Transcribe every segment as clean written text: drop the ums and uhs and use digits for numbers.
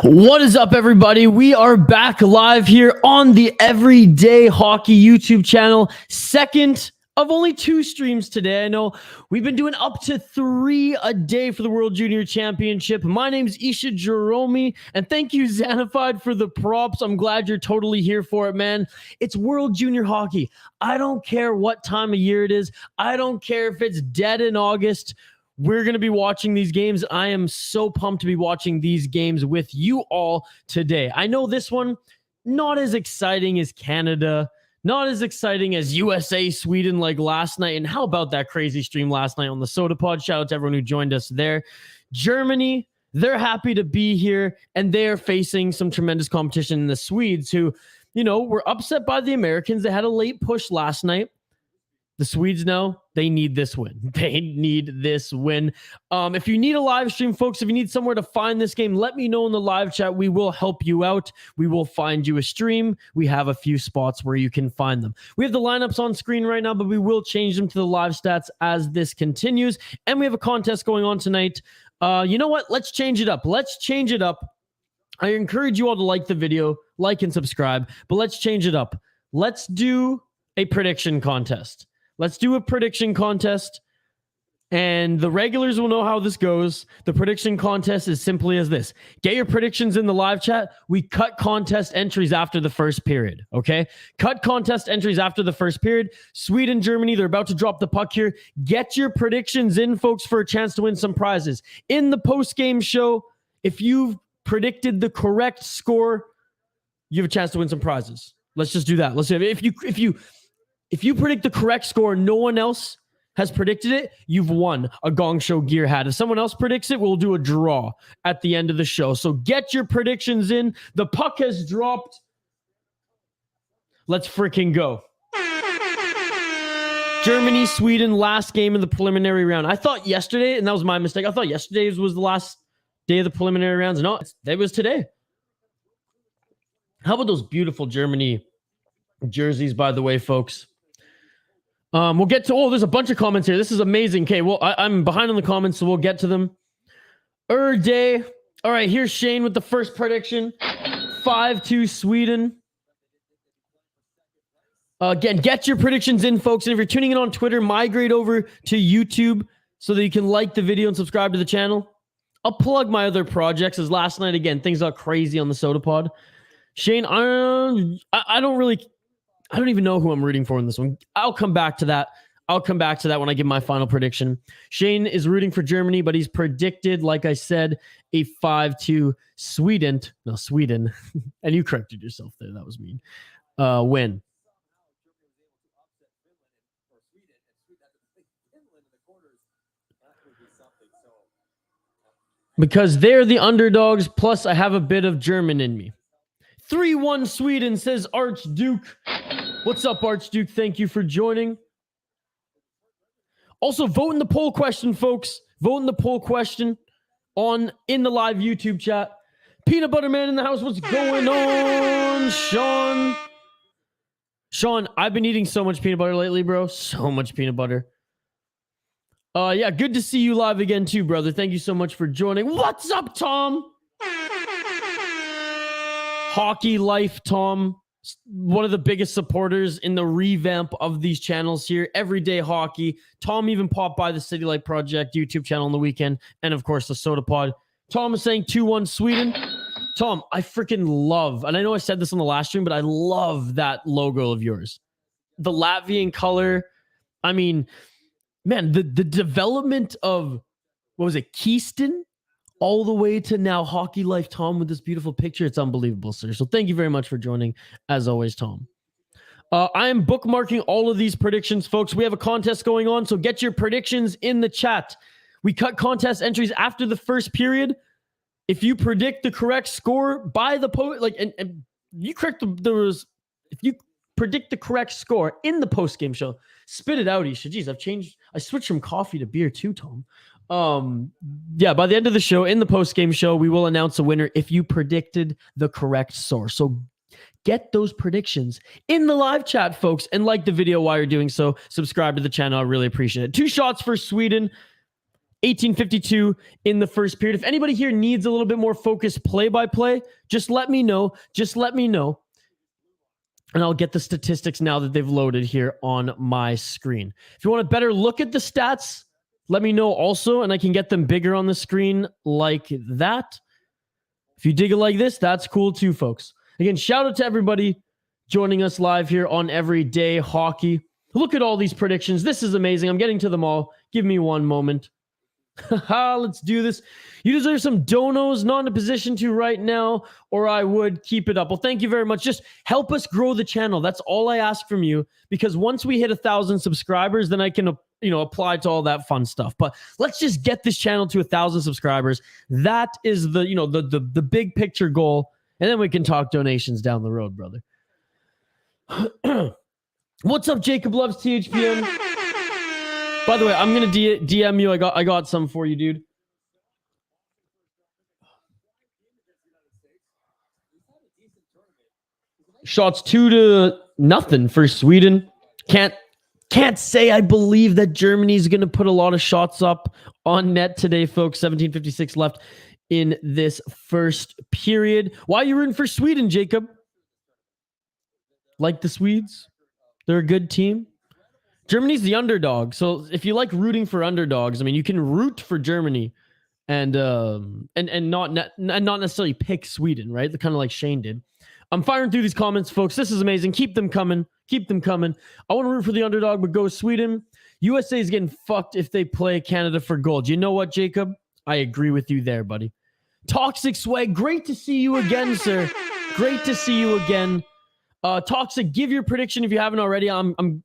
What is up, everybody? We are back live here on the Everyday Hockey YouTube channel. Second of only 2 streams today. I know we've been doing up to 3 a day for the World Junior Championship. My name's Isha Jerome, and thank you, Xanified, for the props. I'm glad you're totally here for it, man. It's World Junior Hockey. I don't care what time of year it is. I don't care if it's dead in August. We're going to be watching these games. I am so pumped to be watching these games with you all today. I know this one, not as exciting as Canada, not as exciting as USA, Sweden like last night. And how about that crazy stream last night on the Soda Pod? Shout out to everyone who joined us there. Germany, they're happy to be here, and they're facing some tremendous competition in the Swedes who, you know, were upset by the Americans. They had a late push last night. The Swedes know they need this win. They need this win. If you need a live stream, folks, if you need somewhere to find this game, let me know in the live chat. We will help you out. We will find you a stream. We have a few spots where you can find them. We have the lineups on screen right now, but we will change them to the live stats as this continues. And we have a contest going on tonight. You know what? Let's change it up. Let's change it up. I encourage you all to like the video, like and subscribe, but let's change it up. Let's do a prediction contest. Let's do a prediction contest, and the regulars will know how this goes. The prediction contest is simply as this. Get your predictions in the live chat. We cut contest entries after the first period, okay? Cut contest entries after the first period. Sweden, Germany, they're about to drop the puck here. Get your predictions in, folks, for a chance to win some prizes. In the post-game show, if you've predicted the correct score, you have a chance to win some prizes. Let's just do that. Let's do it. If you predict the correct score, no one else has predicted it, you've won a Gong Show gear hat. If someone else predicts it, we'll do a draw at the end of the show. So get your predictions in. The puck has dropped. Let's freaking go. Germany, Sweden, last game in the preliminary round. I thought yesterday, and that was my mistake, I thought yesterday was the last day of the preliminary rounds. No, it was today. How about those beautiful Germany jerseys, by the way, folks? We'll get to, there's a bunch of comments here. This is amazing. Okay, well, I'm behind on the comments, so we'll get to them. Day. All right, here's Shane with the first prediction. 5-2 Sweden. Again, get your predictions in, folks. And if you're tuning in on Twitter, migrate over to YouTube so that you can like the video and subscribe to the channel. I'll plug my other projects, as last night, again, things got crazy on the Soda Pod. Shane, I don't even know who I'm rooting for in this one. I'll come back to that. When I give my final prediction. Shane is rooting for Germany, but he's predicted, like I said, a 5-2 Sweden. And you corrected yourself there. That was mean. Win. Because they're the underdogs, plus I have a bit of German in me. 3-1 Sweden, says Archduke. What's up, Archduke? Thank you for joining. Also, vote in the poll question, folks. Vote in the poll question in the live YouTube chat. Peanut Butter Man in the house. What's going on, Sean? Sean, I've been eating so much peanut butter lately, bro. So much peanut butter. Yeah, good to see you live again too, brother. Thank you so much for joining. What's up, Tom? Hockey Life, Tom, one of the biggest supporters in the revamp of these channels here. Everyday Hockey. Tom even popped by the City Light Project YouTube channel on the weekend. And, of course, the Soda Pod. Tom is saying 2-1 Sweden. Tom, I freaking love, and I know I said this on the last stream, but I love that logo of yours. The Latvian color. I mean, man, the development of, what was it, Keyston? All the way to now Hockey Life Tom with this beautiful picture. It's unbelievable, sir. So thank you very much for joining, as always, Tom. I am bookmarking all of these predictions, folks. We have a contest going on, so get your predictions in the chat. We cut contest entries after the first period. If you predict the correct score by the and you correct if you predict the correct score in the post-game show, spit it out, Isha. Jeez, I switched from coffee to beer too, Tom. Yeah, by the end of the show, in the post-game show, we will announce a winner if you predicted the correct source. So get those predictions in the live chat, folks, and like the video while you're doing so. Subscribe to the channel. I really appreciate it. 2 shots for Sweden. 18:52 in the first period. If anybody here needs a little bit more focused play-by-play, just let me know. And I'll get the statistics now that they've loaded here on my screen. If you want a better look at the stats, let me know also, and I can get them bigger on the screen like that. If you dig it like this, that's cool too, folks. Again, shout out to everybody joining us live here on Everyday Hockey. Look at all these predictions. This is amazing. I'm getting to them all. Give me one moment. Let's do this. You deserve some donos, not in a position to right now, or I would keep it up. Well, thank you very much. Just help us grow the channel. That's all I ask from you, because once we hit 1,000 subscribers, then I can, apply to all that fun stuff. But let's just get this channel to 1,000 subscribers. That is the big picture goal. And then we can talk donations down the road, brother. What's up, Jacob Loves THPN? By the way, I'm gonna DM you. I got some for you, dude. Shots 2-0 for Sweden. Can't say I believe that Germany's gonna put a lot of shots up on net today, folks. 17:56 left in this first period. Why are you rooting for Sweden, Jacob? Like the Swedes? They're a good team. Germany's the underdog. So if you like rooting for underdogs, I mean, you can root for Germany and not necessarily pick Sweden, right? Kind of like Shane did. I'm firing through these comments, folks. This is amazing. Keep them coming. I want to root for the underdog, but go Sweden. USA is getting fucked if they play Canada for gold. You know what, Jacob? I agree with you there, buddy. Toxic Swag, great to see you again, sir. Great to see you again. Toxic, give your prediction if you haven't already. I'm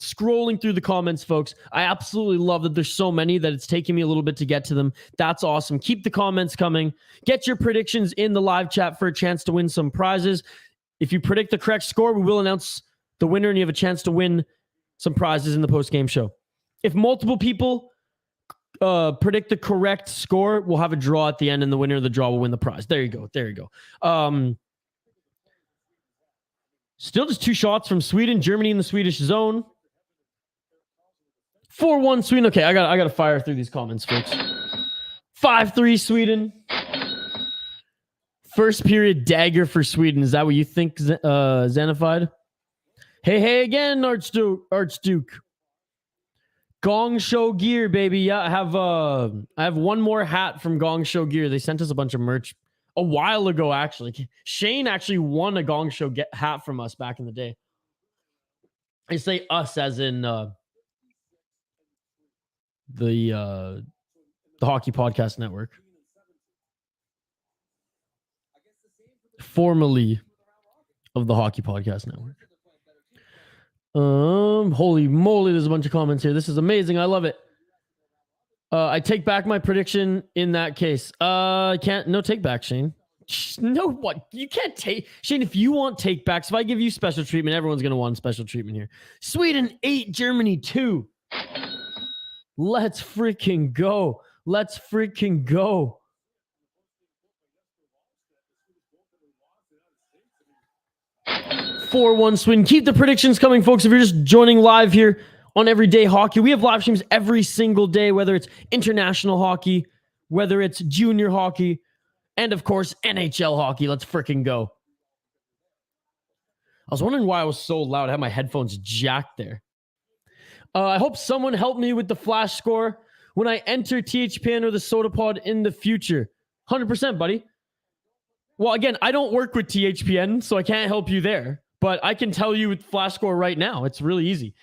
scrolling through the comments, folks. I absolutely love that there's so many that it's taking me a little bit to get to them. That's awesome. Keep the comments coming. Get your predictions in the live chat for a chance to win some prizes. If you predict the correct score, we will announce the winner and you have a chance to win some prizes in the post-game show. If multiple people predict the correct score, we'll have a draw at the end and the winner of the draw will win the prize. There you go. Still just 2 shots from Sweden. Germany in the Swedish zone. 4-1 Sweden. Okay, I got to fire through these comments, folks. 5-3 Sweden. First period dagger for Sweden. Is that what you think, Xenified? Hey again, Archduke. Gong Show Gear, baby. Yeah, I have one more hat from Gong Show Gear. They sent us a bunch of merch a while ago, actually. Shane actually won a Gong Show hat from us back in the day. I say us as in the Hockey Podcast Network. Formerly of the Hockey Podcast Network. Holy moly, there's a bunch of comments here. This is amazing. I love it. I take back my prediction in that case. No take back, Shane. No, what? You can't take... Shane, if you want take backs, if I give you special treatment, everyone's going to want special treatment here. Sweden 8, Germany 2. Let's freaking go. 4-1 Sweden. Keep the predictions coming, folks. If you're just joining live here on Everyday Hockey, we have live streams every single day, whether it's international hockey, whether it's junior hockey, and of course, NHL hockey. Let's freaking go. I was wondering why I was so loud. I had my headphones jacked there. I hope someone helped me with the flash score when I enter THPN or the Soda Pod in the future. 100%, buddy. Well, again, I don't work with THPN, so I can't help you there. But I can tell you with flash score right now. It's really easy.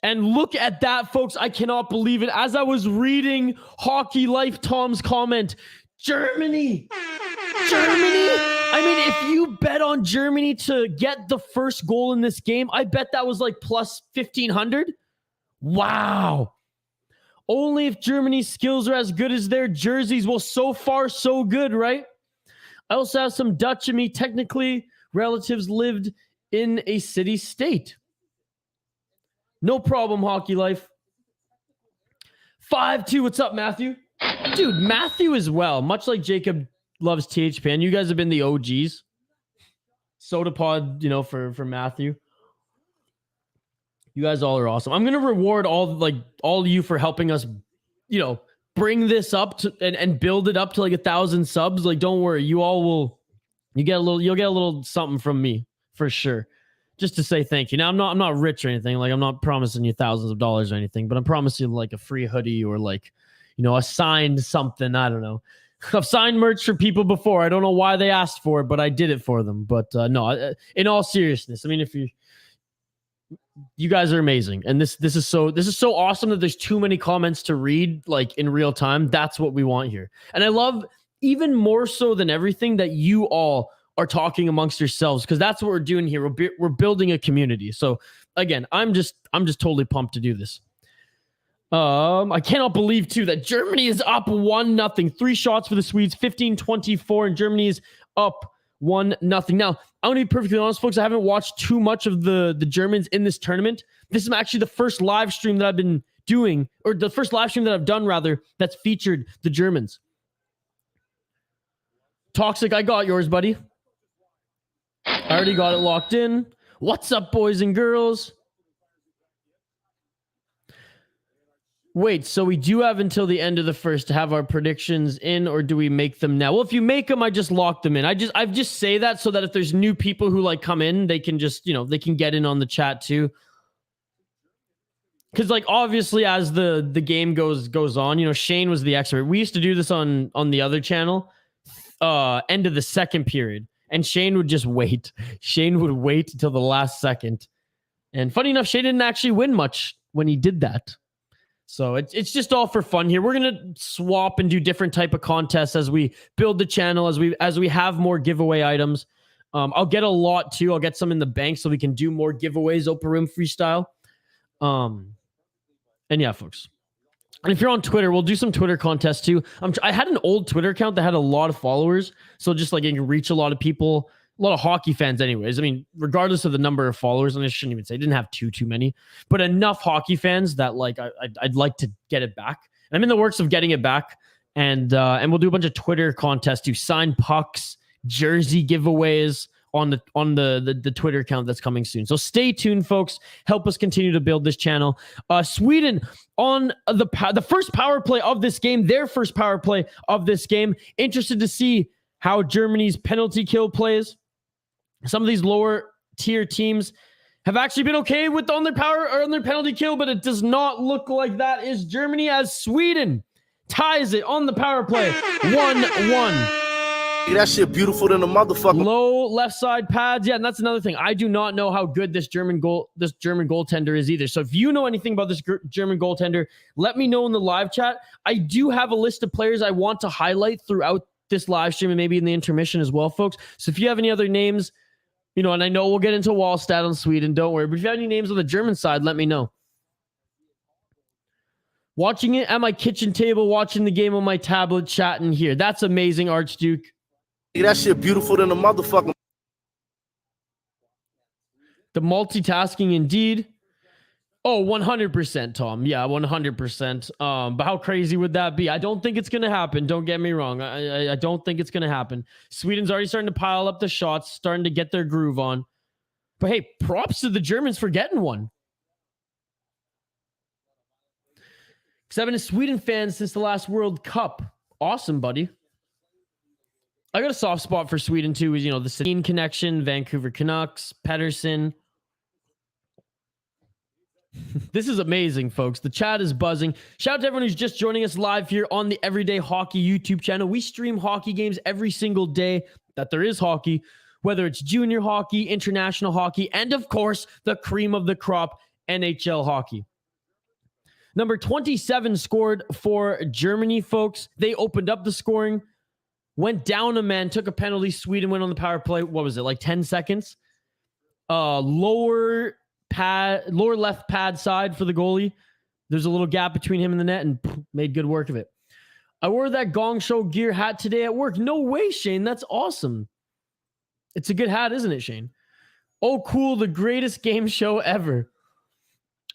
And look at that, folks. I cannot believe it. As I was reading Hockey Life Tom's comment, Germany. I mean, if you bet on Germany to get the first goal in this game, I bet that was like plus 1,500. Wow. Only if Germany's skills are as good as their jerseys. Well, so far, so good, right? I also have some Dutch in me. Technically, relatives lived in a city-state. No problem, Hockey Life. 5-2. What's up, Matthew? Dude, Matthew as well. Much like Jacob loves THPN. You guys have been the OGs. Soda Pod, for Matthew. You guys all are awesome. I'm going to reward all of you for helping us, bring this up to and build it up to like 1,000 subs, like don't worry, you'll get a little something from me for sure. Just to say thank you. Now I'm not rich or anything. Like I'm not promising you thousands of dollars or anything, but I'm promising you like a free hoodie or like, a signed something. I don't know. I've signed merch for people before. I don't know why they asked for it, but I did it for them. But no, in all seriousness, I mean, if you guys are amazing, and this is so awesome that there's too many comments to read like in real time. That's what we want here, and I love even more so than everything that you all are talking amongst yourselves, because that's what we're doing here. We're building a community. So again, I'm just totally pumped to do this. I cannot believe too that Germany is up 1-0. 3 shots for the Swedes, 15-24, and Germany is up 1-0. Now, I'm gonna be perfectly honest, folks. I haven't watched too much of the Germans in this tournament. This is actually the first live stream that I've been doing, or the first live stream that I've done rather, that's featured the Germans. Toxic, I got yours, buddy. I already got it locked in. What's up, boys and girls? Wait, so we do have until the end of the first to have our predictions in, or do we make them now? Well, if you make them, I just lock them in. I just say that so that if there's new people who like come in, they can just, they can get in on the chat too. Because like obviously as the game goes on, Shane was the expert. We used to do this on the other channel, end of the second period. And Shane would just wait. Shane would wait until the last second. And funny enough, Shane didn't actually win much when he did that. So it's just all for fun here. We're going to swap and do different type of contests as we build the channel, as we have more giveaway items. I'll get a lot too. I'll get some in the bank so we can do more giveaways, open room freestyle. And yeah, folks. And if you're on Twitter, we'll do some Twitter contests too. I had an old Twitter account that had a lot of followers. So just like you can reach a lot of people, a lot of hockey fans anyways. I mean, regardless of the number of followers, and I shouldn't even say, I didn't have too many, but enough hockey fans that like I'd like to get it back. And I'm in the works of getting it back. And we'll do a bunch of Twitter contests, do signed pucks, jersey giveaways on the Twitter account that's coming soon. So stay tuned, folks. Help us continue to build this channel. Sweden on the first power play of this game, their first power play of this game. Interested to see how Germany's penalty kill plays. Some of these lower tier teams have actually been okay with on their power or on their penalty kill, but it does not look like that is Germany, as Sweden ties it on the power play 1-1. That shit beautiful than a motherfucker. Low left side pads. Yeah, and that's another thing. I do not know how good this German goaltender is either. So if you know anything about this German goaltender, let me know in the live chat. I do have a list of players I want to highlight throughout this live stream and maybe in the intermission as well, folks. So if you have any other names, and I know we'll get into Wallstad on Sweden, don't worry. But if you have any names on the German side, let me know. Watching it at my kitchen table, watching the game on my tablet, chatting here. That's amazing, Archduke. That shit beautiful than a motherfucker. The multitasking indeed. Oh, 100%, Tom. Yeah, 100%. But how crazy would that be? I don't think it's going to happen. Don't get me wrong. I don't think it's going to happen. Sweden's already starting to pile up the shots, starting to get their groove on. But hey, props to the Germans for getting one. Because I've been a Sweden fan since the last World Cup. Awesome, buddy. I got a soft spot for Sweden too. Is the Sedin connection, Vancouver Canucks, Pettersson. This is amazing, folks. The chat is buzzing. Shout out to everyone who's just joining us live here on the Everyday Hockey YouTube channel. We stream hockey games every single day that there is hockey, whether it's junior hockey, international hockey, and of course, the cream of the crop, NHL hockey. Number 27 scored for Germany, folks. They opened up the scoring. Went down a man, took a penalty. Sweden went on the power play. What was it, like 10 seconds? Lower left pad side for the goalie. There's a little gap between him and the net, and made good work of it. I wore that Gong Show gear hat today at work. No way, Shane. That's awesome. It's a good hat, isn't it, Shane? Oh, cool. The greatest game show ever.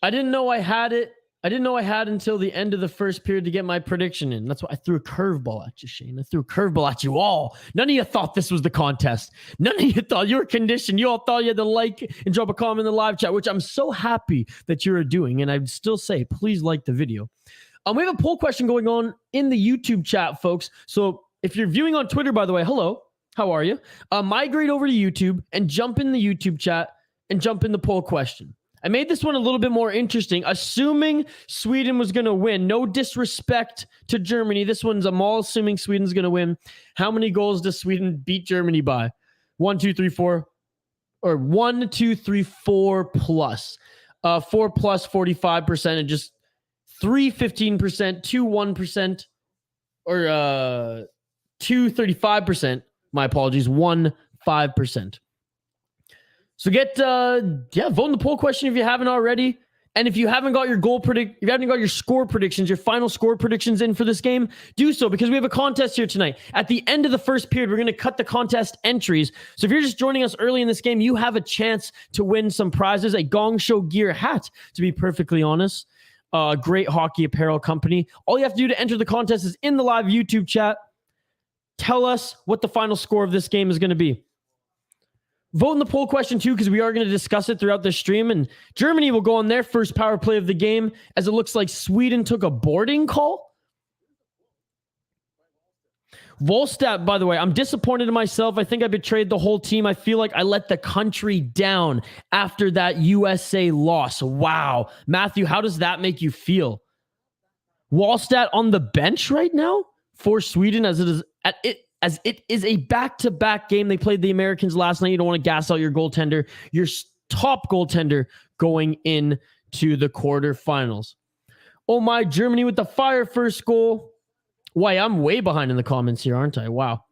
I didn't know I had it. I didn't know I had until the end of the first period to get my prediction in. That's why I threw a curveball at you, Shane. I threw a curveball at you all. None of you thought this was the contest. None of you thought you were conditioned. You all thought you had to like and drop a comment in the live chat, which I'm so happy that you're doing. And I'd still say, please like the video. We have a poll question going on in the YouTube chat, folks. So if you're viewing on Twitter, by the way, hello, how are you? Migrate over to YouTube and jump in the YouTube chat and jump in the poll question. I made this one a little bit more interesting, assuming Sweden was going to win. No disrespect to Germany. This one's, I'm all assuming Sweden's going to win. How many goals does Sweden beat Germany by? 1, 2, 3, 4. Or 1, 2, 3, 4 plus. 4 plus 45%, and just 3 15%, 2 1%, or 2 35%. My apologies, 1 5%. So get vote in the poll question if you haven't already. And if you haven't got your if you haven't got your score predictions, your final score predictions in for this game, do so, because we have a contest here tonight. At the end of the first period, we're going to cut the contest entries. So if you're just joining us early in this game, you have a chance to win some prizes, a Gong Show gear hat, to be perfectly honest. Great hockey apparel company. All you have to do to enter the contest is in the live YouTube chat. Tell us what the final score of this game is going to be. Vote in the poll question too, because we are going to discuss it throughout the stream. And Germany will go on their first power play of the game, as it looks like Sweden took a boarding call. Volstat, by the way, I'm disappointed in myself. I think I betrayed the whole team. I feel like I let the country down after that USA loss. Wow. Matthew, how does that make you feel? Wallstat on the bench right now for Sweden, as it is a back-to-back game. They played the Americans last night. You don't want to gas out your goaltender, your top goaltender, going into the quarterfinals. Oh my, Germany with the fire first goal. Why, I'm way behind in the comments here, aren't I? Wow.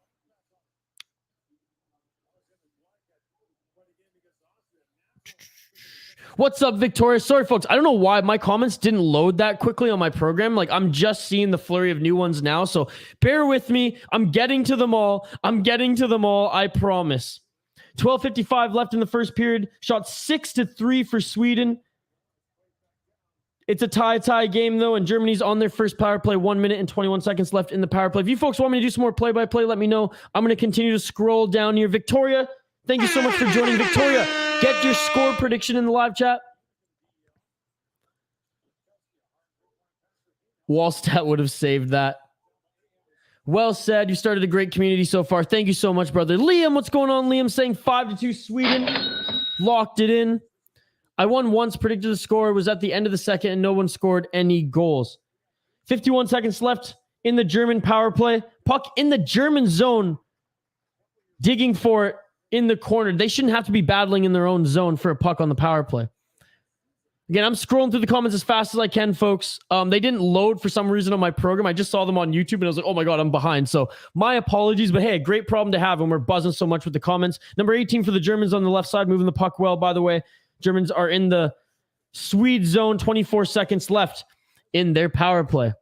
What's up, Victoria? Sorry, folks. I don't know why my comments didn't load that quickly on my program. Like, I'm just seeing the flurry of new ones now. So bear with me. I'm getting to them all. I promise. 12:55 left in the first period. Shot 6-3 for Sweden. It's a tie game, though, and Germany's on their first power play. 1 minute and 21 seconds left in the power play. If you folks want me to do some more play-by-play, let me know. I'm going to continue to scroll down here. Victoria, thank you so much for joining. Victoria, get your score prediction in the live chat. Wallstat would have saved that. Well said. You started a great community so far. Thank you so much, brother. Liam, what's going on? Liam saying 5-2 Sweden. Locked it in. I won once, predicted the score, was at the end of the second, and no one scored any goals. 51 seconds left in the German power play. Puck in the German zone. Digging for it in the corner. They shouldn't have to be battling in their own zone for a puck on the power play. Again, I'm scrolling through the comments as fast as I can, folks. They didn't load for some reason on my program. I just saw them on YouTube, and I was like, oh my God, I'm behind. So my apologies, but hey, great problem to have when we're buzzing so much with the comments. Number 18 for the Germans on the left side, moving the puck well, by the way. Germans are in the Swede zone, 24 seconds left in their power play.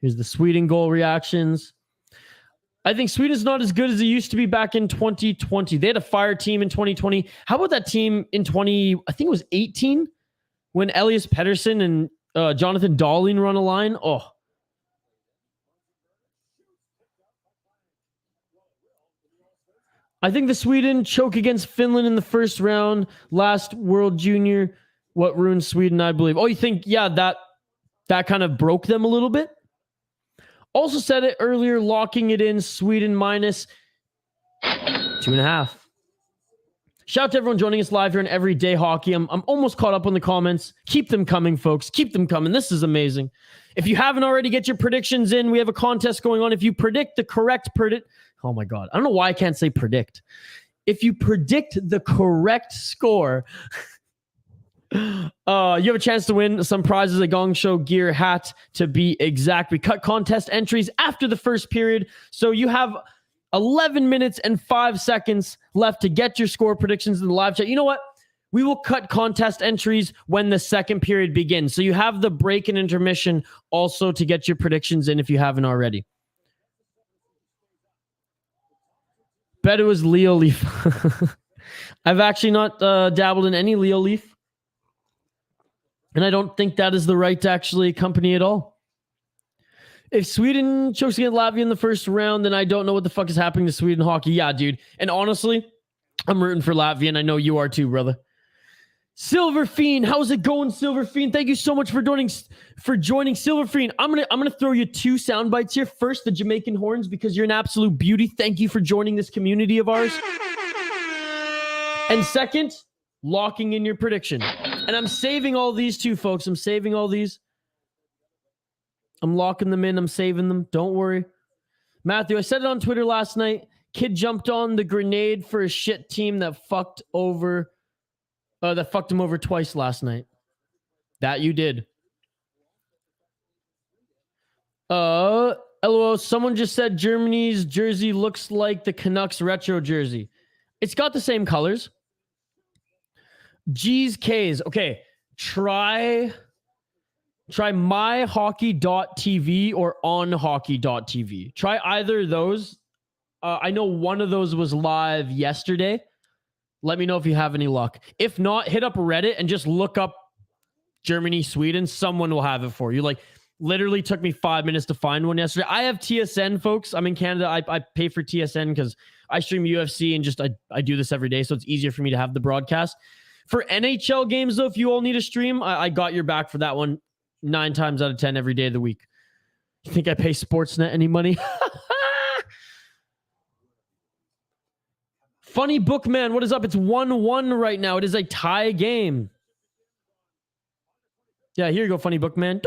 Here's the Sweden goal reactions. I think Sweden's not as good as it used to be back in 2020. They had a fire team in 2020. How about that team in I think it was 18, when Elias Pettersson and Jonathan Dahling run a line? Oh. I think the Sweden choke against Finland in the first round, last World Junior, what ruined Sweden, I believe. Oh, you think, yeah, that kind of broke them a little bit? Also said it earlier, locking it in, Sweden minus 2.5. Shout out to everyone joining us live here on Everyday Hockey. I'm almost caught up on the comments. Keep them coming, folks. Keep them coming. This is amazing. If you haven't already, get your predictions in. We have a contest going on. If you predict the correct oh my God, I don't know why I can't say predict. If you predict the correct score, you have a chance to win some prizes, a Gong Show gear hat to be exact. We cut contest entries after the first period, so you have 11 minutes and 5 seconds left to get your score predictions in the live chat. You know what? We will cut contest entries when the second period begins. So you have the break and intermission also to get your predictions in if you haven't already. Bet it was Leo Leaf. I've actually not dabbled in any Leo Leaf. And I don't think that is the right actually company at all. If Sweden chokes against Latvia in the first round, then I don't know what the fuck is happening to Sweden hockey. Yeah, dude. And honestly, I'm rooting for Latvia, and I know you are too, brother. Silver Fiend, how's it going, Silver Fiend? Thank you so much for joining, Silver Fiend. I'm gonna throw you 2 sound bites here. First, the Jamaican horns, because you're an absolute beauty. Thank you for joining this community of ours. And second, locking in your prediction. And I'm saving all these too, folks. I'm saving all these. I'm locking them in. I'm saving them. Don't worry. Matthew, I said it on Twitter last night. Kid jumped on the grenade for a shit team that fucked him over twice last night. That you did. LOL, someone just said Germany's jersey looks like the Canucks retro jersey. It's got the same colors. G's K's. Okay, try myhockey.tv or onhockey.tv. Try either of those. I know one of those was live yesterday. Let me know if you have any luck. If not, hit up Reddit and just look up Germany, Sweden. Someone will have it for you. Like, literally took me 5 minutes to find one yesterday. I have TSN, folks. I'm in Canada. I pay for TSN because I stream UFC and just I do this every day, so it's easier for me to have the broadcast. For NHL games, though, if you all need a stream, I got your back for that one 9 times out of 10 every day of the week. You think I pay Sportsnet any money? Funny Bookman, what is up? It's 1-1 right now. It is a tie game. Yeah, here you go, Funny Bookman.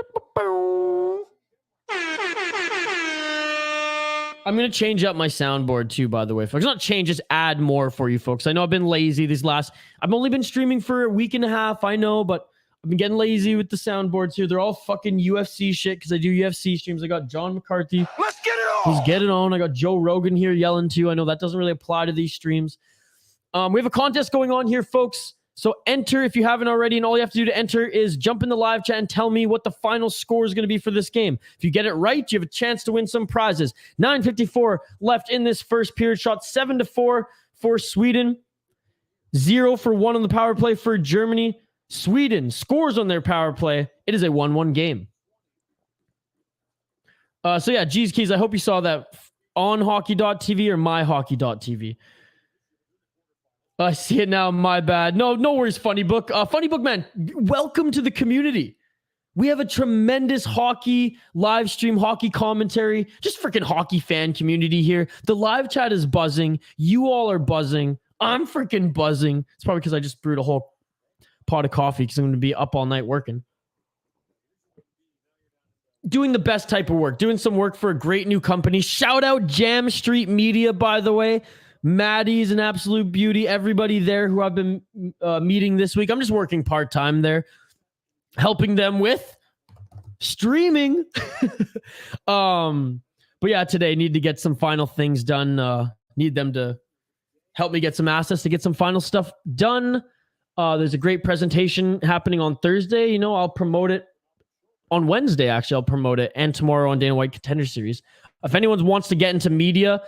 I'm going to change up my soundboard too, by the way, folks. Not change, just add more for you folks. I know I've been lazy I've only been streaming for a week and a half, I know, but I've been getting lazy with the soundboards here. They're all fucking UFC shit because I do UFC streams. I got John McCarthy. Let's get it on. Who's getting on. I got Joe Rogan here yelling too. I know that doesn't really apply to these streams. We have a contest going on here, folks. So enter if you haven't already, and all you have to do to enter is jump in the live chat and tell me what the final score is going to be for this game. If you get it right, you have a chance to win some prizes. 9:54 left in this first period. Shot 7-4 for Sweden. 0 for 1 on the power play for Germany. Sweden scores on their power play. It is a 1-1 game. So yeah, G's Keys, I hope you saw that on hockey.tv or myhockey.tv. I see it now. My bad. No worries, Funny Book. Funny Book, man, welcome to the community. We have a tremendous hockey live stream, hockey commentary, just freaking hockey fan community here. The live chat is buzzing. You all are buzzing. I'm freaking buzzing. It's probably because I just brewed a whole pot of coffee because I'm going to be up all night working. Doing the best type of work. Doing some work for a great new company. Shout out Jam Street Media, by the way. Maddie's an absolute beauty. Everybody there who I've been meeting this week. I'm just working part-time there, helping them with streaming. But yeah, today need to get some final things done. Need them to help me get some assets to get some final stuff done. There's a great presentation happening on Thursday. You know, I'll promote it on Wednesday. Actually, I'll promote it, and tomorrow on Dana White Contender Series. If anyone wants to get into media,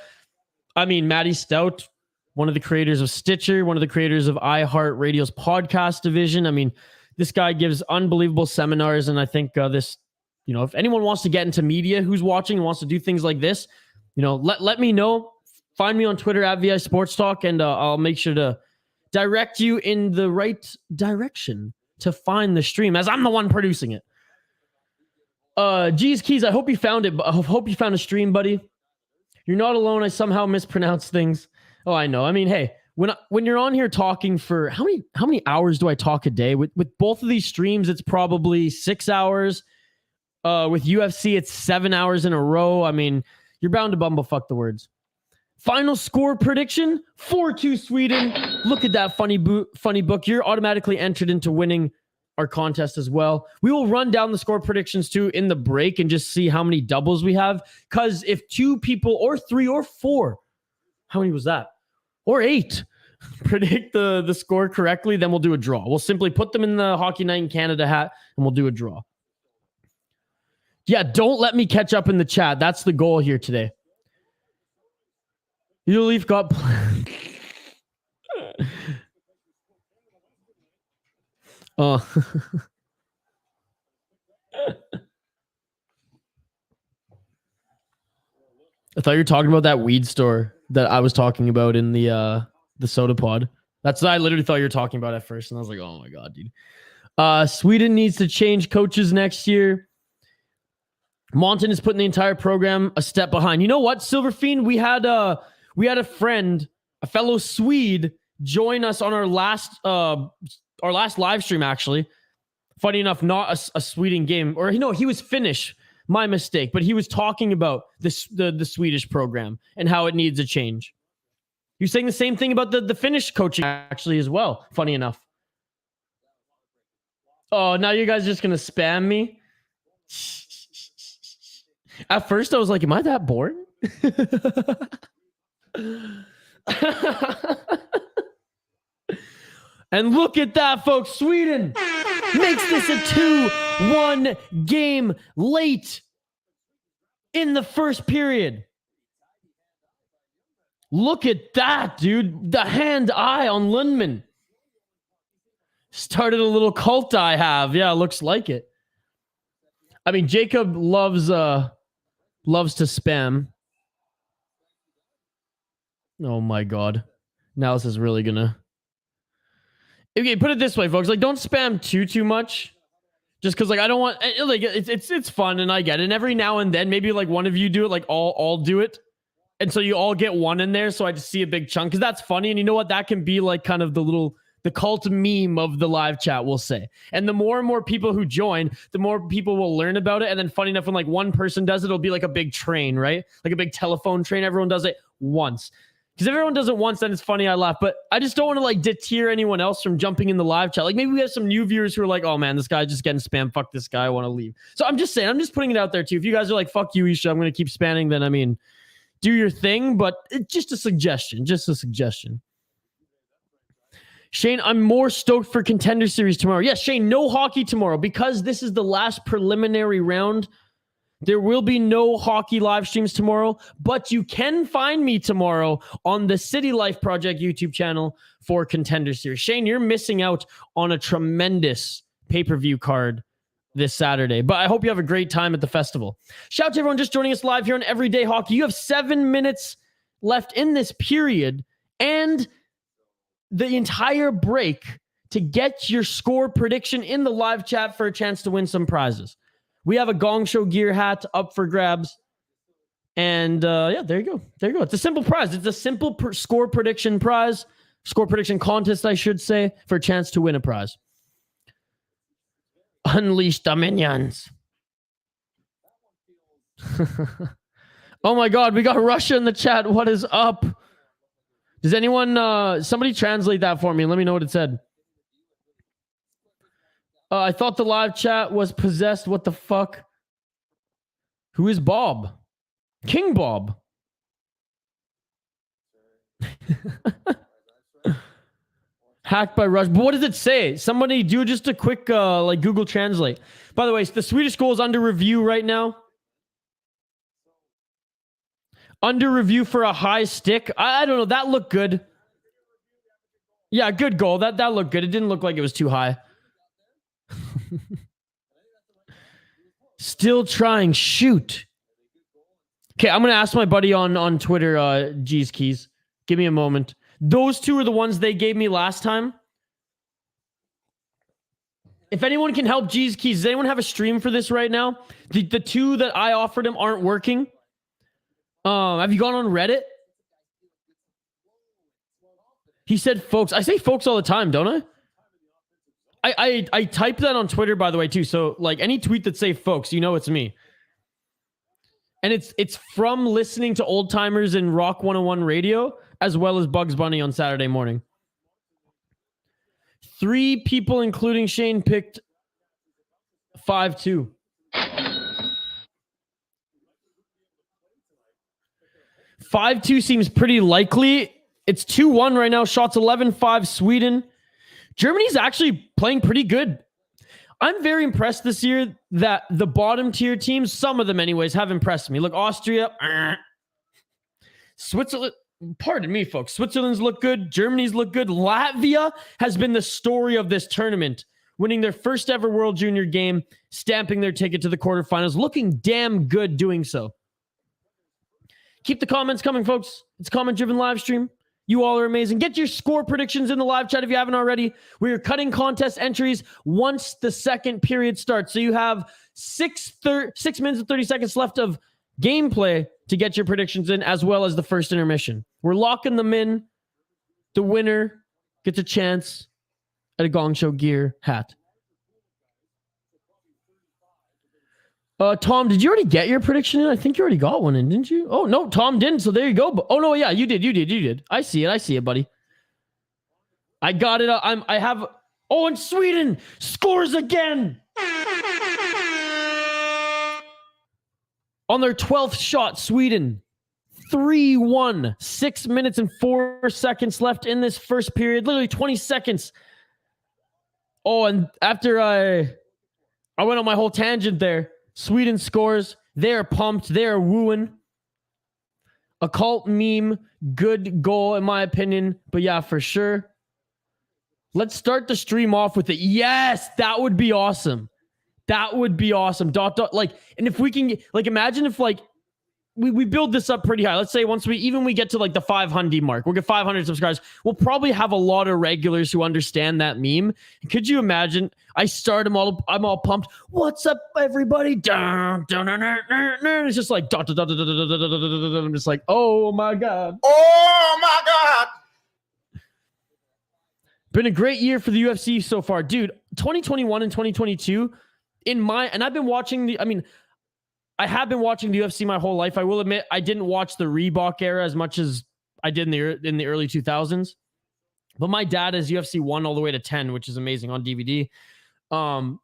I mean, Maddie Stout, one of the creators of Stitcher, one of the creators of iHeartRadio's podcast division. I mean, this guy gives unbelievable seminars, and I think if anyone wants to get into media, who's watching and wants to do things like this, let me know. Find me on Twitter at VI Sports Talk, and I'll make sure to direct you in the right direction to find the stream, as I'm the one producing it. G's Keys, I hope you found it. I hope you found a stream, buddy. You're not alone. I somehow mispronounce things. Oh, I know. I mean, hey, when you're on here talking for how many hours do I talk a day? With both of these streams, it's probably 6 hours. With UFC, it's 7 hours in a row. I mean, you're bound to bumblefuck the words. Final score prediction: 4-2 Sweden. Look at that funny book. You're automatically entered into winning our contest as well. We will run down the score predictions too in the break and just see how many doubles we have. Because if 2 people or 3 or 4, how many was that? Or 8 predict the score correctly, then we'll do a draw. We'll simply put them in the Hockey Night in Canada hat and we'll do a draw. Yeah, don't let me catch up in the chat. That's the goal here today. Your Leaf got I thought you were talking about that weed store that I was talking about in the soda pod. That's what I literally thought you were talking about at first. And I was like, oh my God, dude. Sweden needs to change coaches next year. Monton is putting the entire program a step behind. You know what, Silverfiend? We had a friend, a fellow Swede, join us on our last live stream, actually. Funny enough, not a Sweden game. Or, he was Finnish. My mistake. But he was talking about the Swedish program and how it needs a change. You're saying the same thing about the Finnish coaching, actually, as well. Funny enough. Oh, now you guys are just going to spam me? At first, I was like, am I that bored? And look at that, folks. Sweden makes this a 2-1 game late in the first period. Look at that, dude. The hand-eye on Lundman. Started a little cult I have. Yeah, looks like it. I mean, Jacob loves to spam. Oh my God. Now this is really gonna... Okay, put it this way, folks. Like, don't spam too much. Just because, like, I don't want... Like, it's fun, and I get it. And every now and then, maybe, like, one of you do it. Like, I'll do it. And so you all get one in there, so I just see a big chunk. Because that's funny. And you know what? That can be, like, kind of the cult meme of the live chat, we'll say. And the more and more people who join, the more people will learn about it. And then funny enough, when, like, one person does it, it'll be like a big train, right? Like a big telephone train. Everyone does it once. Because if everyone does it once, then it's funny, I laugh. But I just don't want to, like, deter anyone else from jumping in the live chat. Like, maybe we have some new viewers who are like, oh, man, this guy's just getting spam. Fuck this guy. I want to leave. So I'm just saying, I'm just putting it out there, too. If you guys are like, fuck you, Isha, I'm going to keep spamming, then, I mean, do your thing. But it's just a suggestion. Just a suggestion. Shane, I'm more stoked for Contender Series tomorrow. Yes, Shane, no hockey tomorrow. Because this is the last preliminary round, there will be no hockey live streams tomorrow, but you can find me tomorrow on the City Life Project YouTube channel for Contender Series. Shane, you're missing out on a tremendous pay-per-view card this Saturday, but I hope you have a great time at the festival. Shout out to everyone just joining us live here on Everyday Hockey. You have 7 minutes left in this period and the entire break to get your score prediction in the live chat for a chance to win some prizes. We have a Gong Show gear hat up for grabs. And yeah, there you go. There you go. It's a simple prize. It's a simple score prediction prize. Score prediction contest, I should say, for a chance to win a prize. Unleash the minions. Oh my God, we got Russia in the chat. What is up? Does anyone, somebody translate that for me and let me know what it said. I thought the live chat was possessed. What the fuck? Who is Bob? King Bob. Hacked by Rush. But what does it say? Somebody do just a quick like Google Translate. By the way, the Swedish goal is under review right now. Under review for a high stick. I don't know. That looked good. Yeah, good goal. That looked good. It didn't look like it was too high. Still trying. Shoot. Okay, I'm going to ask my buddy on Twitter, G's Keys. Give me a moment. Those two are the ones they gave me last time. If anyone can help G's Keys, does anyone have a stream for this right now? The two that I offered him aren't working. Have you gone on Reddit? He said folks. I say folks all the time, don't I? I type that on Twitter, by the way, too. So, like, any tweet that say folks, you know it's me. And it's from listening to Old Timers and Rock 101 radio, as well as Bugs Bunny on Saturday morning. 3 people, including Shane, picked 5-2. 5-2 seems pretty likely. It's 2-1 right now. Shots 11-5 Sweden. Germany's actually playing pretty good. I'm very impressed this year that the bottom tier teams, some of them anyways, have impressed me. Look, Austria, Switzerland, pardon me, folks. Switzerland's look good. Germany's look good. Latvia has been the story of this tournament, winning their first ever World Junior game, stamping their ticket to the quarterfinals, looking damn good doing so. Keep the comments coming, folks. It's a comment-driven live stream. You all are amazing. Get your score predictions in the live chat if you haven't already. We are cutting contest entries once the second period starts. So you have 6 minutes and 30 seconds left of gameplay to get your predictions in, as well as the first intermission. We're locking them in. The winner gets a chance at a Gong Show gear hat. Tom, did you already get your prediction in? I think you already got one in, didn't you? Oh, no, Tom didn't, so there you go. Oh, no, yeah, you did. I see it, buddy. I got it. I have... Oh, and Sweden scores again! On their 12th shot, Sweden, 3-1. 6 minutes and 4 seconds left in this first period. Literally 20 seconds. Oh, and after I went on my whole tangent there, Sweden scores. They're pumped. They're wooing. A cult meme. Good goal, in my opinion. But yeah, for sure. Let's start the stream off with it. Yes, that would be awesome. That would be awesome. Like, and if we can get, like, imagine if, like, we build this up pretty high. Let's say once we get to like the 500 mark, we'll get 500 subscribers. We'll probably have a lot of regulars who understand that meme. Could you imagine? I start them all. I'm all pumped. What's up, everybody? It's just like I'm just like, oh my god. Oh my God. Been a great year for the UFC so far, dude. 2021 and 2022. I've been watching I have been watching the UFC my whole life. I will admit I didn't watch the Reebok era as much as I did in the early 2000s. But my dad has UFC 1 all the way to 10, which is amazing on DVD. Long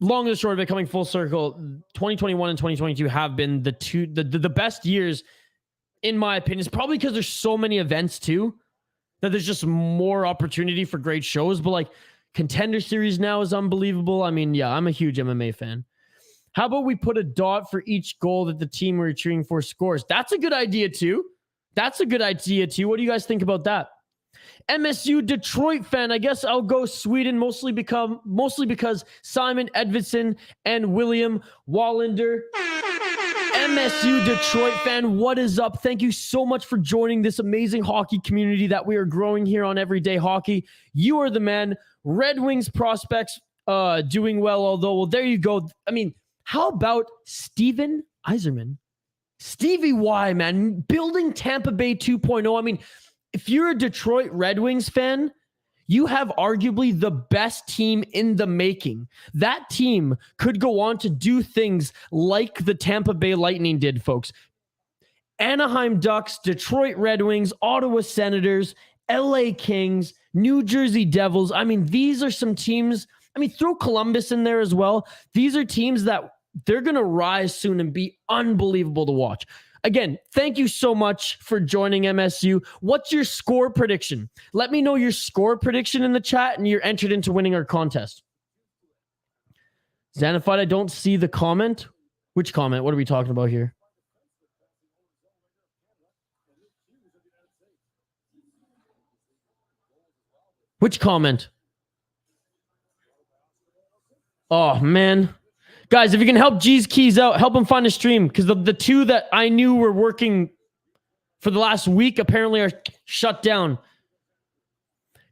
and short of it, coming full circle, 2021 and 2022 have been the best years, in my opinion. It's probably because there's so many events too, that there's just more opportunity for great shows. But like Contender Series now is unbelievable. I mean, yeah, I'm a huge MMA fan. How about we put a dot for each goal that the team we're cheering for scores? That's a good idea too. What do you guys think about that? MSU Detroit fan. I guess I'll go Sweden mostly because Simon Edvidson and William Wallander. MSU Detroit fan, what is up? Thank you so much for joining this amazing hockey community that we are growing here on Everyday Hockey. You are the man. Red Wings prospects doing well, well, there you go. I mean, how about Steven Yzerman? Stevie Y, man, building Tampa Bay 2.0. I mean, if you're a Detroit Red Wings fan, you have arguably the best team in the making. That team could go on to do things like the Tampa Bay Lightning did, folks. Anaheim Ducks, Detroit Red Wings, Ottawa Senators, LA Kings, New Jersey Devils. I mean, these are some teams. I mean, throw Columbus in there as well. These are teams that they're going to rise soon and be unbelievable to watch. Again, thank you so much for joining MSU. What's your score prediction? Let me know your score prediction in the chat and you're entered into winning our contest. Xanafied, I don't see the comment. Which comment? What are we talking about here? Which comment? Oh, man. Guys, if you can help G's Keys out, help him find a stream, because the two that I knew were working for the last week apparently are shut down.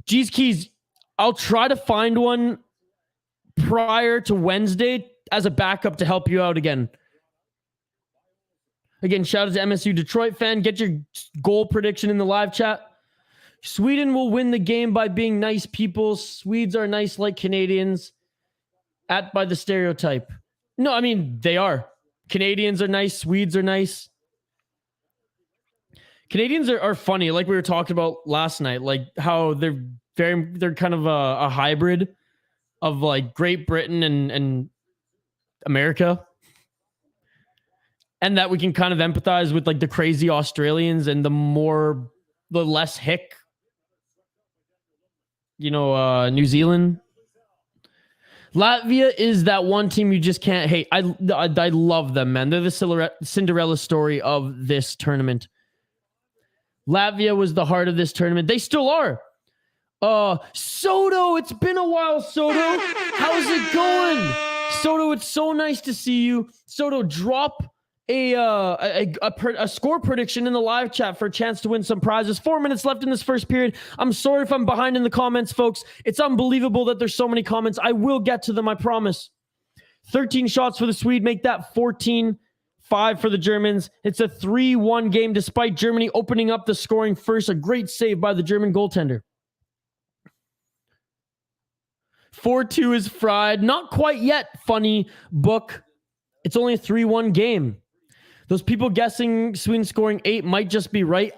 G's Keys, I'll try to find one prior to Wednesday as a backup to help you out again. Again, shout out to MSU Detroit fan. Get your goal prediction in the live chat. Sweden will win the game by being nice people. Swedes are nice like Canadians. By the stereotype. No, I mean, they are. Canadians are nice. Swedes are nice. Canadians are funny, like we were talking about last night, like how they're kind of a hybrid of like Great Britain and America. And that we can kind of empathize with like the crazy Australians and the less hick, New Zealand. Latvia is that one team you just can't hate. I love them, man. They're the Cinderella story of this tournament. Latvia was the heart of this tournament. They still are. Soto, it's been a while, Soto. How's it going? Soto, it's so nice to see you. Soto, drop a score prediction in the live chat for a chance to win some prizes. 4 minutes left in this first period. I'm sorry if I'm behind in the comments, folks. It's unbelievable that there's so many comments. I will get to them, I promise. 13 shots for the Swede, make that 14-5 for the Germans. It's a 3-1 game despite Germany opening up the scoring first. A great save by the German goaltender. 4-2 is fried. Not quite yet, funny book. It's only a 3-1 game. Those people guessing Sweden scoring 8 might just be right.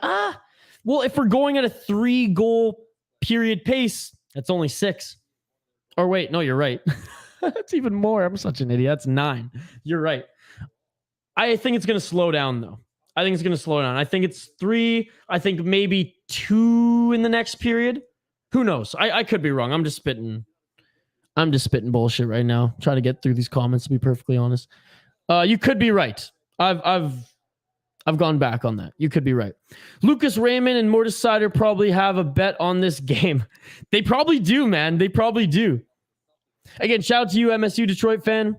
Well, if we're going at a 3-goal period pace, that's only 6. Or wait, no, you're right. That's even more. I'm such an idiot. That's 9. You're right. I think it's going to slow down, though. I think it's going to slow down. I think it's 3. I think maybe 2 in the next period. Who knows? I could be wrong. I'm just spitting bullshit right now. Trying to get through these comments, to be perfectly honest. You could be right. I've gone back on that. You could be right. Lucas Raymond and Morticider probably have a bet on this game. They probably do, man. They probably do. Again, shout out to you, MSU Detroit fan.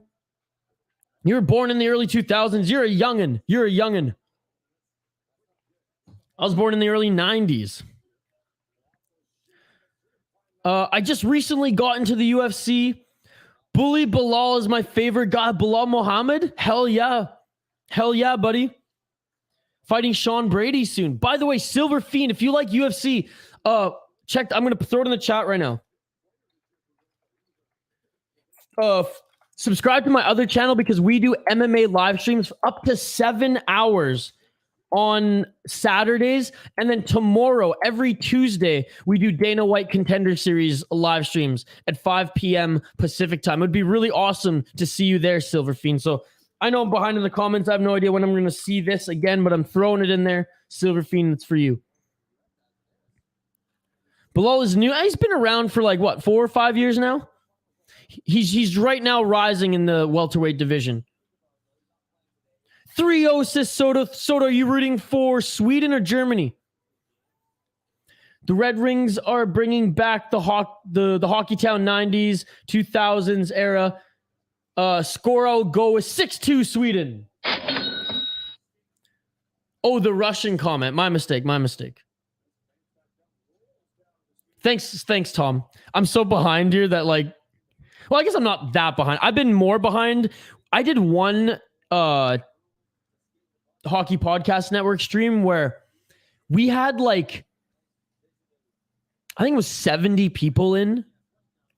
You were born in the early 2000s. You're a youngin'. You're a youngin'. I was born in the early 90s. I just recently got into the UFC. Bully Bilal is my favorite guy. Bilal Muhammad? Hell yeah. Hell yeah, buddy. Fighting Sean Brady soon. By the way, Silver Fiend, if you like UFC, check. I'm going to throw it in the chat right now. Subscribe to my other channel because we do MMA live streams for up to 7 hours on Saturdays. And then tomorrow, every Tuesday, we do Dana White Contender Series live streams at 5 p.m. Pacific time. It would be really awesome to see you there, Silver Fiend. So I know I'm behind in the comments. I have no idea when I'm going to see this again, but I'm throwing it in there. Silver Fiend, it's for you. Bilal is new. He's been around for like, what, 4 or 5 years now? He's right now rising in the welterweight division. 3-0 says Soto. Soto, are you rooting for Sweden or Germany? The Red Rings are bringing back the Hockey Town 90s, 2000s era. Score, I'll go with 6-2 Sweden. Oh, the Russian comment. My mistake. Thanks, Tom. I'm so behind here that well, I guess I'm not that behind. I've been more behind. I did one Hockey Podcast Network stream where we had I think it was 70 people in.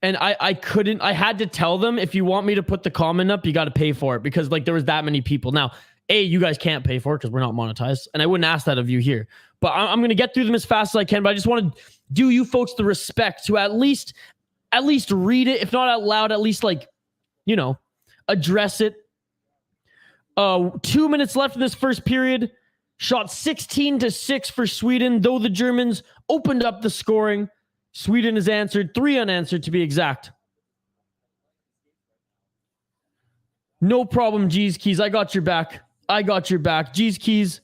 And I had to tell them, if you want me to put the comment up, you got to pay for it because there was that many people. Now, you guys can't pay for it because we're not monetized. And I wouldn't ask that of you here. But I'm going to get through them as fast as I can. But I just want to do you folks the respect to at least read it. If not out loud, at least address it. 2 minutes left in this first period. Shot 16-6 for Sweden, though the Germans opened up the scoring. Sweden has answered, 3 unanswered to be exact. No problem, G's Keys. I got your back. G's Keys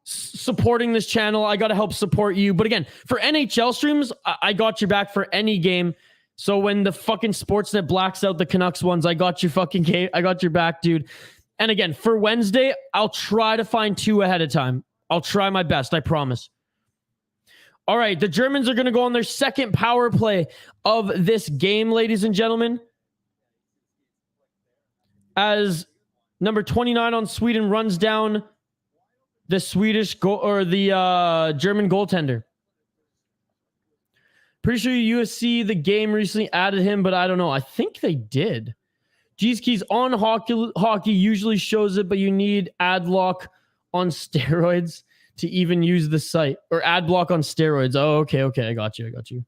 supporting this channel. I got to help support you. But again, for NHL streams, I got your back for any game. So when the fucking Sportsnet blacks out the Canucks ones, I got your fucking game. I got your back, dude. And again, for Wednesday, I'll try to find 2 ahead of time. I'll try my best. I promise. All right, the Germans are going to go on their second power play of this game, ladies and gentlemen. As number 29 on Sweden runs down the German goaltender. Pretty sure UFC the game recently added him, but I don't know. I think they did. G's Keys on hockey usually shows it, but you need ad block on steroids to even use the site, or ad block on steroids. Oh, okay. I got you.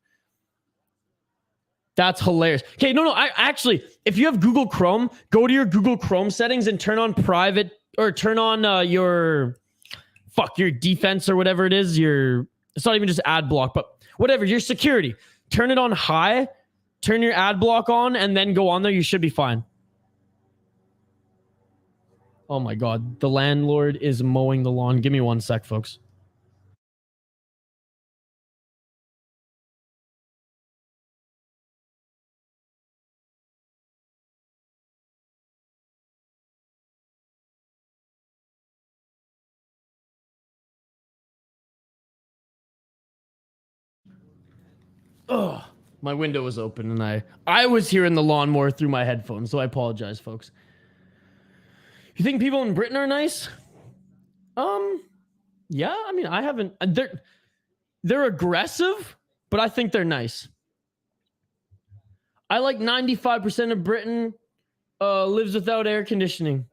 That's hilarious. Okay, no. I actually, if you have Google Chrome, go to your Google Chrome settings and turn on private, or turn on your defense or whatever it is. It's not even just ad block, but whatever, your security. Turn it on high, turn your ad block on, and then go on there. You should be fine. Oh my God, the landlord is mowing the lawn. Give me 1 sec, folks. Oh, my window was open and I was hearing the lawnmower through my headphones, so I apologize, folks. You think people in Britain are nice? Yeah, I mean, I haven't. They're aggressive, but I think they're nice. I like 95% of Britain lives without air conditioning.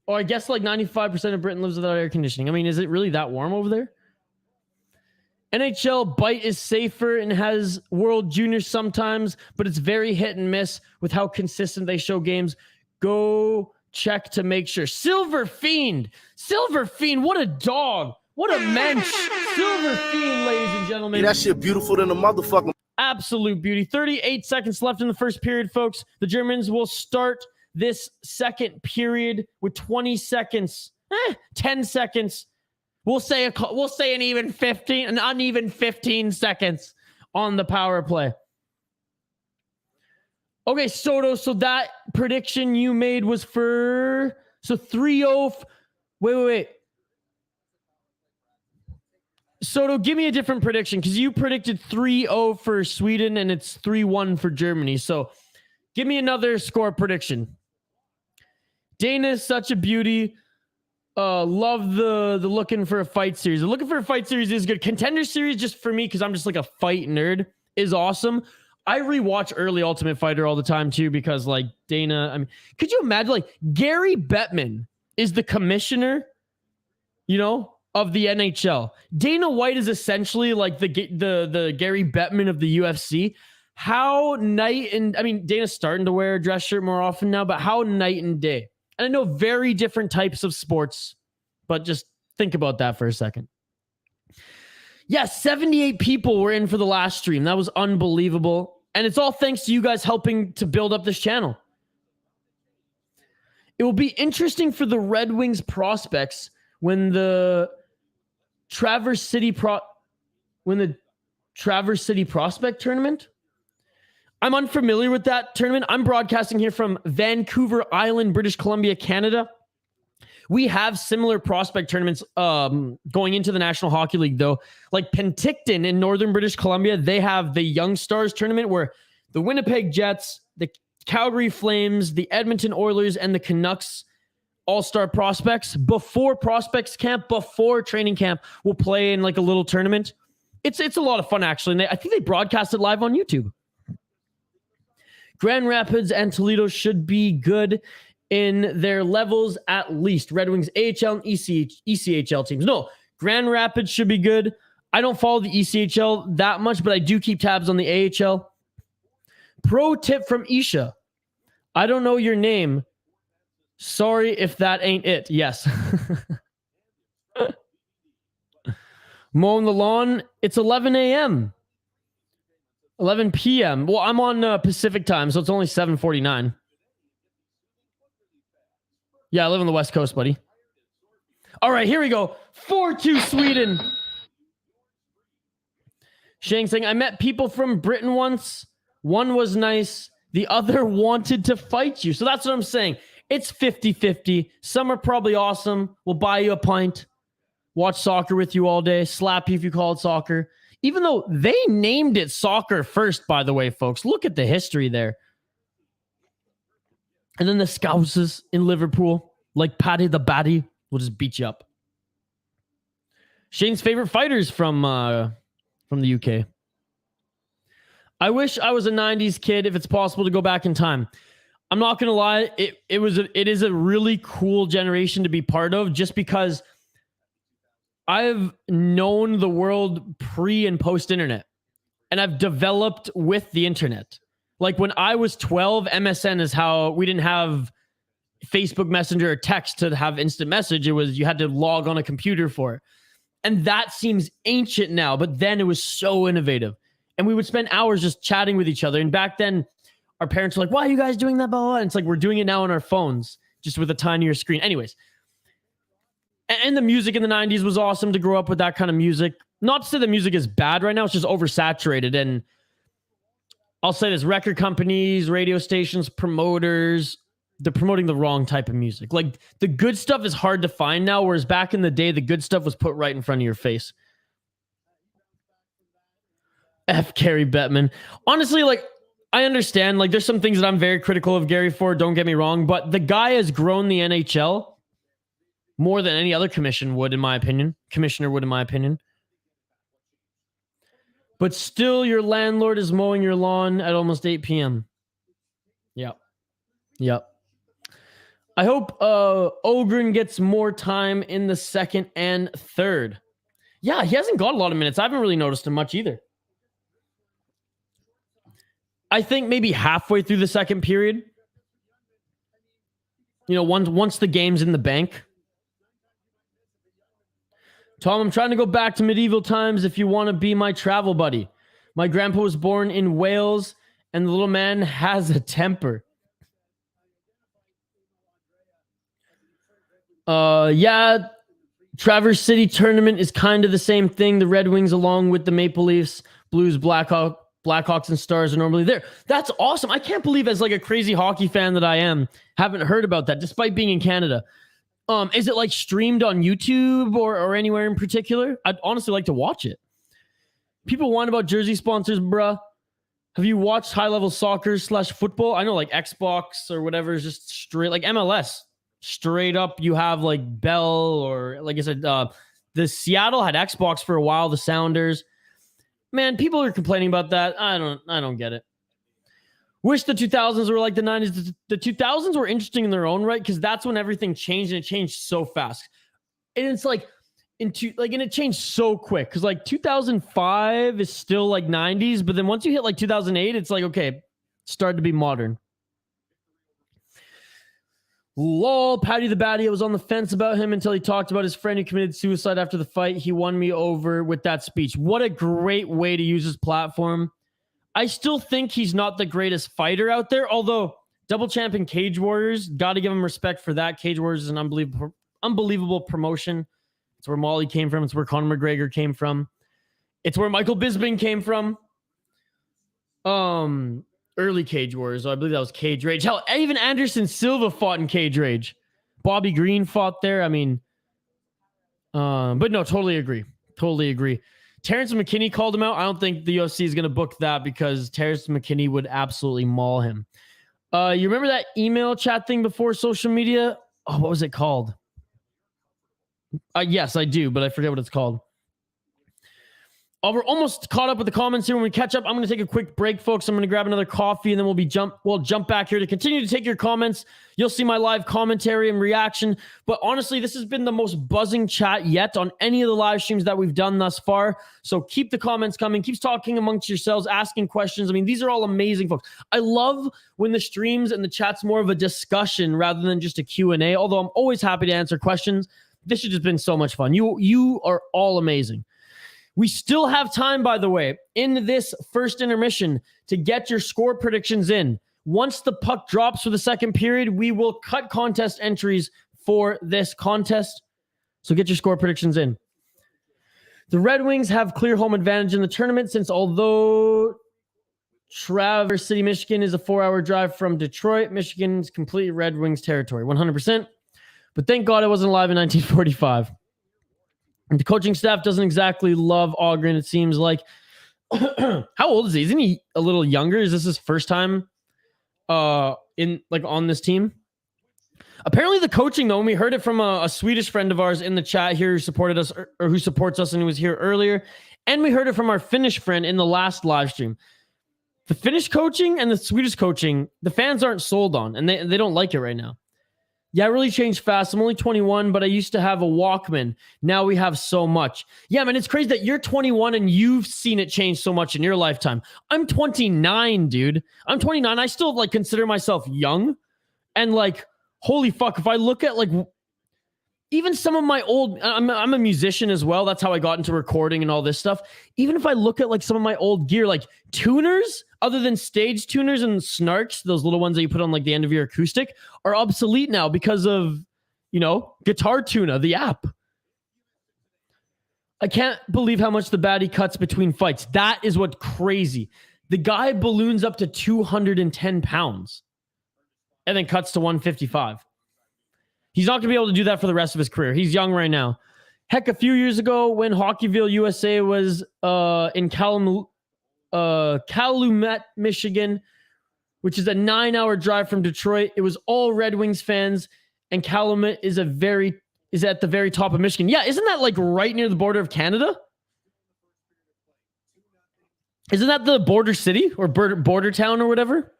Or I guess like 95% of Britain lives without air conditioning. I mean, is it really that warm over there? NHL bite is safer and has World Juniors sometimes, but it's very hit and miss with how consistent they show games. Go check to make sure. Silver Fiend, what a dog. What a mensch. Silver Fiend, ladies and gentlemen. That shit beautiful than a motherfucker. Absolute beauty. 38 seconds left in the first period, folks. The Germans will start this second period with 20 seconds. 10 seconds. We'll say an uneven 15 seconds on the power play. Okay, Soto, so that prediction you made was for 3-0. Wait. Soto, give me a different prediction because you predicted 3-0 for Sweden and it's 3-1 for Germany. So give me another score prediction. Dana is such a beauty. Love the looking for a fight series. The looking for a fight series is good. Contender series, just for me, because I'm just like a fight nerd, is awesome. I rewatch early Ultimate Fighter all the time too, because like Dana, I mean, could you imagine like Gary Bettman is the commissioner, of the NHL. Dana White is essentially like the Gary Bettman of the UFC. Dana's starting to wear a dress shirt more often now, but how night and day. And I know very different types of sports, but just think about that for a second. Yeah, 78 people were in for the last stream. That was unbelievable. And it's all thanks to you guys helping to build up this channel. It will be interesting for the Red Wings prospects when the Traverse City Prospect Tournament. I'm unfamiliar with that tournament. I'm broadcasting here from Vancouver Island, British Columbia, Canada. We have similar prospect tournaments going into the National Hockey League, though. Like Penticton in northern British Columbia, they have the Young Stars tournament where the Winnipeg Jets, the Calgary Flames, the Edmonton Oilers, and the Canucks all-star prospects before prospects camp, before training camp, will play in like a little tournament. It's a lot of fun, actually. And I think they broadcast it live on YouTube. Grand Rapids and Toledo should be good in their levels at least. Red Wings, AHL, and ECHL teams. No, Grand Rapids should be good. I don't follow the ECHL that much, but I do keep tabs on the AHL. Pro tip from Isha. I don't know your name. Sorry if that ain't it. Yes. Mowing the lawn. It's 11 a.m. 11 p.m. Well, I'm on Pacific time, so it's only 7:49. Yeah, I live on the West Coast, buddy. All right, here we go. 4-2 Sweden. Shang saying, I met people from Britain once. One was nice. The other wanted to fight you. So that's what I'm saying. It's 50-50. Some are probably awesome. We'll buy you a pint. Watch soccer with you all day. Slap you if you call it soccer. Even though they named it soccer first, by the way, folks. Look at the history there. And then the Scousers in Liverpool, like Paddy the Batty, will just beat you up. Shane's favorite fighters from the UK. I wish I was a 90s kid if it's possible to go back in time. I'm not going to lie. It is a really cool generation to be part of just because I've known the world pre and post internet and I've developed with the internet. Like when I was 12, MSN is how we didn't have Facebook Messenger or text to have instant message. It was, you had to log on a computer for it. And that seems ancient now, but then it was so innovative. And we would spend hours just chatting with each other. And back then our parents were like, why are you guys doing that? Blah, blah, blah. And it's like, we're doing it now on our phones, just with a tinier screen. Anyways. And the music in the 90s was awesome to grow up with that kind of music. Not to say the music is bad right now. It's just oversaturated. And I'll say this, record companies, radio stations, promoters, they're promoting the wrong type of music. Like the good stuff is hard to find now, whereas back in the day, the good stuff was put right in front of your face. F. Gary Bettman. Honestly, like, I understand. Like, there's some things that I'm very critical of Gary for. Don't get me wrong, but the guy has grown the NHL more than any other commissioner would, in my opinion. But still, your landlord is mowing your lawn at almost 8 p.m. Yep. I hope Ogren gets more time in the second and third. Yeah, he hasn't got a lot of minutes. I haven't really noticed him much either. I think maybe halfway through the second period. You know, once the game's in the bank. Tom, I'm trying to go back to medieval times if you want to be my travel buddy. My grandpa was born in Wales, and the little man has a temper. Yeah, Traverse City tournament is kind of the same thing. The Red Wings, along with the Maple Leafs, Blues, Blackhawks, and Stars are normally there. That's awesome. I can't believe, as like a crazy hockey fan that I am, haven't heard about that, despite being in Canada. Is it like streamed on YouTube or anywhere in particular? I'd honestly like to watch it. People whine about jersey sponsors, bruh. Have you watched high-level soccer / football? I know like Xbox or whatever is just straight, like MLS. Straight up, you have like Bell, or like I said, the Seattle had Xbox for a while, the Sounders. Man, people are complaining about that. I don't get it. Wish the 2000s were like the 90s. The 2000s were interesting in their own right, because that's when everything changed, and it changed so fast. And it's like and it changed so quick, because like 2005 is still like 90s, but then once you hit like 2008, it's like, okay, started to be modern. Lol, Patty the Batty. I was on the fence about him until he talked about his friend who committed suicide after the fight. He won me over with that speech. What a great way to use his platform. I still think he's not the greatest fighter out there, although double champ in Cage Warriors, got to give him respect for that. Cage Warriors is an unbelievable promotion. It's where Molly came from. It's where Conor McGregor came from. It's where Michael Bisping came from. Early Cage Warriors. I believe that was Cage Rage. Hell, even Anderson Silva fought in Cage Rage. Bobby Green fought there. I mean, but no, totally agree. Terrence McKinney called him out. I don't think the UFC is going to book that, because Terrence McKinney would absolutely maul him. You remember that email chat thing before social media? Oh, what was it called? Yes, I do, but I forget what it's called. Oh, we're almost caught up with the comments here. When we catch up, I'm going to take a quick break, folks. I'm going to grab another coffee, and then we'll jump back here to continue to take your comments. You'll see my live commentary and reaction. But honestly, this has been the most buzzing chat yet on any of the live streams that we've done thus far. So keep the comments coming. Keep talking amongst yourselves, asking questions. I mean, these are all amazing, folks. I love when the streams and the chat's more of a discussion rather than just a Q&A, although I'm always happy to answer questions. This has just been so much fun. You are all amazing. We still have time, by the way, in this first intermission to get your score predictions in. Once the puck drops for the second period, we will cut contest entries for this contest. So get your score predictions in. The Red Wings have clear home advantage in the tournament, since although Traverse City, Michigan is a 4-hour drive from Detroit, Michigan's completely Red Wings territory, 100%. But thank God I wasn't alive in 1945. The coaching staff doesn't exactly love Ogren, it seems like. How old is he? Isn't he a little younger? Is this his first time on this team? Apparently the coaching, though, and we heard it from a Swedish friend of ours in the chat here who supported us, or who supports us and who was here earlier, and we heard it from our Finnish friend in the last live stream. The Finnish coaching and the Swedish coaching, the fans aren't sold on, and they don't like it right now. Yeah, it really changed fast. I'm only 21, but I used to have a Walkman. Now we have so much. Yeah, man, it's crazy that you're 21 and you've seen it change so much in your lifetime. I'm 29, dude. I'm 29. I still consider myself young. And holy fuck, if I look at even some of my old, I'm a musician as well. That's how I got into recording and all this stuff. Even if I look at some of my old gear, tuners, other than stage tuners and snarks, those little ones that you put on the end of your acoustic, are obsolete now because of, Guitar Tuna, the app. I can't believe how much the baddie cuts between fights. That is what's crazy. The guy balloons up to 210 pounds and then cuts to 155. He's not going to be able to do that for the rest of his career. He's young right now. Heck, a few years ago when Hockeyville, USA was in Calumet, Michigan, which is a 9-hour drive from Detroit. It was all Red Wings fans, and Calumet is at the very top of Michigan. Yeah, isn't that like right near the border of Canada? Isn't that the border city or border town or whatever?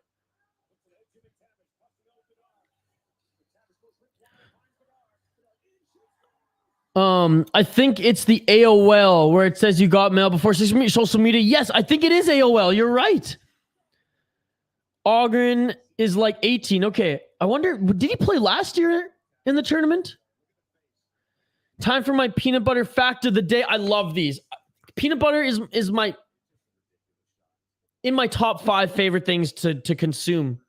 I think it's the AOL where it says you got mail before social media. Yes, I think it is AOL. You're right. Ogren is like 18. Okay. I wonder, did he play last year in the tournament? Time for my peanut butter fact of the day. I love these. Peanut butter is in my top 5 favorite things to consume.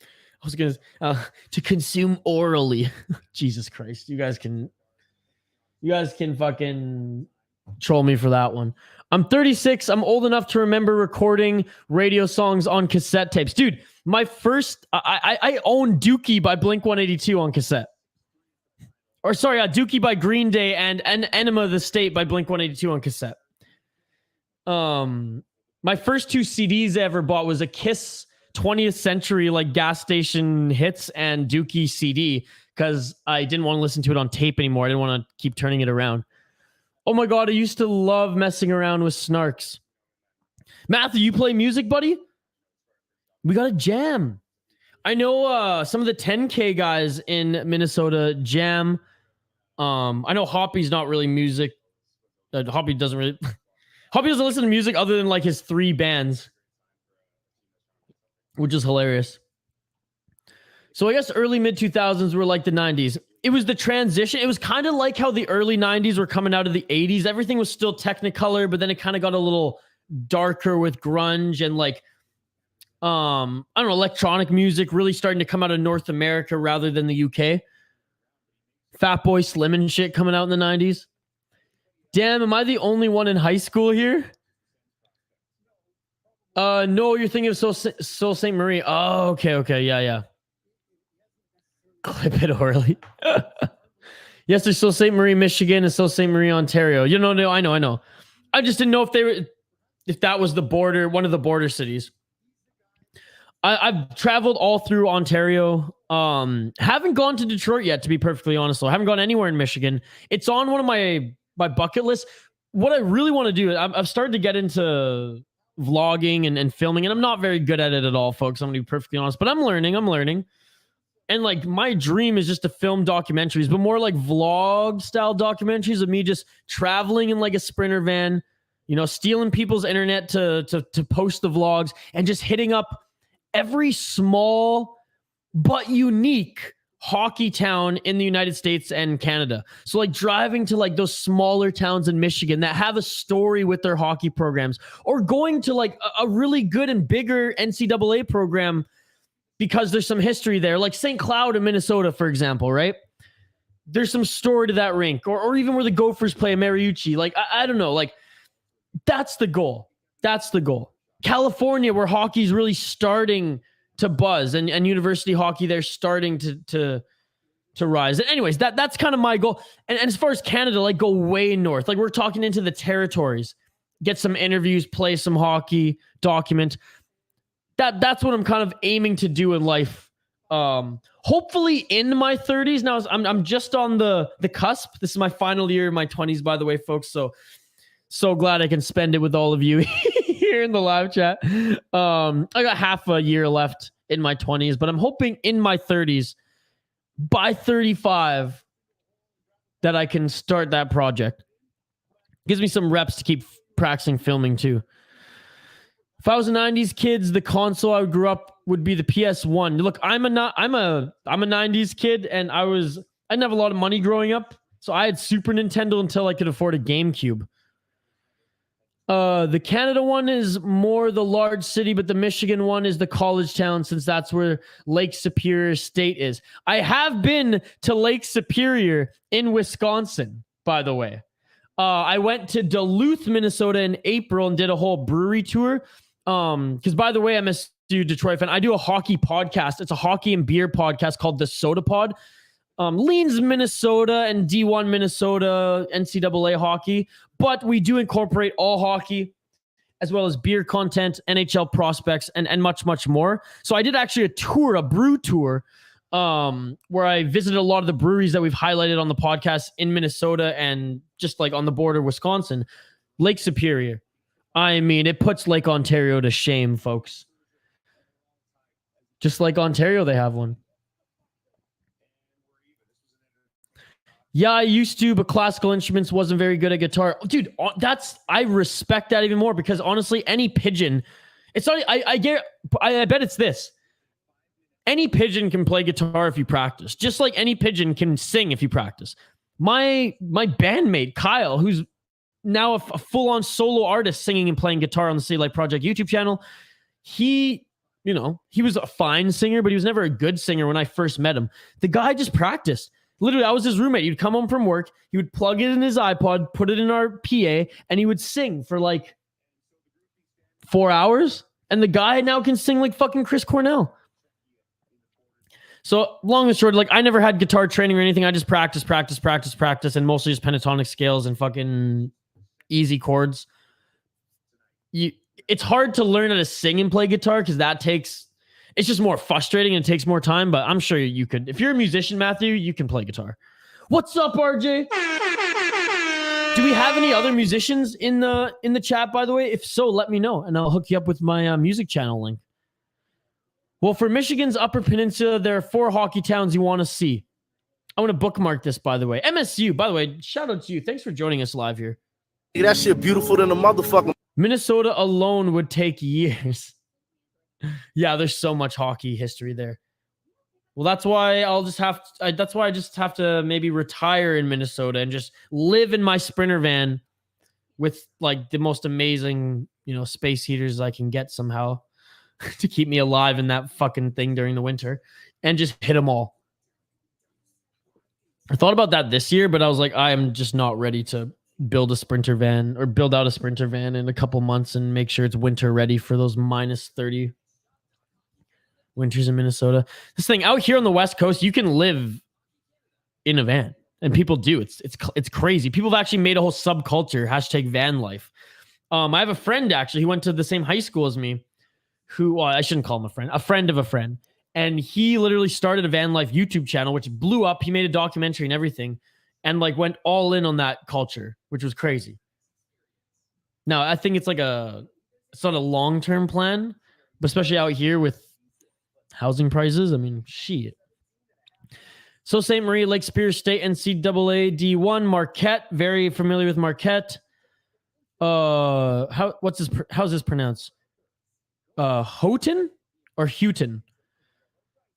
I was going to consume orally. Jesus Christ. You guys can fucking troll me for that one. I'm 36. I'm old enough to remember recording radio songs on cassette tapes. Dude, my first, I own Dookie by Blink-182 on cassette. Or sorry, Dookie by Green Day and Enema of the State by Blink-182 on cassette. My first 2 CDs I ever bought was a Kiss 20th Century like gas station hits and Dookie CD because I didn't want to listen to it on tape anymore. I didn't want to keep turning it around. Oh my God, I used to love messing around with Snarks. Matthew, you play music, buddy? We got a jam. I know some of the 10K guys in Minnesota jam. I know Hoppy's not really music. Hoppy doesn't listen to music other than like his 3 bands, which is hilarious. So I guess early mid 2000s were like the 90s. It was the transition. It was kind of like how the early 90s were coming out of the 80s. Everything was still Technicolor, but then it kind of got a little darker with grunge and like, I don't know, electronic music really starting to come out of North America rather than the UK. Fatboy Slim and shit coming out in the 90s. Damn, am I the only one in high school here? No, you're thinking of Sault Ste. Marie. Oh, okay, yeah. Clip it orally. Yes, there's Sault Ste. Marie, Michigan, and Sault Ste. Marie, Ontario. No, I know. I just didn't know if that was the border, one of the border cities. I've traveled all through Ontario. Haven't gone to Detroit yet, to be perfectly honest. Though I haven't gone anywhere in Michigan. It's on one of my bucket lists. What I really want to do, I've started to get into vlogging and filming, and I'm not very good at it at all, folks. I'm gonna be perfectly honest, but I'm learning. And like my dream is just to film documentaries, but more like vlog style documentaries of me just traveling in like a Sprinter van, stealing people's internet to post the vlogs and just hitting up every small but unique hockey town in the United States and Canada. So like driving to like those smaller towns in Michigan that have a story with their hockey programs, or going to like a really good and bigger NCAA program because there's some history there, like St. Cloud in Minnesota, for example, right? There's some story to that rink, or even where the Gophers play Mariucci. Like, I don't know, like that's the goal. California, where hockey's really starting to buzz, and university hockey, they're starting to rise. And anyways, that's kind of my goal. And as far as Canada, like go way north. Like we're talking into the territories, get some interviews, play some hockey, document. That's what I'm kind of aiming to do in life. Hopefully in my 30s. Now I'm just on the cusp. This is my final year in my 20s, by the way, folks. So glad I can spend it with all of you here in the live chat. I got half a year left in my 20s, but I'm hoping in my 30s, by 35, that I can start that project. Gives me some reps to keep practicing filming too. If I was a 90s kid, the console I grew up would be the PS1. Look, I'm a 90s kid, and I didn't have a lot of money growing up, so I had Super Nintendo until I could afford a GameCube. The Canada one is more the large city, but the Michigan one is the college town, since that's where Lake Superior State is. I have been to Lake Superior in Wisconsin, by the way. I went to Duluth, Minnesota in April and did a whole brewery tour. Because by the way, I'm a Detroit fan. I do a hockey podcast. It's a hockey and beer podcast called The Soda Pod. Leans Minnesota and D1 Minnesota NCAA hockey, but we do incorporate all hockey. as well as beer content, NHL prospects, and much, much more. So I did actually a brew tour, where I visited a lot of the breweries that we've highlighted on the podcast in Minnesota and just like on the border, Wisconsin. Lake Superior. I mean, it puts Lake Ontario to shame, folks. Just like Ontario, they have one. Yeah, I used to, but classical instruments wasn't very good at guitar. Dude, I respect that even more because honestly, any pigeon, it's not, I bet it's this. Any pigeon can play guitar if you practice, just like any pigeon can sing if you practice. My bandmate, Kyle, who's now a full-on solo artist singing and playing guitar on the City Light Project YouTube channel, he was a fine singer, but he was never a good singer when I first met him. The guy just practiced. Literally, I was his roommate. He'd come home from work. He would plug it in his iPod, put it in our PA, and he would sing for like 4 hours. And the guy now can sing like fucking Chris Cornell. So long and short, like I never had guitar training or anything. I just practice, and mostly just pentatonic scales and fucking easy chords. It's hard to learn how to sing and play guitar because it's just more frustrating and it takes more time, but I'm sure you could. If you're a musician, Matthew, you can play guitar. What's up, RJ? Do we have any other musicians in the chat, by the way? If so, let me know, and I'll hook you up with my music channel link. Well, for Michigan's Upper Peninsula, there are 4 hockey towns you want to see. I want to bookmark this, by the way. MSU, by the way, shout out to you. Thanks for joining us live here. Yeah, that shit beautiful than a motherfucker. Minnesota alone would take years. Yeah, there's so much hockey history there. Well, that's why I just have to maybe retire in Minnesota and just live in my Sprinter van with like the most amazing, space heaters I can get somehow to keep me alive in that fucking thing during the winter and just hit them all. I thought about that this year, but I was like, I am just not ready to build a Sprinter van or build out a Sprinter van in a couple months and make sure it's winter ready for those minus 30 winters in Minnesota. This thing out here on the West Coast, you can live in a van, and people do. It's crazy. People have actually made a whole subculture, #van life. I have a friend actually. He went to the same high school as me. I shouldn't call him a friend of a friend, and he literally started a van life YouTube channel, which blew up. He made a documentary and everything, and like went all in on that culture, which was crazy. Now I think it's not a long-term plan, but especially out here with housing prices. I mean, shit. So St. Marie, Lake Superior State, NCAA D1, Marquette. Very familiar with Marquette. How's this pronounced? Houghton or Houghton?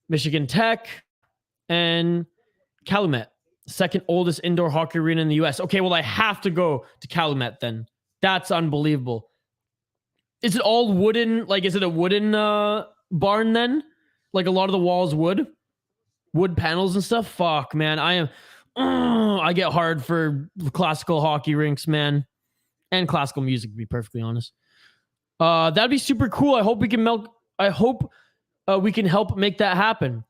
Michigan Tech and Calumet, second oldest indoor hockey arena in the U.S. Okay, well, I have to go to Calumet then. That's unbelievable. Is it all wooden? Like, is it a wooden barn then? Like a lot of the walls wood panels and stuff. Fuck, man. I get hard for classical hockey rinks, man. And classical music, to be perfectly honest. That'd be super cool. I hope we can help make that happen.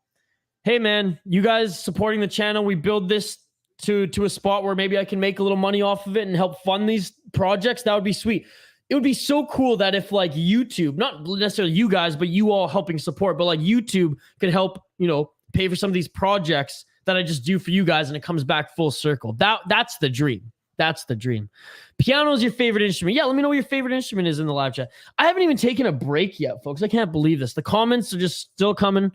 Hey, man, you guys supporting the channel. We build this to a spot where maybe I can make a little money off of it and help fund these projects. That would be sweet. It would be so cool that if like YouTube, not necessarily you guys, but you all helping support, but like YouTube could help, pay for some of these projects that I just do for you guys, and it comes back full circle. That's the dream. That's the dream. Piano is your favorite instrument. Yeah, let me know what your favorite instrument is in the live chat. I haven't even taken a break yet, folks. I can't believe this. The comments are just still coming.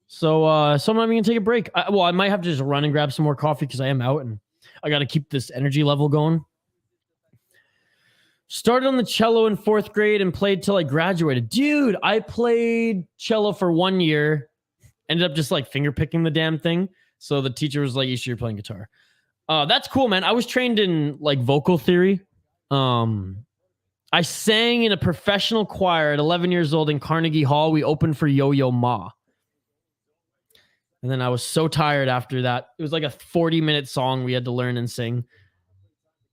So I'm not even going to take a break. I might have to just run and grab some more coffee because I am out and I got to keep this energy level going. Started on the cello in 4th grade and played till I graduated. Dude, I played cello for 1 year. Ended up just like finger picking the damn thing. So the teacher was like, you sure you're playing guitar? That's cool, man. I was trained in like vocal theory. I sang in a professional choir at 11 years old in Carnegie Hall. We opened for Yo-Yo Ma. And then I was so tired after that. It was like a 40-minute song we had to learn and sing.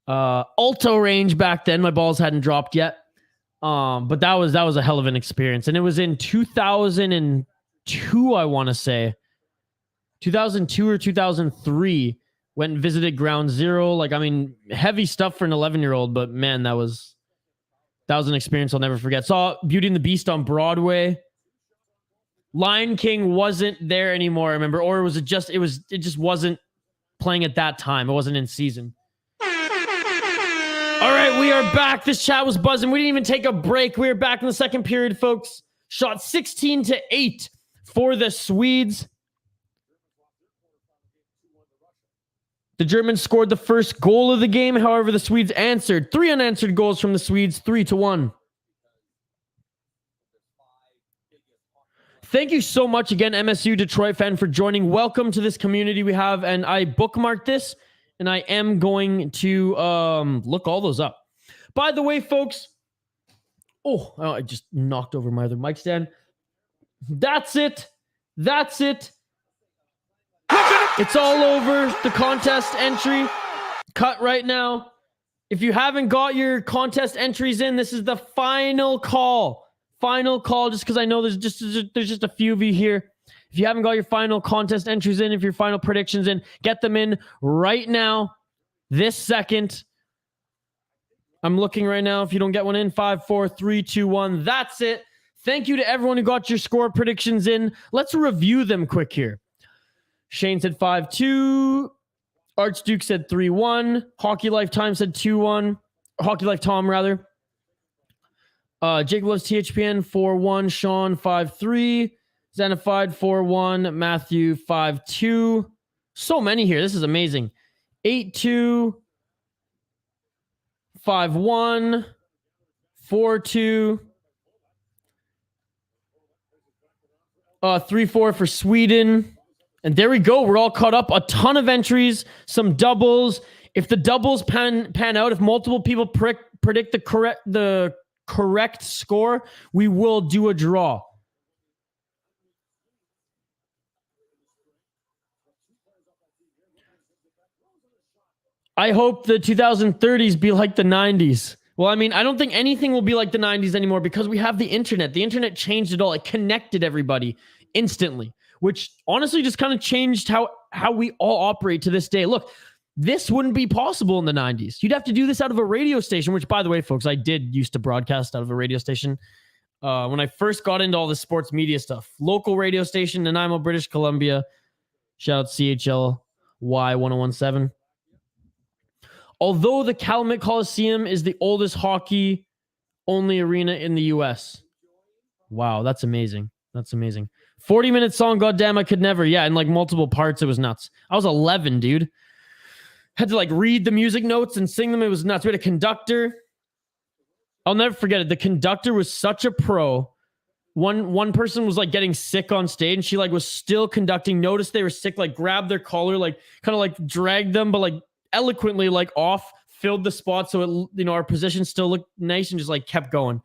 Alto range back then. My balls hadn't dropped yet. But that was a hell of an experience. And it was in 2002, I want to say. 2002 or 2003. Went and visited Ground Zero. Like, I mean, heavy stuff for an 11-year-old, but man, that was That was an experience I'll never forget. Saw Beauty and the Beast on Broadway. Lion King wasn't there anymore, I remember. Or it just wasn't playing at that time. It wasn't in season. All right, we are back. This chat was buzzing. We didn't even take a break. We are back in the second period, folks. Shot 16-8 for the Swedes. The Germans scored the first goal of the game. However, the Swedes answered. 3 unanswered goals from the Swedes, 3-1. Thank you so much again, MSU Detroit fan, for joining. Welcome to this community we have, and I bookmarked this, and I am going to look all those up. By the way, folks, I just knocked over my other mic stand. That's it. It's all over. The contest entry cut right now. If you haven't got your contest entries in, this is the final call. Just because I know there's just a few of you here. If you haven't got your final contest entries in, if your final predictions in, get them in right now, this second. I'm looking right now. If you don't get one in, 5, 4, 3, 2, 1. That's it. Thank you to everyone who got your score predictions in. Let's review them quick here. Shane said 5-2. Archduke said 3-1. Hockey Lifetime said 2-1. Hockey Life Tom, rather. Jacob Loves THPN 4-1. Sean 5-3. Xenified 4-1. Matthew 5-2. So many here. This is amazing. 8-2. 5-1. 4-2. 3-4 for Sweden. And there we go. We're all caught up. A ton of entries, some doubles. If the doubles pan out, if multiple people predict the correct score, we will do a draw. I hope the 2030s be like the 90s. Well, I mean, I don't think anything will be like the 90s anymore because we have the internet. The internet changed it all. It connected everybody instantly, which honestly just kind of changed how we all operate to this day. Look, this wouldn't be possible in the 90s. You'd have to do this out of a radio station, which, by the way, folks, I did used to broadcast out of a radio station when I first got into all this sports media stuff. Local radio station, Nanaimo, British Columbia. Shout out CHLY 1017. Although the Calumet Coliseum is the oldest hockey-only arena in the U.S. Wow, that's amazing. 40-minute song, goddamn, I could never. Yeah, in like multiple parts, it was nuts. I was 11, dude. Had to like read the music notes and sing them. It was nuts. We had a conductor. I'll never forget it. The conductor was such a pro. One person was like getting sick on stage and she like was still conducting. Noticed they were sick, like grabbed their collar, like kind of like dragged them, but like eloquently like off, filled the spot so it, you know, our position still looked nice and just like kept going.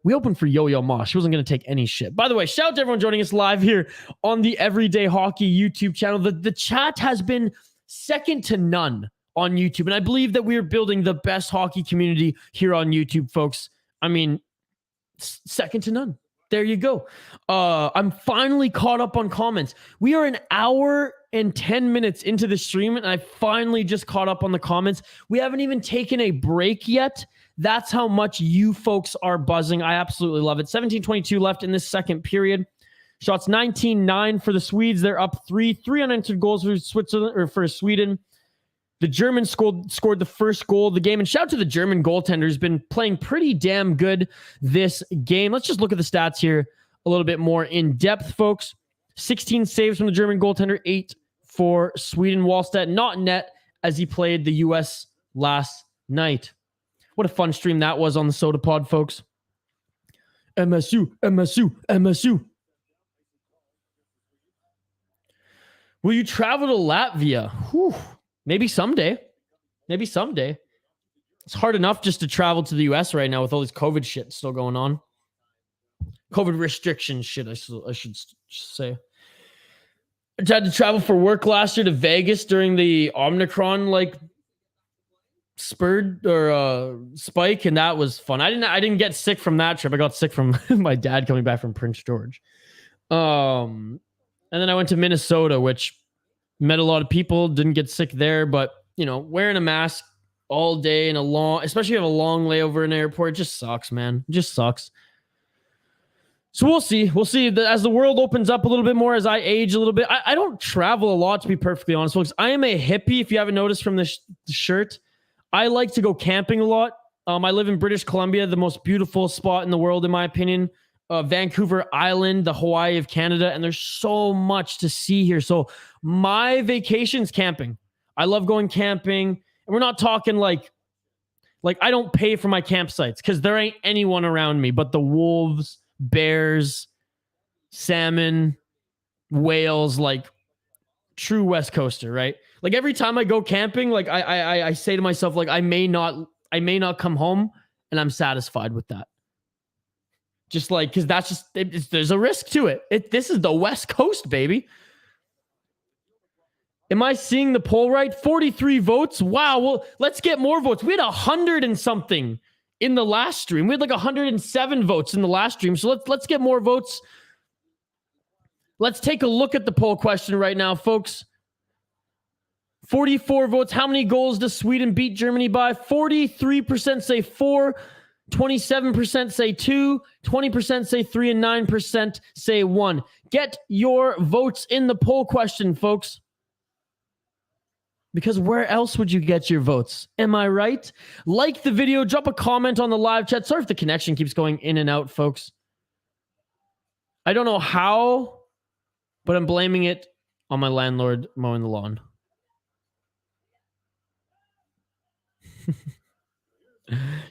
We opened for Yo-Yo Ma. She wasn't going to take any shit. By the way, shout out to everyone joining us live here on the Everyday Hockey YouTube channel. The chat has been second to none on YouTube, and I believe that we are building the best hockey community here on YouTube, folks. I mean, second to none. There you go. I'm finally caught up on comments. We are an hour and 10 minutes into the stream, and I finally just caught up on the comments. We haven't even taken a break yet. That's how much you folks are buzzing. I absolutely love it. 17:22 left in this second period. Shots 19-9 for the Swedes. They're up 3 unanswered goals for Switzerland or for Sweden. The Germans scored the first goal of the game. And shout out to the German goaltender who's been playing pretty damn good this game. Let's just look at the stats here a little bit more in depth, folks. 16 saves from the German goaltender, 8 for Sweden. Wallstedt not net as he played the U.S. last night. What a fun stream that was on the Soda Pod, folks. MSU, MSU, MSU. Will you travel to Latvia? Whew. Maybe someday. It's hard enough just to travel to the U.S. right now with all this COVID shit still going on. COVID restrictions shit, I should say. I had to travel for work last year to Vegas during the Omicron spike, and that was fun. I didn't get sick from that trip. I got sick from my dad coming back from Prince George. And then I went to Minnesota, which met a lot of people, didn't get sick there, but you know, wearing a mask all day and especially if you have a long layover in an airport. It just sucks, man. It just sucks. So we'll see. We'll see as the world opens up a little bit more, as I age a little bit. I don't travel a lot, to be perfectly honest, folks. I am a hippie, if you haven't noticed from this shirt. I like to go camping a lot. I live in British Columbia, the most beautiful spot in the world, in my opinion. Vancouver Island, the Hawaii of Canada, and there's so much to see here. So my vacation's camping. I love going camping, and we're not talking like I don't pay for my campsites because there ain't anyone around me but the wolves, bears, salmon, whales, like true West Coaster, right? Like every time I go camping, like I say to myself, like I may not come home, and I'm satisfied with that. Just like, because that's just, there's a risk to it. This is the West Coast, baby. Am I seeing the poll right? 43 votes. Wow. Well, let's get more votes. We had 100 and something in the last stream. We had like 107 votes in the last stream. So let's get more votes. Let's take a look at the poll question right now, folks. 44 votes. How many goals does Sweden beat Germany by? 43% say 4. 27% say 2, 20% say 3, and 9% say 1. Get your votes in the poll question, folks. Because where else would you get your votes? Am I right? Like the video, drop a comment on the live chat. Sorry if the connection keeps going in and out, folks. I don't know how, but I'm blaming it on my landlord mowing the lawn.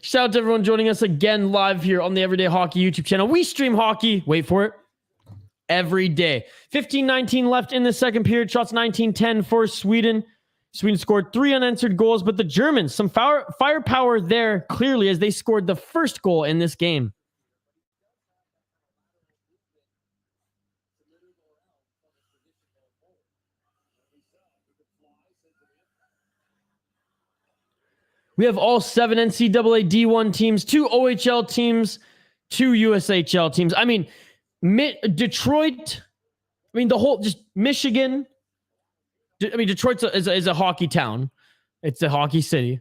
Shout out to everyone joining us again live here on the Everyday Hockey YouTube channel. We stream hockey, wait for it, every day. 15-19 left in the second period. Shots 19-10 for Sweden. Sweden scored 3 unanswered goals, but the Germans, some firepower there clearly as they scored the first goal in this game. We have all 7 NCAA D1 teams, 2 OHL teams, 2 USHL teams. I mean, Detroit, I mean, the whole, just Michigan. I mean, Detroit is a hockey town. It's a hockey city.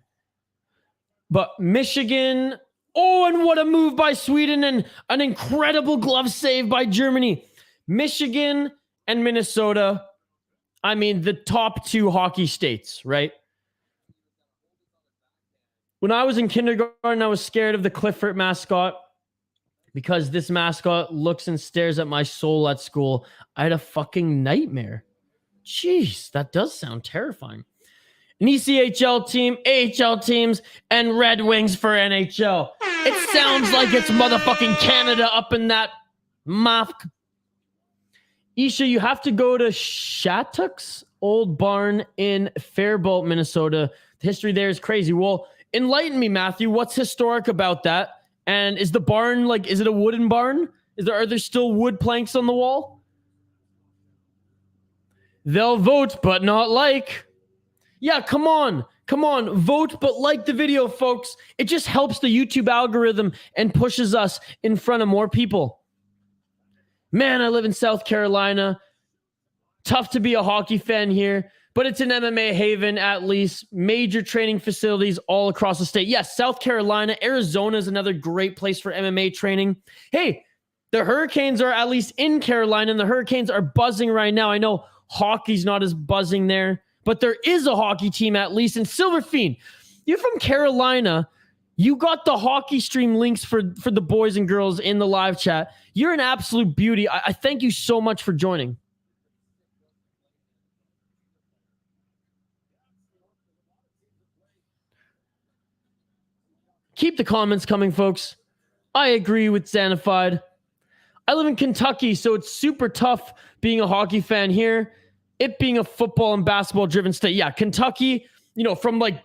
But Michigan, oh, and what a move by Sweden, and an incredible glove save by Germany. Michigan and Minnesota, I mean, the top 2 hockey states, right? When I was in kindergarten, I was scared of the Clifford mascot because this mascot looks and stares at my soul at school. I had a fucking nightmare. Jeez, that does sound terrifying. An ECHL team, AHL teams, and Red Wings for NHL. It sounds like it's motherfucking Canada up in that mafk. Isha, you have to go to Shattuck's old barn in Faribault, Minnesota. The history there is crazy. Well, enlighten me, Matthew. What's historic about that? And is the barn, like, is it a wooden barn? Are there still wood planks on the wall? They'll vote, but not like. Yeah, come on. Come on. Vote, but like the video, folks. It just helps the YouTube algorithm and pushes us in front of more people. Man, I live in South Carolina. Tough to be a hockey fan here, but it's an MMA haven, at least. Major training facilities all across the state. Yes, South Carolina. Arizona is another great place for MMA training. Hey, the Hurricanes are at least in Carolina, and the Hurricanes are buzzing right now. I know hockey's not as buzzing there, but there is a hockey team at least. And Silver Fiend, you're from Carolina. You got the hockey stream links for the boys and girls in the live chat. You're an absolute beauty. I thank you so much for joining. Keep the comments coming, folks. I agree with Xanified. I live in Kentucky, so it's super tough being a hockey fan here. It being a football and basketball driven state. Yeah, Kentucky, you know, from like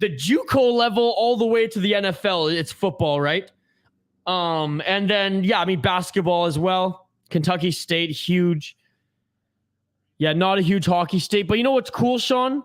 the JUCO level all the way to the NFL, it's football, right? And then, yeah, I mean, basketball as well. Kentucky State, huge. Yeah, not a huge hockey state. But you know what's cool, Sean?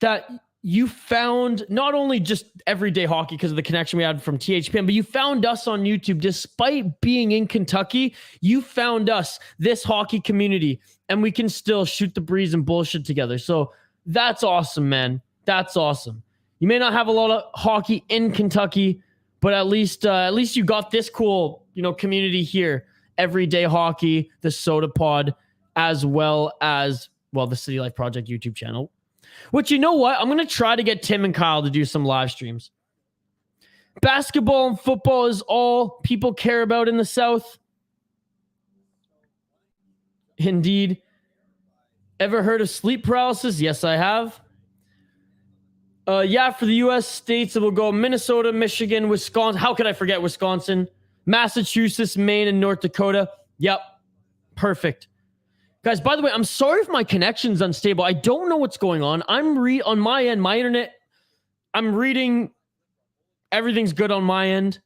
That you found not only just everyday hockey because of the connection we had from THPN, but you found us on YouTube. Despite being in Kentucky, you found us, this hockey community, and we can still shoot the breeze and bullshit together. So that's awesome, man. That's awesome. You may not have a lot of hockey in Kentucky, but at least you got this cool, community here. Everyday Hockey, the Soda Pod, as well as, the City Life Project YouTube channel. Which, you know what? I'm going to try to get Tim and Kyle to do some live streams. Basketball and football is all people care about in the South. Indeed. Ever heard of sleep paralysis? Yes, I have. For the U.S. states, it will go Minnesota, Michigan, Wisconsin. How could I forget Wisconsin? Massachusetts, Maine, and North Dakota. Yep. Perfect. Guys, by the way, I'm sorry if my connection's unstable. I don't know what's going on. On my end, my internet, I'm reading everything's good on my end.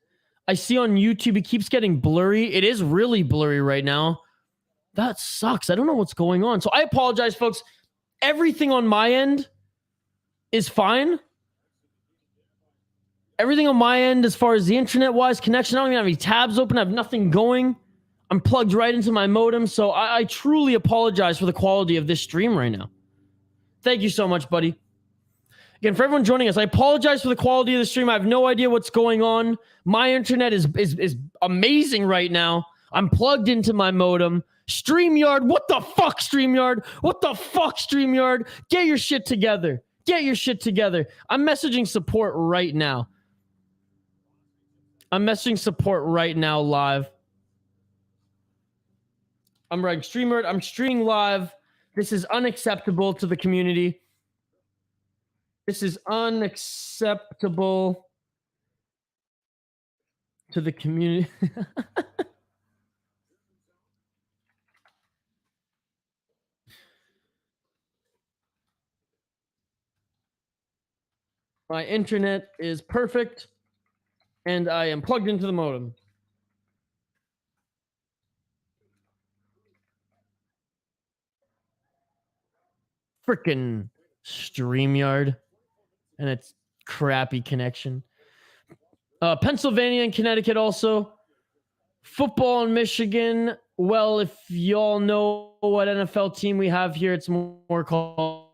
I see on YouTube it keeps getting blurry. It is really blurry right now. That sucks. I don't know what's going on. So I apologize, folks. Everything on my end is fine. Everything on my end as far as the internet-wise connection, I don't even have any tabs open. I have nothing going. I'm plugged right into my modem, so I truly apologize for the quality of this stream right now. Thank you so much, buddy. Again, for everyone joining us, I apologize for the quality of the stream. I have no idea what's going on. My internet is amazing right now. I'm plugged into my modem. StreamYard, what the fuck, StreamYard? What the fuck, StreamYard? Get your shit together. Get your shit together. I'm messaging support right now. I'm messaging support right now live. I'm writing StreamYard. I'm streaming live. This is unacceptable to the community. This is unacceptable to the community. My internet is perfect, and I am plugged into the modem. Frickin' StreamYard and its crappy connection. Pennsylvania and Connecticut also. Football in Michigan. Well, if y'all know what NFL team we have here, it's more called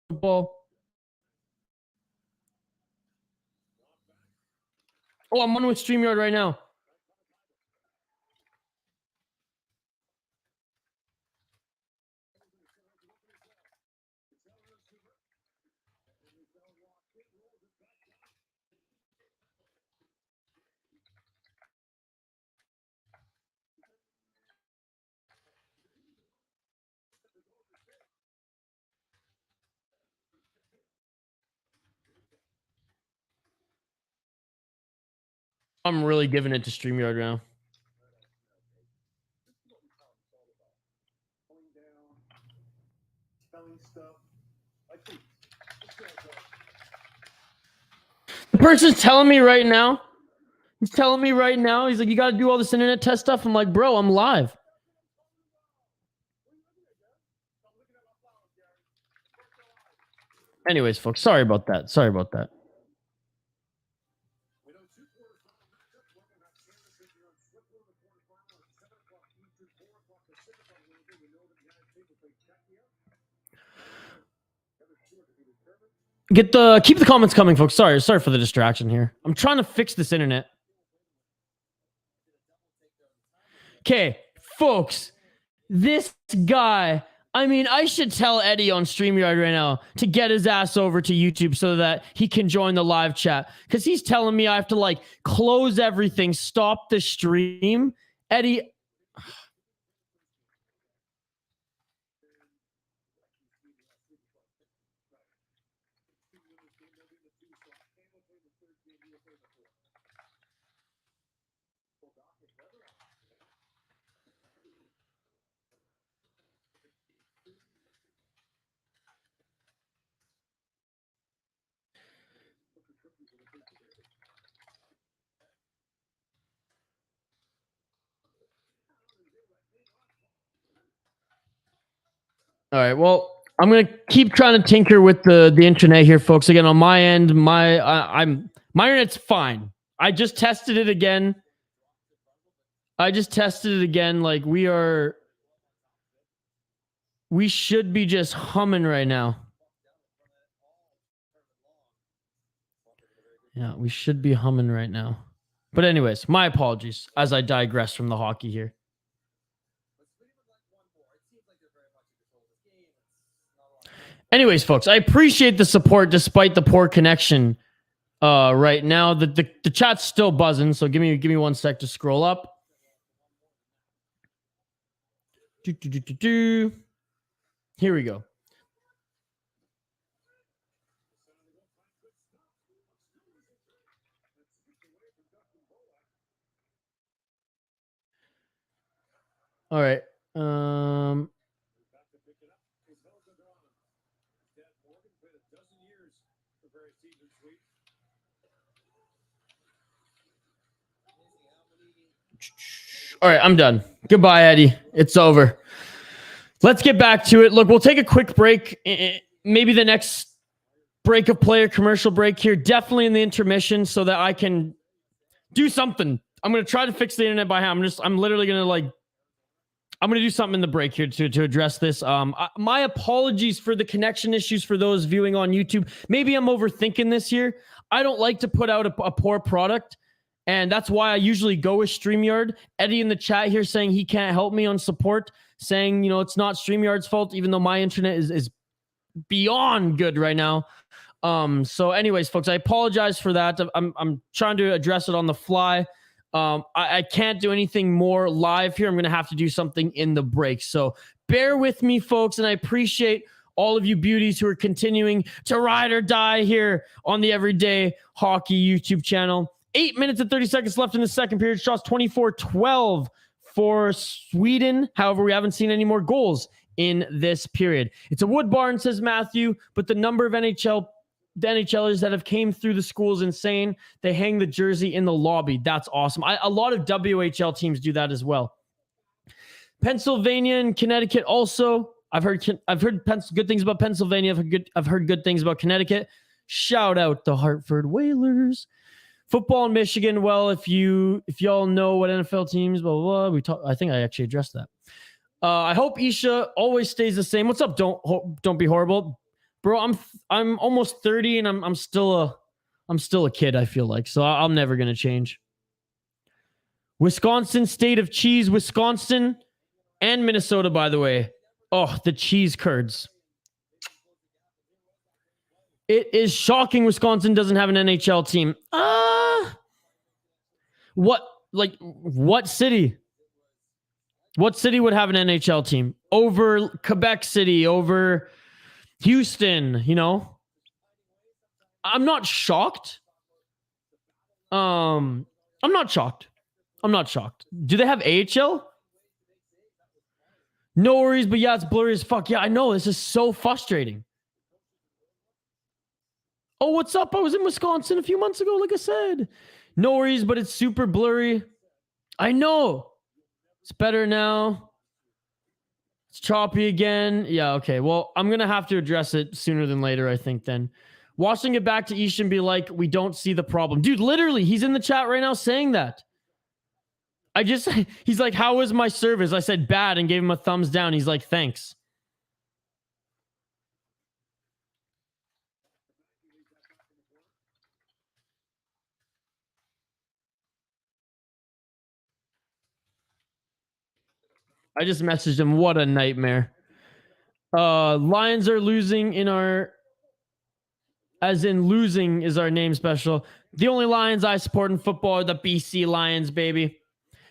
football. Oh, I'm on with StreamYard right now. I'm really giving it to StreamYard now. The person's telling me right now. He's telling me right now. He's like, you got to do all this internet test stuff. I'm like, bro, I'm live. Anyways, folks, sorry about that. Sorry about that. Keep the comments coming, folks. Sorry for the distraction here. I'm trying to fix this internet. Okay, folks, this guy, I mean, I should tell Eddie on StreamYard right now to get his ass over to YouTube so that he can join the live chat. Because he's telling me I have to, close everything, stop the stream. Eddie... All right, well, I'm gonna keep trying to tinker with the internet here, folks. Again, on my end, my internet's fine. I just tested it again. Like we should be just humming right now. Yeah, we should be humming right now. But anyways, my apologies as I digress from the hockey here. Anyways, folks, I appreciate the support despite the poor connection right now. The chat's still buzzing, so give me 1 sec to scroll up. Here we go. All right. All right, I'm done. Goodbye, Eddie. It's over. Let's get back to it. Look, we'll take a quick break. Maybe the next break of player commercial break here. Definitely in the intermission so that I can do something. I'm going to try to fix the internet by hand. I'm literally going to I'm going to do something in the break here to address this. My apologies for the connection issues for those viewing on YouTube. Maybe I'm overthinking this here. I don't like to put out a poor product, and that's why I usually go with StreamYard. Eddie in the chat here saying he can't help me on support, saying, it's not StreamYard's fault, even though my internet is beyond good right now. So anyways, folks, I apologize for that. I'm trying to address it on the fly. I can't do anything more live here. I'm going to have to do something in the break. So bear with me, folks. And I appreciate all of you beauties who are continuing to ride or die here on the Everyday Hockey YouTube channel. 8 minutes and 30 seconds left in the second period. Shots 24-12 for Sweden. However, we haven't seen any more goals in this period. It's a wood barn, says Matthew, but the number of NHLers that have came through the school is insane. They hang the jersey in the lobby. That's awesome. A lot of WHL teams do that as well. Pennsylvania and Connecticut also. I've heard good things about Pennsylvania. I've heard good things about Connecticut. Shout out the Hartford Whalers. Football in Michigan. Well, if y'all know what NFL teams, blah, blah, blah, I think I actually addressed that. I hope Isha always stays the same. What's up? Don't be horrible. Bro, I'm almost 30 and I'm still a kid, I feel like. So I'm never going to change. Wisconsin, state of cheese, Wisconsin and Minnesota, by the way. Oh, the cheese curds. It is shocking Wisconsin doesn't have an NHL team. What city? What city would have an NHL team over Quebec City, over Houston, I'm not shocked. I'm not shocked. Do they have AHL? No worries, but yeah, it's blurry as fuck. Yeah, I know. This is so frustrating. Oh, what's up? I was in Wisconsin a few months ago, like I said. No worries, but it's super blurry. I know. It's better now. It's choppy again. Yeah, okay. Well, I'm going to have to address it sooner than later, I think, then. Watching it back to Ish and be like, we don't see the problem. Dude, literally, he's in the chat right now saying that. He's like, how was my service? I said bad and gave him a thumbs down. He's like, thanks. I just messaged him. What a nightmare. Lions are losing as in losing is our name special. The only Lions I support in football are the BC Lions, baby.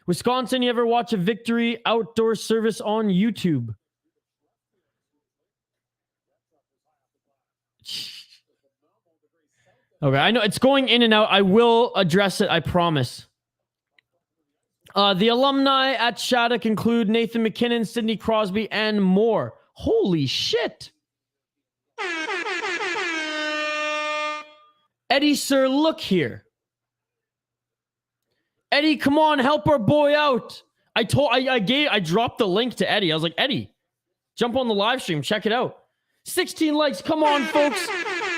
Wisconsin, you ever watch a victory outdoor service on YouTube? Okay, I know it's going in and out. I will address it, I promise. The alumni at Shattuck include Nathan McKinnon, Sidney Crosby, and more. Holy shit. Eddie, sir, look here. Eddie, come on, help our boy out. I dropped the link to Eddie. I was like, Eddie, jump on the live stream, check it out. 16 likes, come on, folks.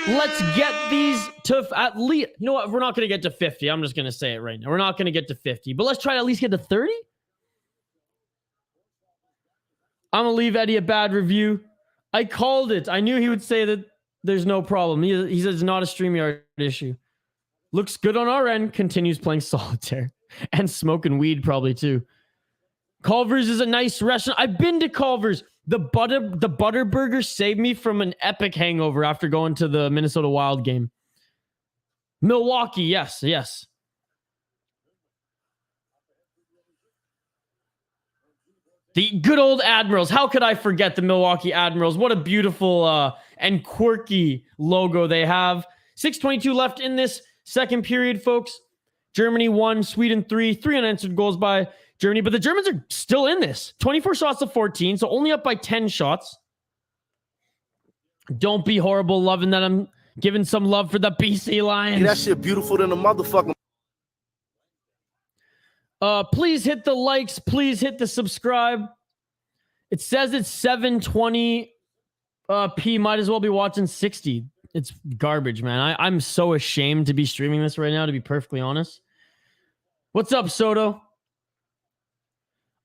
Let's get these to at least, you know what? We're not going to get to 50. I'm just going to say it right now. We're not going to get to 50, but let's try to at least get to 30. I'm going to leave Eddie a bad review. I called it. I knew he would say that there's no problem. He says it's not a StreamYard issue. Looks good on our end. Continues playing solitaire and smoking weed probably too. Culver's is a nice restaurant. I've been to Culver's. The butter burger saved me from an epic hangover after going to the Minnesota Wild game. Milwaukee, yes. The good old Admirals. How could I forget the Milwaukee Admirals? What a beautiful and quirky logo they have. 6:22 left in this second period, folks. Germany 1, Sweden 3. 3 unanswered goals by Germany, but the Germans are still in this. 24 shots to 14, so only up by 10 shots. Don't be horrible, loving that I'm giving some love for the BC Lions. That shit beautiful than a motherfucker. Please hit the likes. Please hit the subscribe. It says it's 7:20 p. Might as well be watching 60. It's garbage, man. I'm so ashamed to be streaming this right now, to be perfectly honest. What's up, Soto?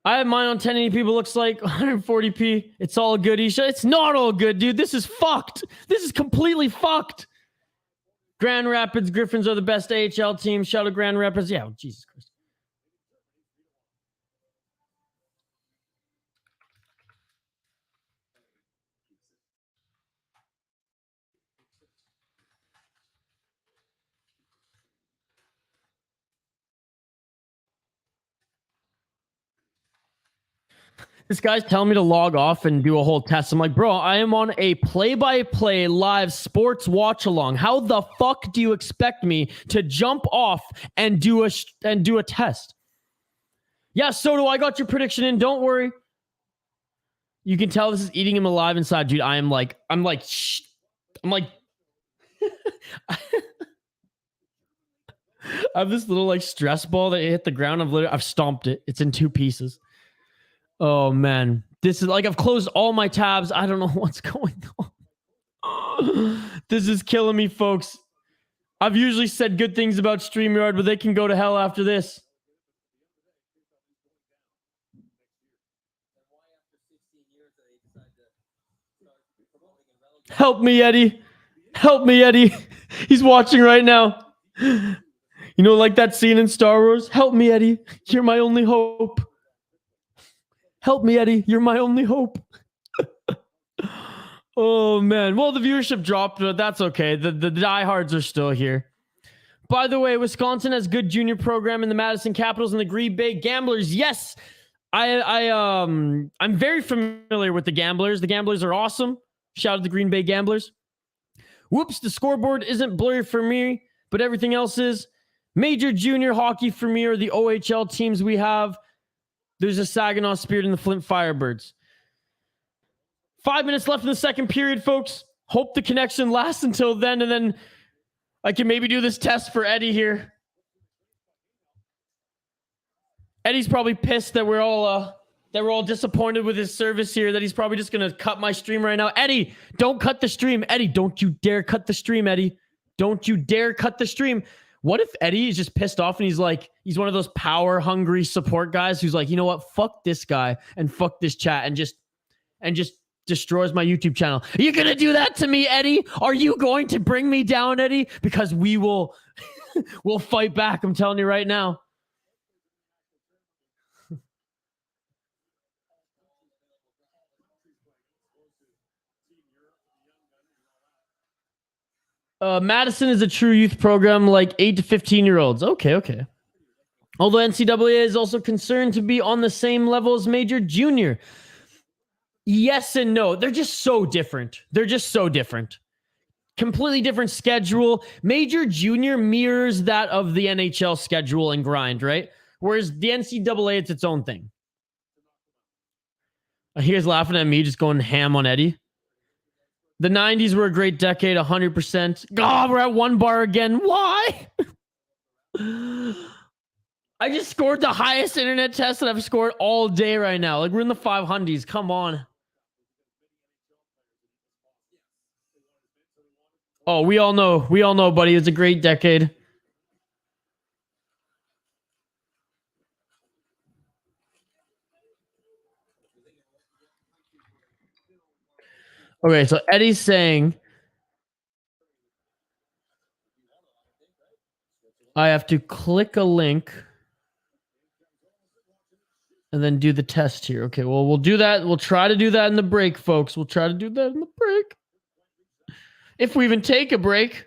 I have mine on 1080p, people. Looks like 140p. It's all good, Isha. It's not all good, dude. This is fucked. This is completely fucked. Grand Rapids Griffins are the best AHL team. Shout out Grand Rapids. Yeah, Jesus Christ. This guy's telling me to log off and do a whole test. I'm like, bro, I am on a play-by-play live sports watch-along. How the fuck do you expect me to jump off and do a test? Yeah, Soto, I got your prediction in. Don't worry. You can tell this is eating him alive inside, dude. I'm like, shh. I'm like, I have this little like stress ball that hit the ground. I've stomped it. It's in 2 pieces. Oh man, this is like I've closed all my tabs. I don't know what's going on. This is killing me, folks. I've usually said good things about StreamYard, but they can go to hell after this. Help me, Eddie. Help me, Eddie. He's watching right now. You know, like that scene in Star Wars? Help me, Eddie. You're my only hope. Help me, Eddie. You're my only hope. Oh, man. Well, the viewership dropped, but that's okay. The diehards are still here. By the way, Wisconsin has good junior program in the Madison Capitals and the Green Bay Gamblers. Yes, I'm very familiar with the Gamblers. The Gamblers are awesome. Shout out to the Green Bay Gamblers. Whoops, the scoreboard isn't blurry for me, but everything else is. Major junior hockey for me are the OHL teams we have. There's a Saginaw Spirit and the Flint Firebirds. 5 minutes left in the second period, folks. Hope the connection lasts until then, and then I can maybe do this test for Eddie here. Eddie's probably pissed that we're all disappointed with his service here, that he's probably just going to cut my stream right now. Eddie, don't cut the stream. Eddie, don't you dare cut the stream, Eddie. Don't you dare cut the stream. What if Eddie is just pissed off and he's one of those power hungry support guys who's like, you know what? Fuck this guy and fuck this chat and just destroys my YouTube channel. Are you going to do that to me, Eddie? Are you going to bring me down, Eddie? Because we will, we'll fight back. I'm telling you right now. Madison is a true youth program, like 8 to 15-year-olds. Okay. Although NCAA is also concerned to be on the same level as major junior. Yes and no. They're just so different. Completely different schedule. Major junior mirrors that of the NHL schedule and grind, right? Whereas the NCAA, it's its own thing. He was laughing at me, just going ham on Eddie. The 90s were a great decade, 100%. God, we're at 1 bar again. Why? I just scored the highest internet test that I've scored all day right now. Like, we're in the 500s. Come on. Oh, we all know, buddy. It's a great decade. Okay, so Eddie's saying I have to click a link and then do the test here. Okay, well, we'll do that. We'll try to do that in the break, folks. We'll try to do that in the break. If we even take a break.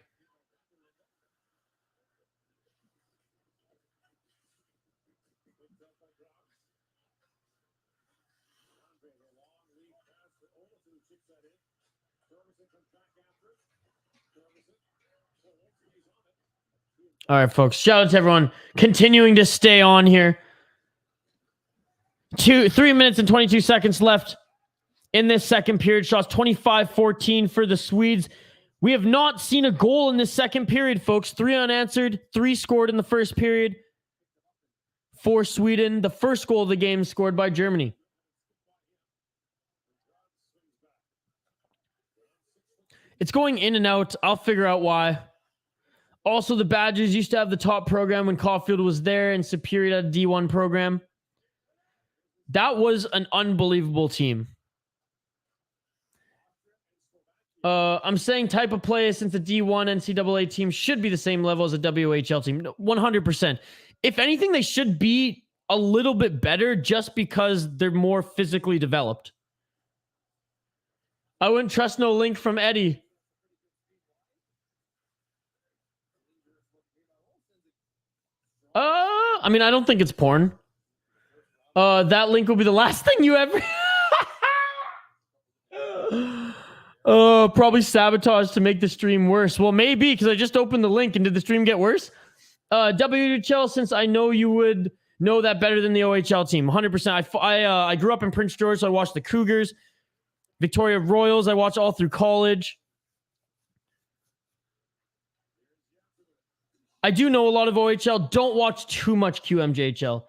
All right, folks. Shout out to everyone continuing to stay on here. 3 minutes and 22 seconds left in this second period. Shots 25-14 for the Swedes. We have not seen a goal in this second period, folks. 3 unanswered, 3 scored in the first period for Sweden. The first goal of the game scored by Germany. It's going in and out. I'll figure out why. Also, the Badgers used to have the top program when Caulfield was there and Superior had a D1 program. That was an unbelievable team. I'm saying type of play since the D1 NCAA team should be the same level as a WHL team. 100%. If anything, they should be a little bit better just because they're more physically developed. I wouldn't trust no link from Eddie. I mean, I don't think it's porn. That link will be the last thing you ever... Probably sabotage to make the stream worse. Well, maybe, because I just opened the link and did the stream get worse? WHL, since I know you would know that better than the OHL team. 100%. I grew up in Prince George, so I watched the Cougars. Victoria Royals, I watched all through college. I do know a lot of OHL. Don't watch too much QMJHL.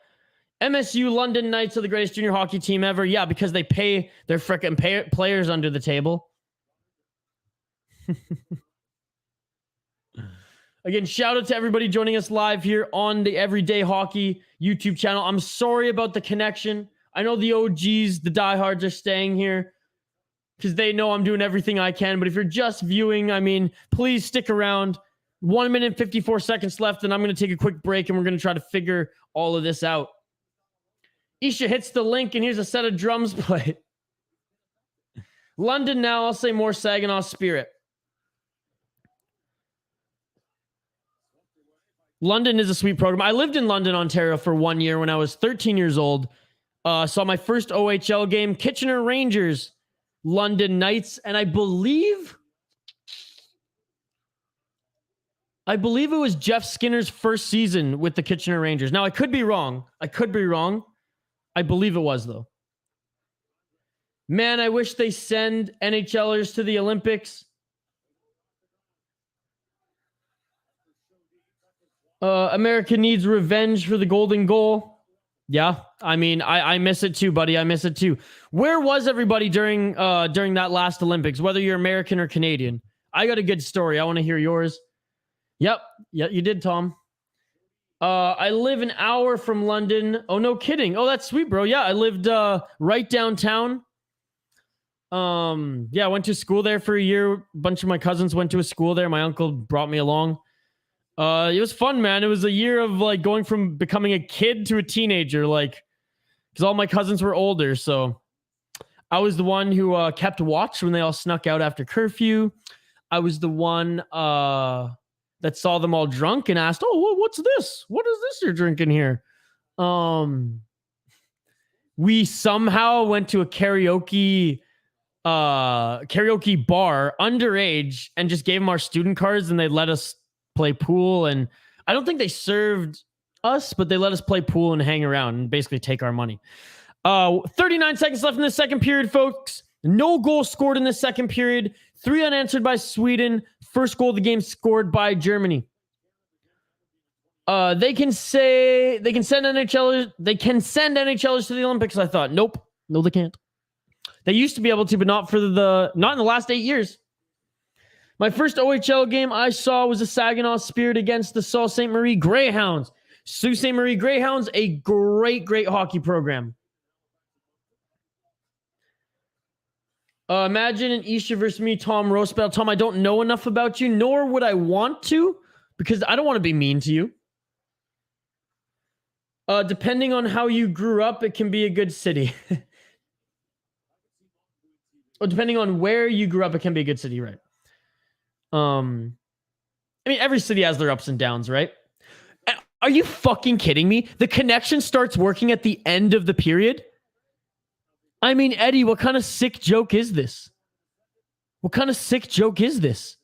MSU London Knights are the greatest junior hockey team ever. Yeah, because they pay their frickin' players under the table. Again, shout out to everybody joining us live here on the Everyday Hockey YouTube channel. I'm sorry about the connection. I know the OGs, the diehards are staying here because they know I'm doing everything I can. But if you're just viewing, I mean, please stick around. 1 minute and 54 seconds left, and I'm going to take a quick break, and we're going to try to figure all of this out. Isha hits the link, and here's a set of drums played. London now, I'll say more Saginaw Spirit. London is a sweet program. I lived in London, Ontario for 1 year when I was 13 years old. Saw my first OHL game, Kitchener Rangers, London Knights, and I believe it was Jeff Skinner's first season with the Kitchener Rangers. Now, I could be wrong. I believe it was, though. Man, I wish they send NHLers to the Olympics. America needs revenge for the golden goal. Yeah, I mean, I miss it too, buddy. I miss it too. Where was everybody during that last Olympics, whether you're American or Canadian? I got a good story. I want to hear yours. Yep. Yeah, you did, Tom. I live an hour from London. Oh, no kidding. Oh, that's sweet, bro. Yeah, I lived right downtown. Yeah, I went to school there for a year. A bunch of my cousins went to a school there. My uncle brought me along. It was fun, man. It was a year of like going from becoming a kid to a teenager, like, because all my cousins were older. So I was the one who kept watch when they all snuck out after curfew. I was the one that saw them all drunk and asked, "Oh, what's this? What is this you're drinking here?" We somehow went to a karaoke bar underage and just gave them our student cards, and they let us play pool. And I don't think they served us, but they let us play pool and hang around and basically take our money. 39 seconds left in the second period, folks. No goal scored in the second period. 3 unanswered by Sweden. First goal of the game scored by Germany. They can send NHLers to the Olympics. I thought, nope, no, they can't. They used to be able to, but not in the last 8 years. My first OHL game I saw was a Saginaw Spirit against the Sault Ste. Marie Greyhounds. Sault Ste. Marie Greyhounds, a great hockey program. Imagine an Isha versus me, Tom Roast Battle. Tom, I don't know enough about you, nor would I want to, because I don't want to be mean to you. Depending on how you grew up, it can be a good city. Or depending on where you grew up, it can be a good city, right? I mean, every city has their ups and downs, right? Are you fucking kidding me? The connection starts working at the end of the period? I mean, Eddie, what kind of sick joke is this? What kind of sick joke is this?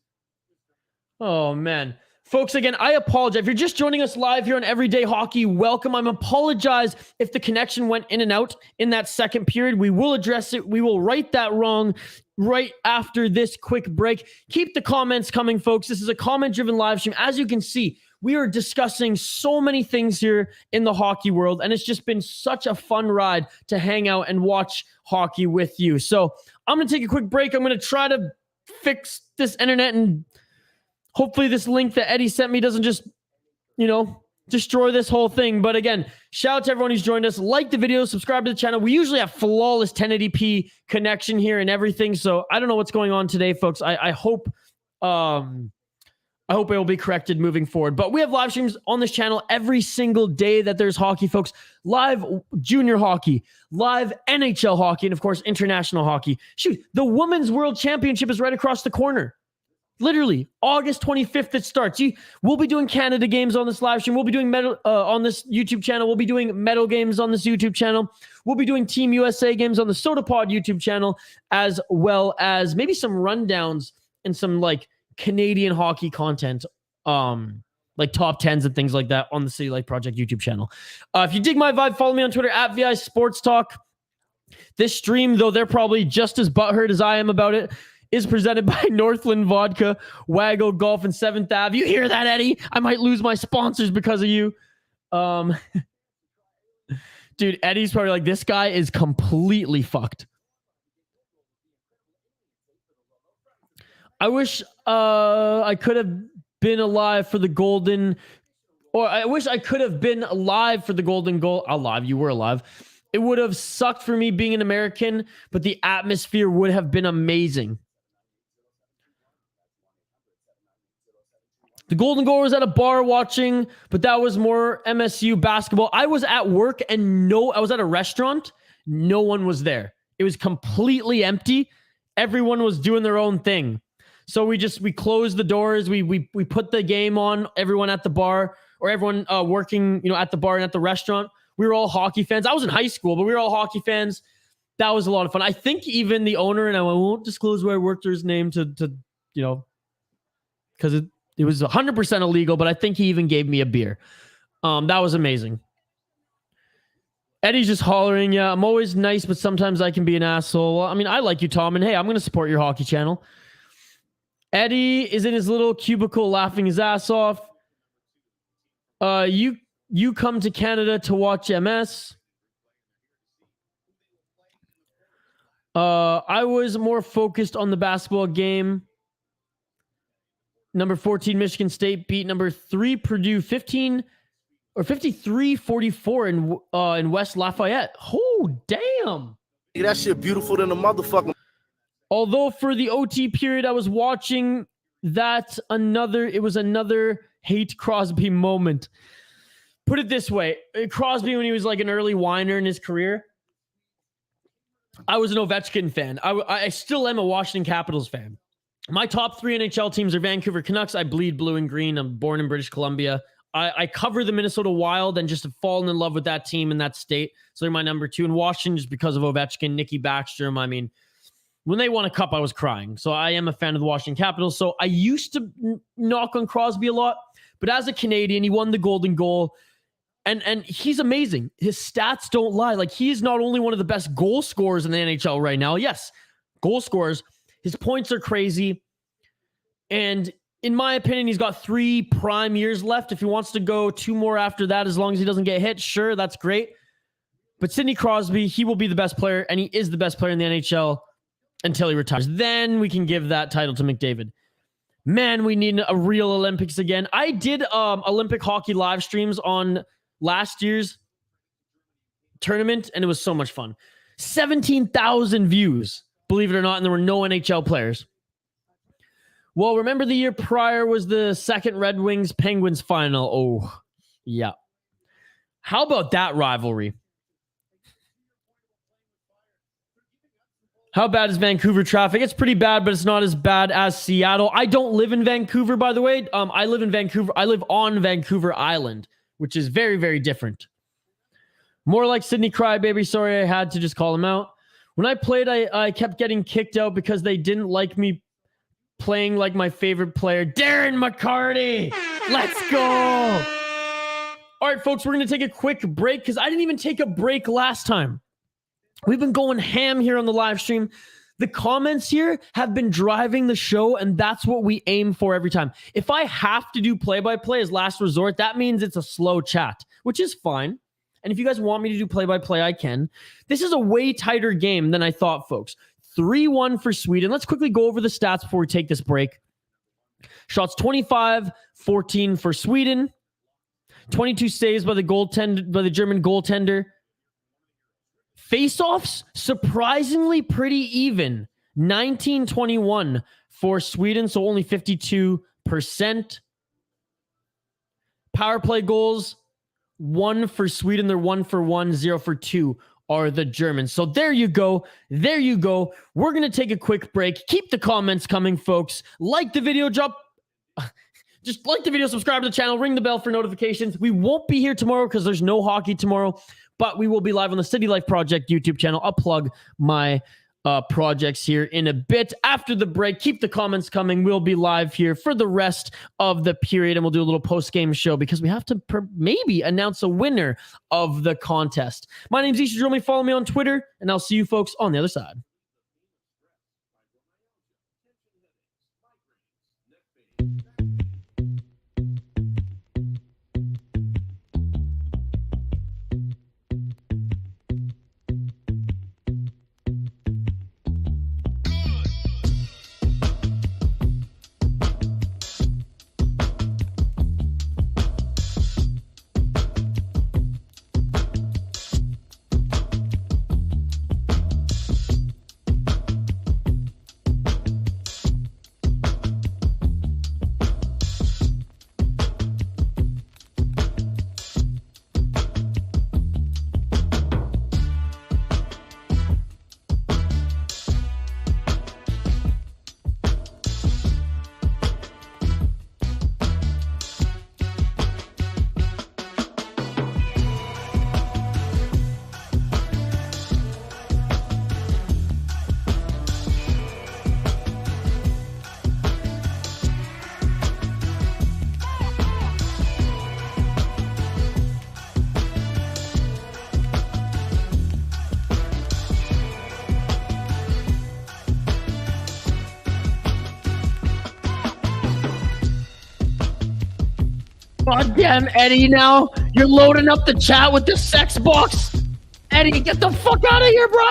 Oh, man. Folks, again, I apologize. If you're just joining us live here on Everyday Hockey, welcome. I apologize if the connection went in and out in that second period. We will address it. We will right that wrong right after this quick break. Keep the comments coming, folks. This is a comment-driven live stream. As you can see, we are discussing so many things here in the hockey world, and it's just been such a fun ride to hang out and watch hockey with you. So I'm going to take a quick break. I'm going to try to fix this internet, and hopefully this link that Eddie sent me doesn't just, destroy this whole thing. But again, shout out to everyone who's joined us. Like the video, subscribe to the channel. We usually have flawless 1080p connection here and everything. So I don't know what's going on today, folks. I hope it will be corrected moving forward. But we have live streams on this channel every single day that there's hockey, folks. Live junior hockey, live NHL hockey, and of course, international hockey. Shoot, the Women's World Championship is right across the corner. Literally, August 25th it starts. We'll be doing Canada games on this live stream. We'll be doing medal on this YouTube channel. We'll be doing medal games on this YouTube channel. We'll be doing Team USA games on the SodaPod YouTube channel, as well as maybe some rundowns and some Canadian hockey content, like top 10s and things like that on the City Light Project YouTube channel. If you dig my vibe, follow me on Twitter at VI Sports Talk. This stream, though they're probably just as butthurt as I am about it, is presented by Northland Vodka, Waggle Golf, and 7th Ave. You hear that, Eddie? I might lose my sponsors because of you. Dude, Eddie's probably like, this guy is completely fucked. I wish I could have been alive for the golden, or I wish I could have been alive for the golden goal. Alive, you were alive. It would have sucked for me being an American, but the atmosphere would have been amazing. The golden goal was at a bar watching, but that was more MSU basketball. I was at work and I was at a restaurant. No one was there. It was completely empty. Everyone was doing their own thing. So we closed the doors. We put the game on. Everyone at the bar, or everyone working, at the bar and at the restaurant. We were all hockey fans. I was in high school, but we were all hockey fans. That was a lot of fun. I think even the owner, and I won't disclose where I worked or his name to because it was 100% illegal, but I think he even gave me a beer. That was amazing. Eddie's just hollering, yeah, I'm always nice, but sometimes I can be an asshole. Well, I mean, I like you, Tom, and hey, I'm going to support your hockey channel. Eddie is in his little cubicle laughing his ass off. You come to Canada to watch MS. I was more focused on the basketball game. Number 14, Michigan State beat number 3, Purdue 53-44 in West Lafayette. Oh, damn. That shit beautiful than a motherfucker. Although for the OT period I was watching that, it was another hate Crosby moment. Put it this way, Crosby, when he was like an early whiner in his career, I was an Ovechkin fan. I still am a Washington Capitals fan. My top 3 NHL teams are Vancouver Canucks. I bleed blue and green. I'm born in British Columbia. I cover the Minnesota Wild and just have fallen in love with that team in that state. So they're my number 2. And Washington, just because of Ovechkin, Nicky Backstrom. I mean, when they won a cup, I was crying. So I am a fan of the Washington Capitals. So I used to knock on Crosby a lot. But as a Canadian, he won the Golden Goal. And he's amazing. His stats don't lie. Like, he is not only one of the best goal scorers in the NHL right now. Yes, goal scorers. His points are crazy. And in my opinion, he's got 3 prime years left. If he wants to go 2 more after that, as long as he doesn't get hit, sure, that's great. But Sidney Crosby, he will be the best player, and he is the best player in the NHL until he retires. Then we can give that title to McDavid. Man, we need a real Olympics again. I did Olympic hockey live streams on last year's tournament, and it was so much fun. 17,000 views, believe it or not, and there were no NHL players. Well, remember the year prior was the second Red Wings Penguins final. Oh, yeah. How about that rivalry? How bad is Vancouver traffic? It's pretty bad, but it's not as bad as Seattle. I don't live in Vancouver, by the way. I live in Vancouver. I live on Vancouver Island, which is very, very different. More like Sidney Crybaby. Sorry, I had to just call him out. When I played, I kept getting kicked out because they didn't like me playing like my favorite player, Darren McCarty. Let's go. All right, folks, we're going to take a quick break because I didn't even take a break last time. We've been going ham here on the live stream. The comments here have been driving the show, and that's what we aim for every time. If I have to do play-by-play as last resort, that means it's a slow chat, which is fine. And if you guys want me to do play-by-play, I can. This is a way tighter game than I thought, folks. 3-1 for Sweden. Let's quickly go over the stats before we take this break. Shots 25-14 for Sweden. 22 saves by the German goaltender. Face-offs, surprisingly pretty even. 19-21 for Sweden, so only 52%. Power play goals, 1 for Sweden. They're 1 for 1, 0 for 2 are the Germans. So there you go. There you go. We're going to take a quick break. Keep the comments coming, folks. Like the video, just like the video, subscribe to the channel, ring the bell for notifications. We won't be here tomorrow because there's no hockey tomorrow, but we will be live on the City Life Project YouTube channel. I'll plug my projects here in a bit after the break. Keep the comments coming. We'll be live here for the rest of the period, and we'll do a little post-game show because we have to maybe announce a winner of the contest. My name's Isha Dromey. Follow me on Twitter, and I'll see you folks on the other side. God damn, Eddie, now you're loading up the chat with the sex box. Eddie, get the fuck out of here, bro.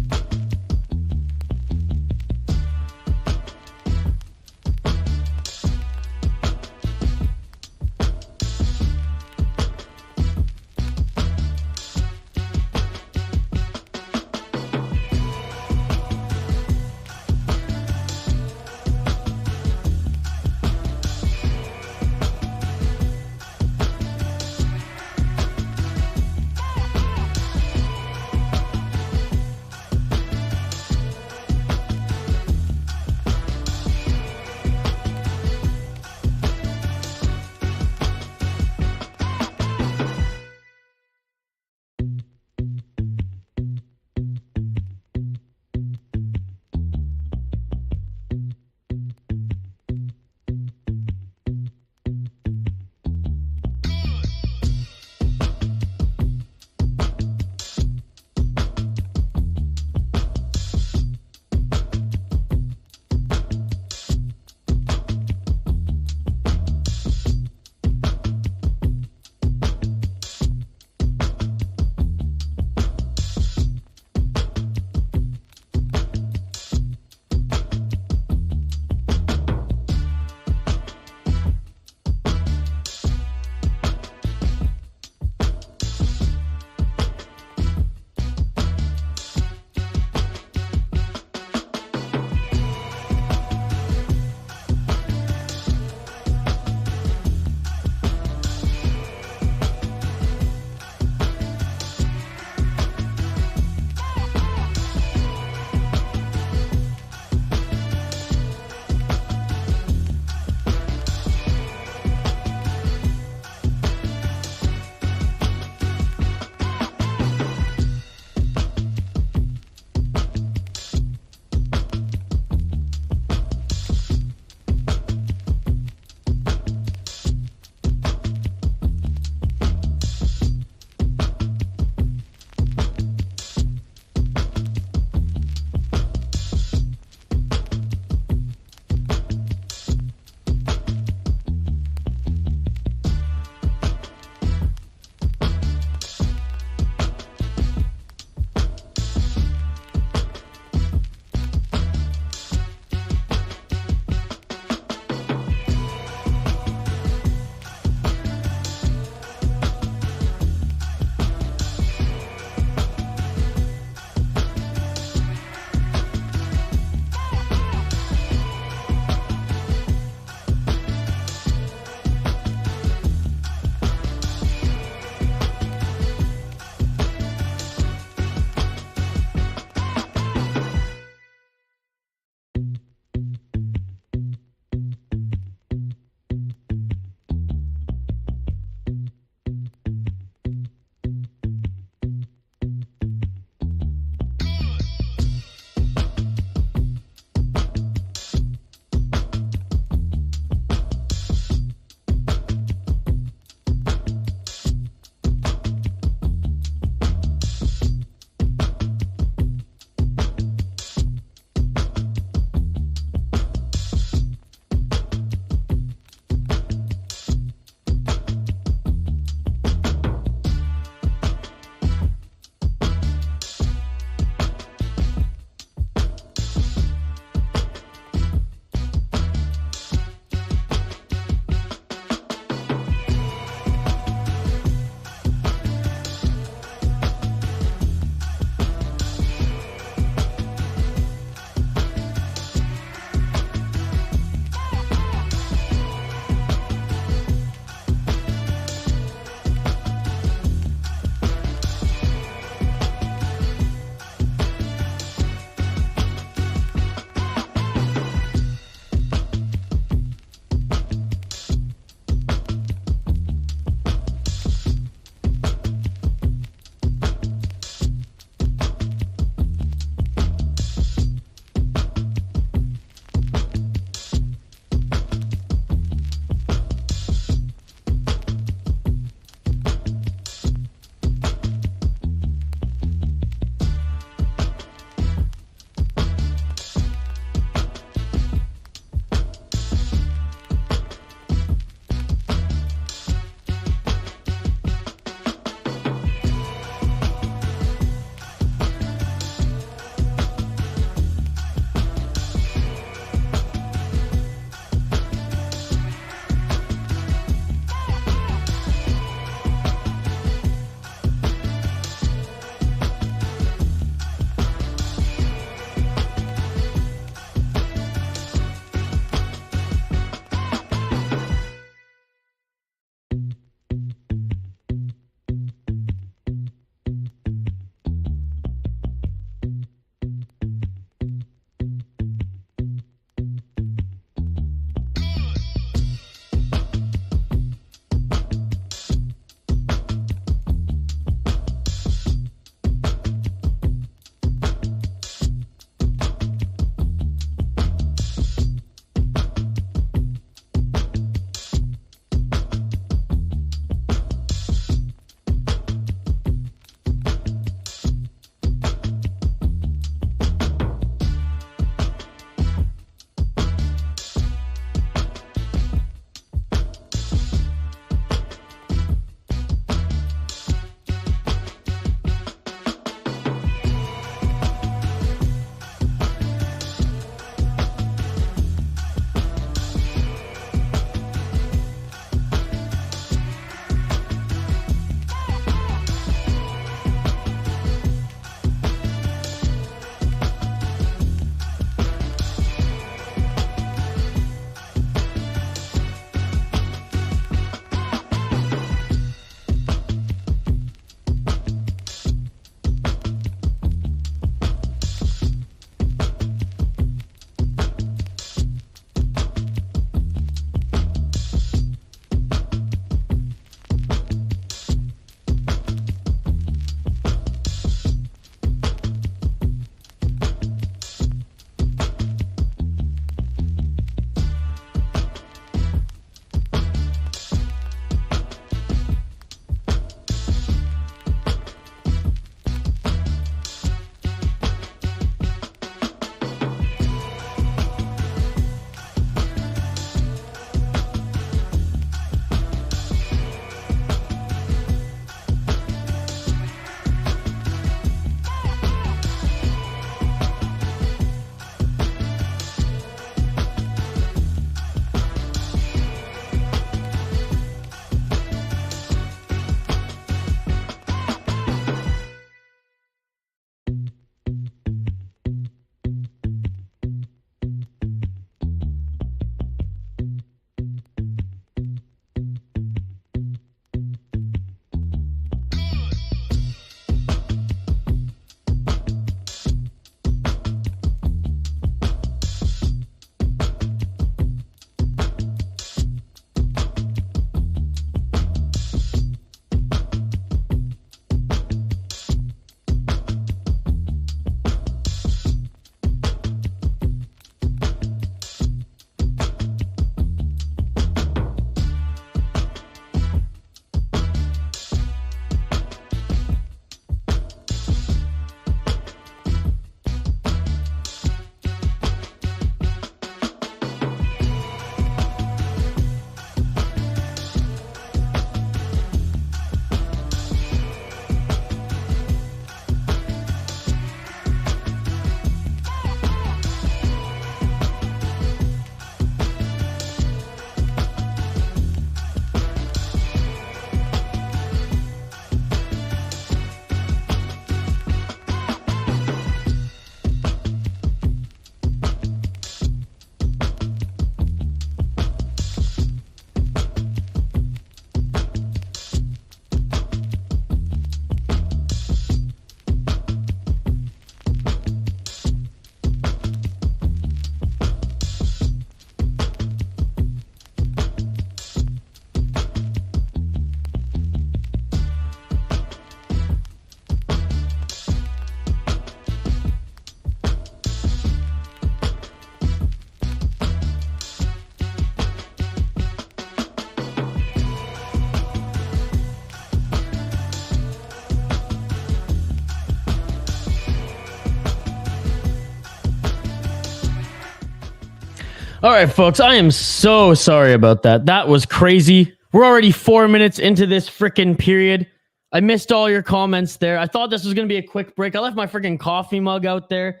All right, folks, I am so sorry about that. That was crazy. We're already 4 minutes into this freaking period. I missed all your comments there. I thought this was going to be a quick break. I left my freaking coffee mug out there.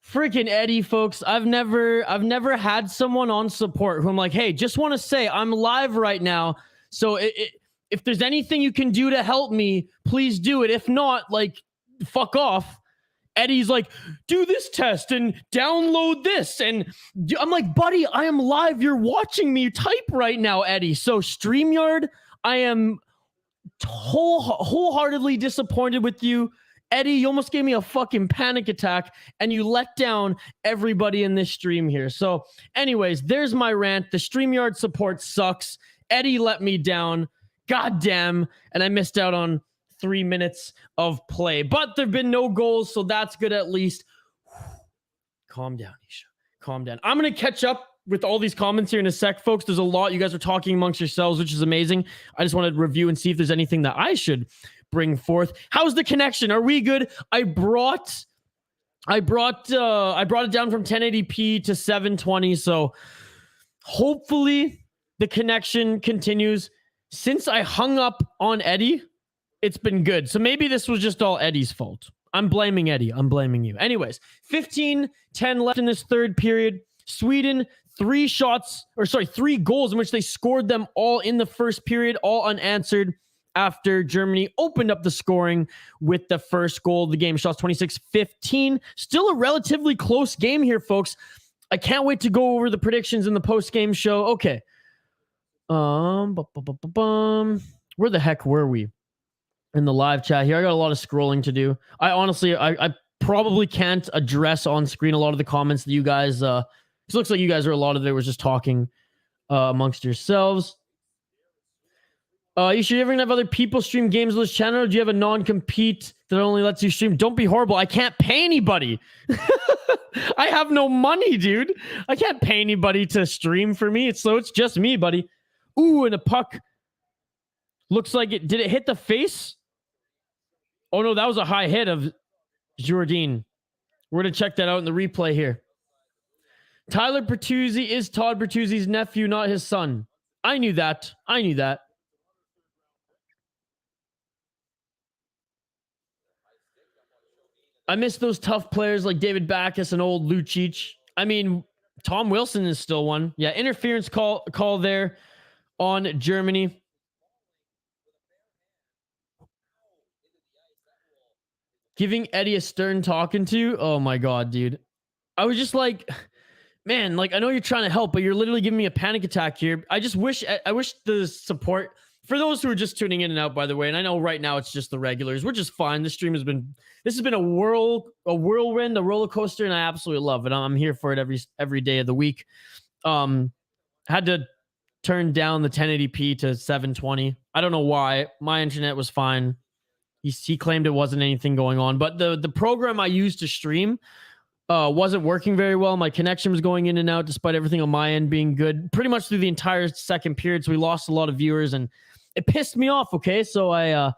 Freaking Eddie, folks. I've never had someone on support who I'm like, hey, just want to say I'm live right now. So if there's anything you can do to help me, please do it. If not, like, fuck off. Eddie's like, do this test and download this. And I'm like, buddy, I am live. You're watching me type right now, Eddie. So StreamYard, I am wholeheartedly disappointed with you. Eddie, you almost gave me a fucking panic attack and you let down everybody in this stream here. So anyways, there's my rant. The StreamYard support sucks. Eddie let me down. God damn. And I missed out on 3 minutes of play, but there've been no goals, so that's good at least. Calm down, Isha. Calm down. I'm going to catch up with all these comments here in a sec, folks. There's a lot. You guys are talking amongst yourselves, which is amazing. I just wanted to review and see if there's anything that I should bring forth. How's the connection? Are we good? I brought it down from 1080p to 720, so hopefully the connection continues. Since I hung up on Eddie, it's been good. So maybe this was just all Eddie's fault. I'm blaming Eddie. I'm blaming you. Anyways, 15-10 left in this third period. Sweden, 3 goals in which they scored them all in the first period, all unanswered after Germany opened up the scoring with the first goal of the game. Shots 26-15. Still a relatively close game here, folks. I can't wait to go over the predictions in the post-game show. Okay. Where the heck were we? In the live chat here. I got a lot of scrolling to do. I honestly probably can't address on screen a lot of the comments that you guys, it looks like you guys are, a lot of it was just talking amongst yourselves. You should ever have other people stream games on this channel, or do you have a non-compete that only lets you stream? Don't be horrible. I can't pay anybody. I have no money, dude. I can't pay anybody to stream for me. So it's just me, buddy. Ooh, and a puck. Looks like it. Did it hit the face? Oh, no, that was a high hit of Jourdain. We're going to check that out in the replay here. Tyler Bertuzzi is Todd Bertuzzi's nephew, not his son. I knew that. I miss those tough players like David Backes and old Lucic. I mean, Tom Wilson is still one. Yeah, interference call there on Germany. Giving Eddie a stern talking to. Oh my God, dude. I was just like, man, like, I know you're trying to help, but you're literally giving me a panic attack here. I wish the support, for those who are just tuning in and out, by the way, and I know right now it's just the regulars, we're just fine. This has been a whirlwind, a roller coaster, and I absolutely love it. I'm here for it every day of the week. Had to turn down the 1080p to 720. I don't know why. My internet was fine. He claimed it wasn't anything going on, but the program I used to stream wasn't working very well. My connection was going in and out despite everything on my end being good pretty much through the entire second period. So we lost a lot of viewers and it pissed me off. Okay. So I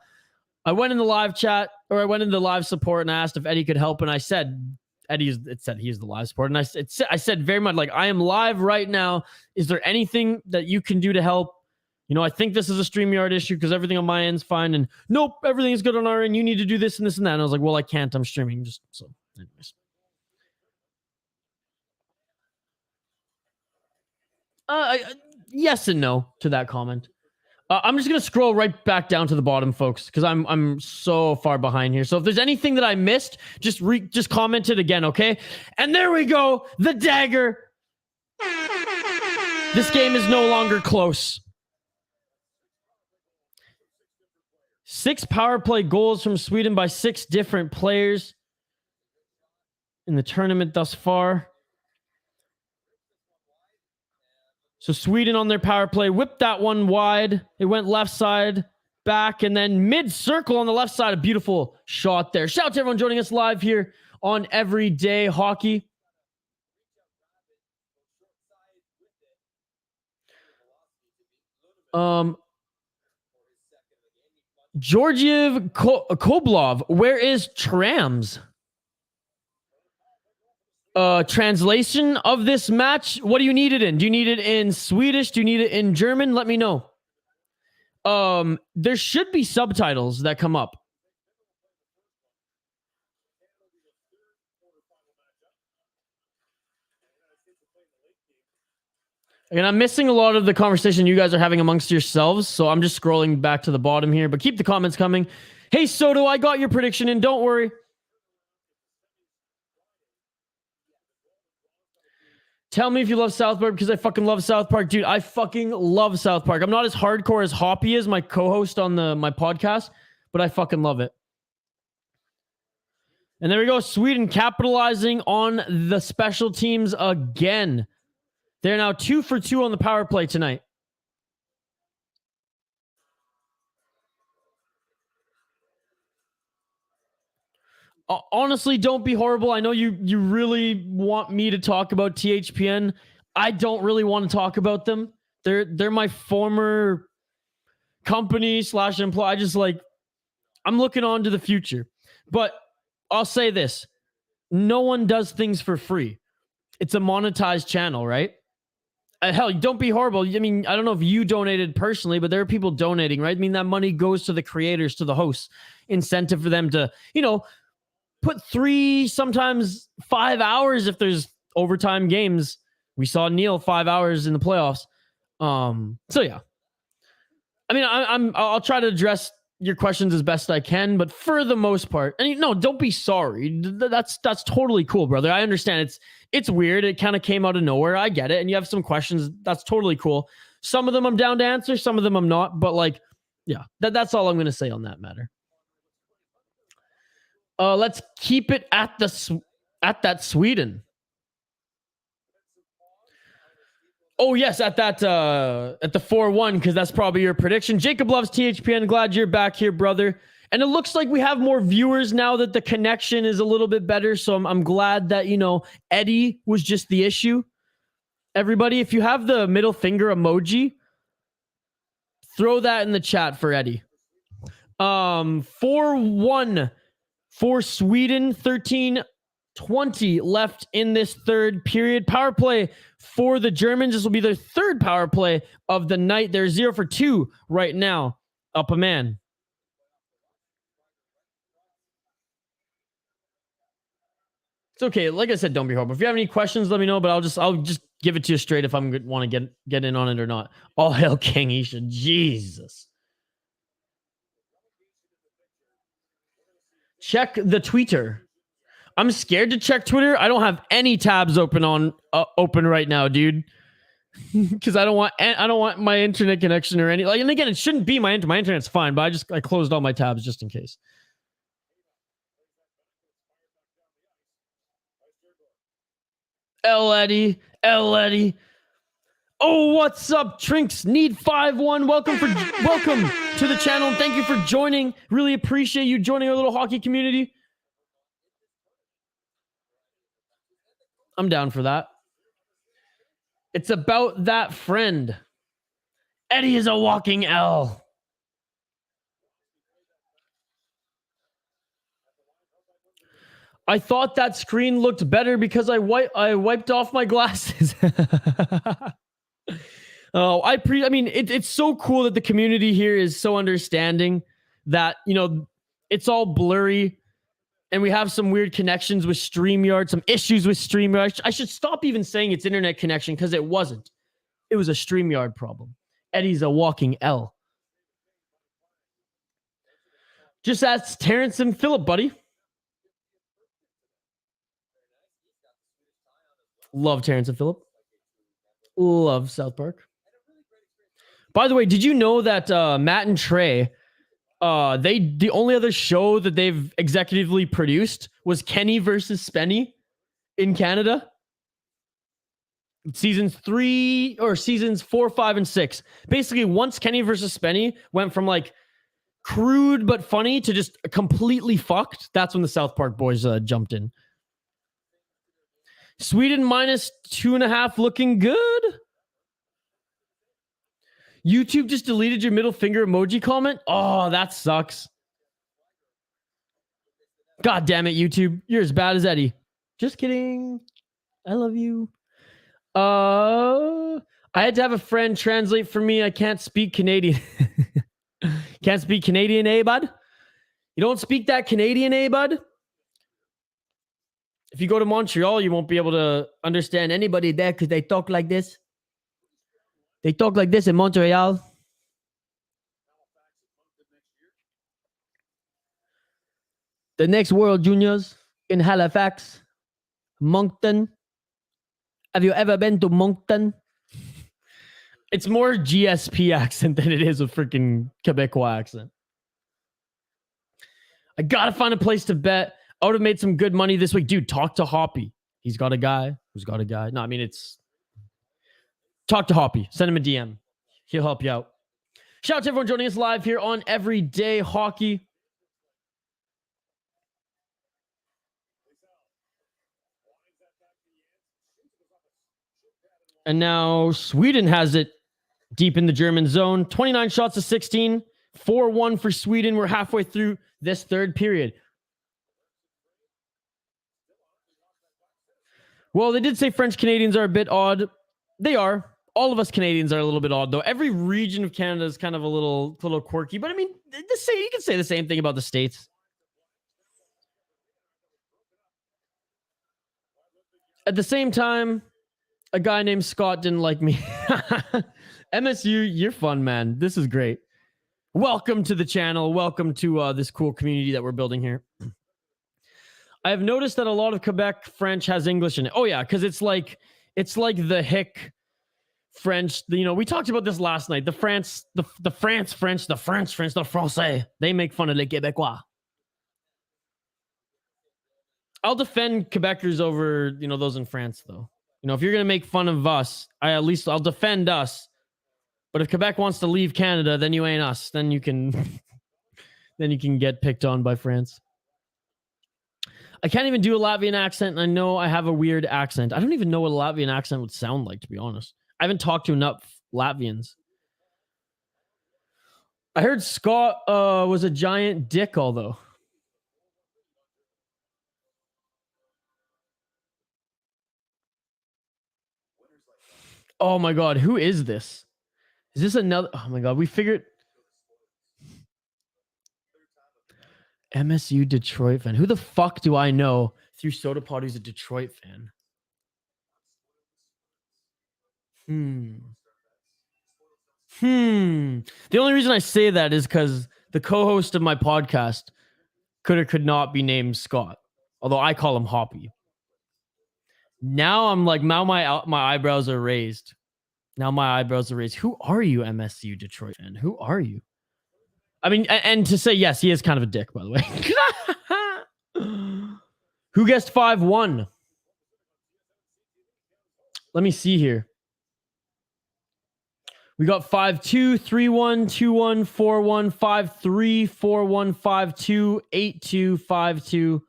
went in the live chat, or I went into the live support and I asked if Eddie could help. And I said, it said he's the live support. And I said very much like, I am live right now. Is there anything that you can do to help? You know, I think this is a StreamYard issue because everything on my end's fine. And nope, everything's good on our end. You need to do this and this and that. And I was like, well, I can't. I'm streaming. Just so, anyways. Yes and no to that comment. I'm just gonna scroll right back down to the bottom, folks, because I'm so far behind here. So if there's anything that I missed, just comment it again, okay? And there we go, the dagger. This game is no longer close. 6 power play goals from Sweden by 6 different players in the tournament thus far. So Sweden on their power play whipped that one wide. It went left side, back, and then mid-circle on the left side. A beautiful shot there. Shout out to everyone joining us live here on Everyday Hockey. Georgiev Koblov, where is Trams? Translation of this match. What do you need it in? Do you need it in Swedish? Do you need it in German? Let me know. There should be subtitles that come up. And I'm missing a lot of the conversation you guys are having amongst yourselves, so I'm just scrolling back to the bottom here, but keep the comments coming. Hey, Soto, I got your prediction in. Don't worry. Tell me if you love South Park, because I fucking love South Park. Dude, I fucking love South Park. I'm not as hardcore as Hoppy is, my co-host on my podcast, but I fucking love it. And there we go. Sweden capitalizing on the special teams again. They're now 2 for 2 on the power play tonight. Honestly, don't be horrible. I know you really want me to talk about THPN. I don't really want to talk about them. They're my former company / employee. I'm looking on to the future. But I'll say this. No one does things for free. It's a monetized channel, right? Hell, don't be horrible. I mean, I don't know if you donated personally, but there are people donating, right? I mean, that money goes to the creators, to the hosts. Incentive for them to, put 3, sometimes 5 hours if there's overtime games. We saw Neil 5 hours in the playoffs. So yeah. I mean, I'll try to address your questions as best I can, but for the most part, and no, don't be sorry. That's totally cool, brother. I understand it's weird. It kind of came out of nowhere. I get it. And you have some questions. That's totally cool. Some of them I'm down to answer. Some of them I'm not. But yeah, that's all I'm going to say on that matter. Let's keep it at that Sweden. Oh yes, at the 4-1, because that's probably your prediction. Jacob loves THPN. Glad you're back here, brother. And it looks like we have more viewers now that the connection is a little bit better. So I'm glad that, Eddie was just the issue. Everybody, if you have the middle finger emoji, throw that in the chat for Eddie. 4-1 for Sweden, 13:20 left in this third period. Power play for the Germans. This will be their third power play of the night. They're 0 for 2 right now. Up a man. It's okay. Like I said, don't be horrible. If you have any questions, let me know, but I'll just give it to you straight if I'm going to want to get in on it or not. All hail King Isha. Jesus. Check the Twitter. I'm scared to check Twitter. I don't have any tabs open right now, dude. Because I don't want my internet connection or any and again, it shouldn't be my internet's fine, but I closed all my tabs just in case. L Eddie. Oh, what's up, Trinks? Need 5-1. Welcome to the channel. And thank you for joining. Really appreciate you joining our little hockey community. I'm down for that. It's about that friend. Eddie is a walking L. I thought that screen looked better because I wiped off my glasses. I mean, it's so cool that the community here is so understanding that, it's all blurry and we have some weird connections with StreamYard, some issues with StreamYard. I should stop even saying it's internet connection because it wasn't. It was a StreamYard problem. Eddie's a walking L. Just ask Terrence and Philip, buddy. Love Terrence and Philip. Love South Park. By the way, did you know that Matt and Trey, the only other show that they've executively produced was Kenny versus Spenny in Canada? Seasons 4, 5, and 6. Basically, once Kenny versus Spenny went from crude but funny to just completely fucked, that's when the South Park boys jumped in. Sweden minus 2.5 looking good. YouTube just deleted your middle finger emoji comment. Oh, that sucks. God damn it, YouTube. You're as bad as Eddie. Just kidding. I love you. I had to have a friend translate for me. I can't speak Canadian. Can't speak Canadian, eh, bud? You don't speak that Canadian, eh, bud? If you go to Montreal, you won't be able to understand anybody there because they talk like this. They talk like this in Montreal. The next World Juniors in Halifax, Moncton. Have you ever been to Moncton? It's more GSP accent than it is a freaking Quebecois accent. I gotta find a place to bet. I would have made some good money this week. Dude, talk to Hoppy. He's got a guy who's got a guy. No, I mean, it's... Talk to Hoppy. Send him a DM. He'll help you out. Shout out to everyone joining us live here on Everyday Hockey. And now Sweden has it deep in the German zone. 29 shots to 16. 4-1 for Sweden. We're halfway through this third period. Well, they did say French Canadians are a bit odd. They are. All of us Canadians are a little bit odd, though. Every region of Canada is kind of a little quirky. But I mean, you can say the same thing about the States. At the same time, a guy named Scott didn't like me. MSU, you're fun, man. This is great. Welcome to the channel. Welcome to this cool community that we're building here. I have noticed that a lot of Quebec French has English in it. Oh, yeah, because it's like the hick French. You know, we talked about this last night. The French French, the Français. They make fun of les Québécois. I'll defend Quebecers over, those in France, though. If you're going to make fun of us, I'll defend us. But if Quebec wants to leave Canada, then you ain't us. Then you can get picked on by France. I can't even do a Latvian accent, and I know I have a weird accent. I don't even know what a Latvian accent would sound like, to be honest. I haven't talked to enough Latvians. I heard Scott was a giant dick, although. Oh my God, who is this? Is this another? Oh my God, we figured. MSU Detroit fan. Who the fuck do I know through Soda Pod who's a Detroit fan? The only reason I say that is because the co-host of my podcast could or could not be named Scott, although I call him Hoppy. Now I'm like, now my eyebrows are raised. Who are you, MSU Detroit fan? Who are you? I mean, and to say yes, he is kind of a dick, by the way. Who guessed 5-1? Let me see here. We got 5-2, 3-1, 2-1, 4-1, 5-3, 4-1, 5-2, 8-2, 5-2.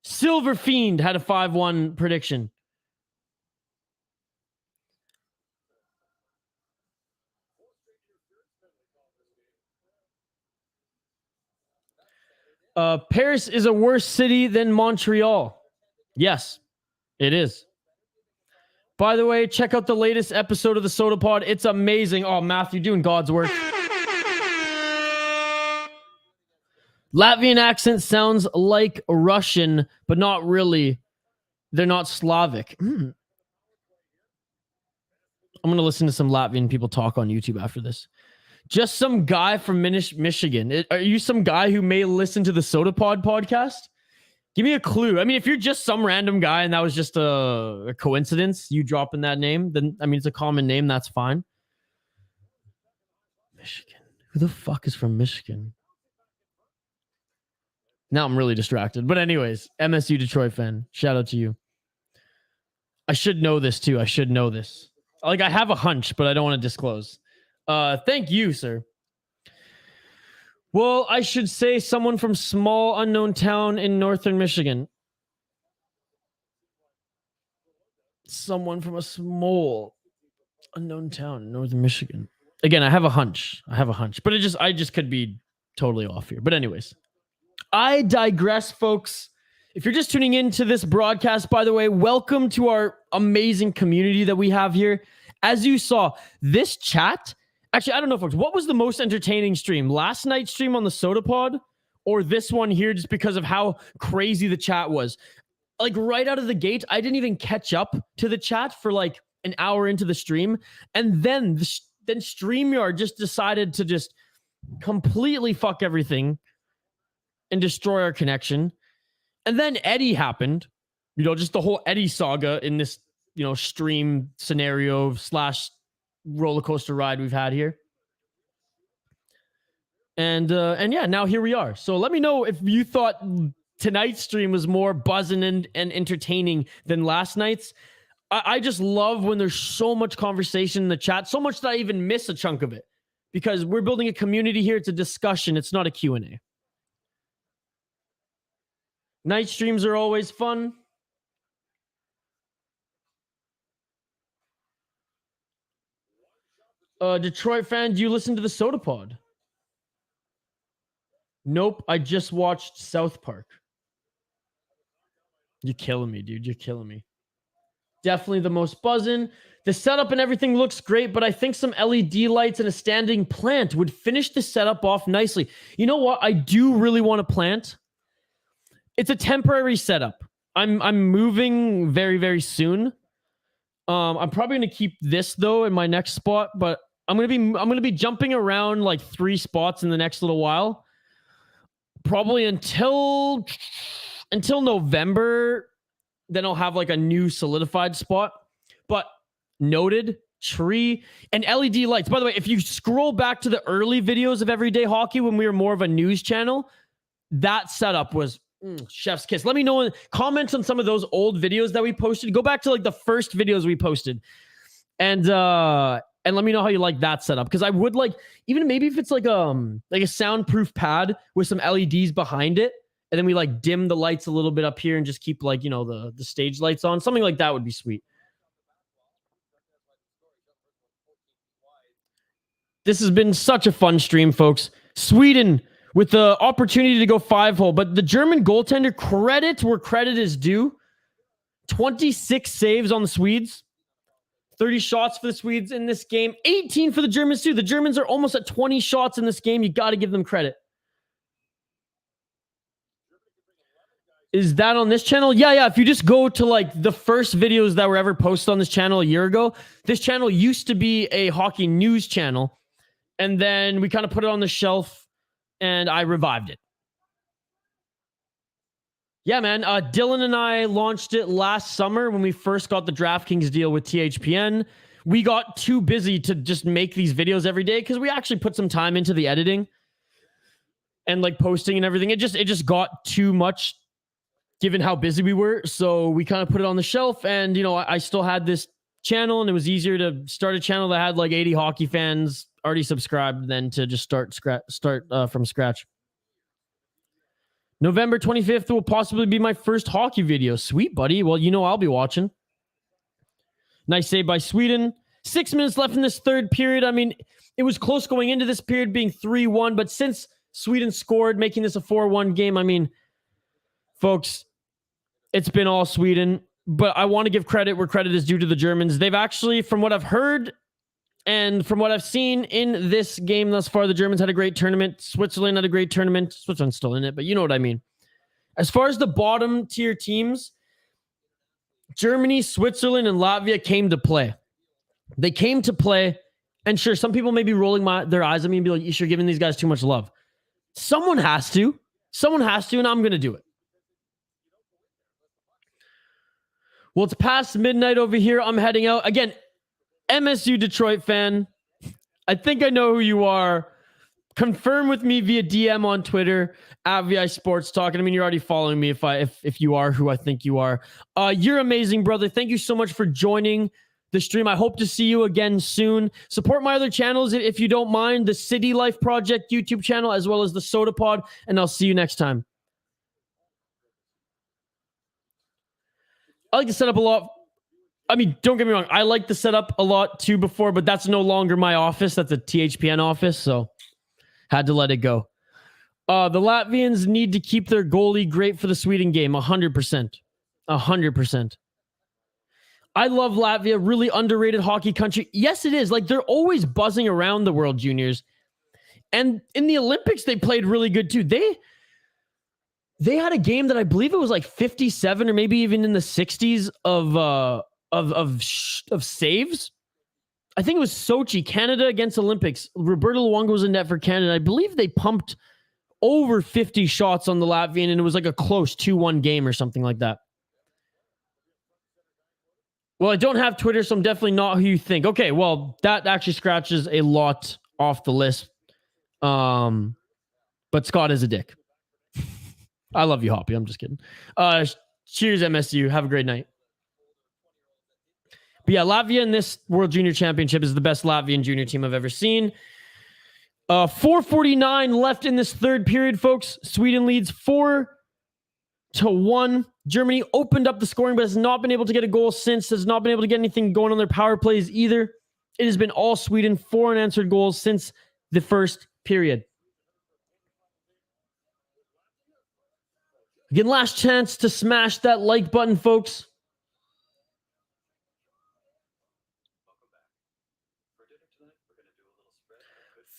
Silver Fiend had a 5-1 prediction. Paris is a worse city than Montreal. Yes, it is. By the way, check out the latest episode of the Soda Pod. It's amazing. Oh, Matthew, doing God's work. Latvian accent sounds like Russian, but not really. They're not Slavic. I'm going to listen to some Latvian people talk on YouTube after this. Just some guy from Michigan. Are you some guy who may listen to the Soda Pod podcast? Give me a clue. I mean, if you're just some random guy and that was just a coincidence, you dropping that name, then, I mean, it's a common name. That's fine. Michigan. Who the fuck is from Michigan? Now I'm really distracted. But anyways, MSU Detroit fan. Shout out to you. I should know this too. I should know this. Like, I have a hunch, but I don't want to disclose. Thank you, sir. Well, I should say someone from small unknown town in northern Michigan. Someone from a small unknown town in northern Michigan. Again, I have a hunch. But I just could be totally off here. But anyways, I digress, folks. If you're just tuning into this broadcast, by the way, welcome to our amazing community that we have here. As you saw, this chat, actually, I don't know, folks, what was the most entertaining stream? Last night's stream on the Soda Pod or this one here, just because of how crazy the chat was? Like right out of the gate, I didn't even catch up to the chat for like an hour into the stream. And then StreamYard just decided to just completely fuck everything and destroy our connection. And then Eddie happened, just the whole Eddie saga in this, stream scenario / roller coaster ride we've had here. And yeah, now here we are. So let me know if you thought tonight's stream was more buzzing and entertaining than last night's. I just love when there's so much conversation in the chat, so much that I even miss a chunk of it, because we're building a community here. It's a discussion. It's not a Q&A. Night streams are always fun. Detroit fan, do you listen to the Soda Pod? Nope, I just watched South Park. You're killing me, dude. You're killing me. Definitely the most buzzing. The setup and everything looks great, but I think some LED lights and a standing plant would finish the setup off nicely. You know what? I do really want a plant. It's a temporary setup. I'm moving very, very soon. I'm probably going to keep this though in my next spot, but I'm going to be jumping around like 3 spots in the next little while. Probably until November, then I'll have like a new solidified spot. But noted, tree, and LED lights. By the way, if you scroll back to the early videos of Everyday Hockey when we were more of a news channel, that setup was chef's kiss. Let me know, comment on some of those old videos that we posted. Go back to like the first videos we posted, and let me know how you like that setup, because I would like, even maybe if it's like a soundproof pad with some LEDs behind it, and then we like dim the lights a little bit up here and just keep like, the stage lights on. Something like that would be sweet. This has been such a fun stream, folks. Sweden with the opportunity to go 5-hole, but the German goaltender, credit where credit is due. 26 saves on the Swedes. 30 shots for the Swedes in this game. 18 for the Germans too. The Germans are almost at 20 shots in this game. You got to give them credit. Is that on this channel? Yeah. If you just go to like the first videos that were ever posted on this channel a year ago, this channel used to be a hockey news channel. And then we kind of put it on the shelf and I revived it. Yeah, man. Dylan and I launched it last summer when we first got the DraftKings deal with THPN. We got too busy to just make these videos every day because we actually put some time into the editing and like posting and everything. It just got too much given how busy we were. So we kind of put it on the shelf, and I still had this channel, and it was easier to start a channel that had like 80 hockey fans already subscribed than to just start from scratch. November 25th will possibly be my first hockey video. Sweet, buddy. Well, I'll be watching. Nice save by Sweden. 6 minutes left in this third period. I mean, it was close going into this period being 3-1, but since Sweden scored, making this a 4-1 game, I mean, folks, it's been all Sweden, but I want to give credit where credit is due to the Germans. They've actually, from what I've heard and from what I've seen in this game thus far, the Germans had a great tournament. Switzerland had a great tournament. Switzerland's still in it, but you know what I mean. As far as the bottom tier teams, Germany, Switzerland, and Latvia came to play. They came to play, and sure, some people may be rolling their eyes at me and be like, you're giving these guys too much love. Someone has to, and I'm going to do it. Well, it's past midnight over here. I'm heading out. Again, MSU Detroit fan, I think I know who you are. Confirm with me via DM on Twitter at VI Sports Talk. I mean, you're already following me if you are who I think you are. You're amazing, brother. Thank you so much for joining the stream. I hope to see you again soon. Support my other channels if you don't mind, the City Life Project YouTube channel, as well as the Soda Pod, and I'll see you next time. I like to set up a lot. I mean, don't get me wrong. I like to set up a lot too before, but that's no longer my office. That's a THPN office, so had to let it go. The Latvians need to keep their goalie. Great for the Sweden game. 100%. 100%. I love Latvia. Really underrated hockey country. Yes, it is. Like, they're always buzzing around the World Juniors. And in the Olympics, they played really good too. They had a game that I believe it was like 57 or maybe even in the 60s of saves. I think it was Sochi, Canada against Olympics. Roberto Luongo was in net for Canada. I believe they pumped over 50 shots on the Latvian, and it was like a close 2-1 game or something like that. Well, I don't have Twitter, so I'm definitely not who you think. Okay, well, that actually scratches a lot off the list. But Scott is a dick. I love you, Hoppy. I'm just kidding. Cheers, MSU. Have a great night. But yeah, Latvia in this World Junior Championship is the best Latvian junior team I've ever seen. 4:49 left in this third period, folks. Sweden leads 4-1. Germany opened up the scoring, but has not been able to get a goal since. Has not been able to get anything going on their power plays either. It has been all Sweden, 4 unanswered goals since the first period. Again, last chance to smash that like button, folks.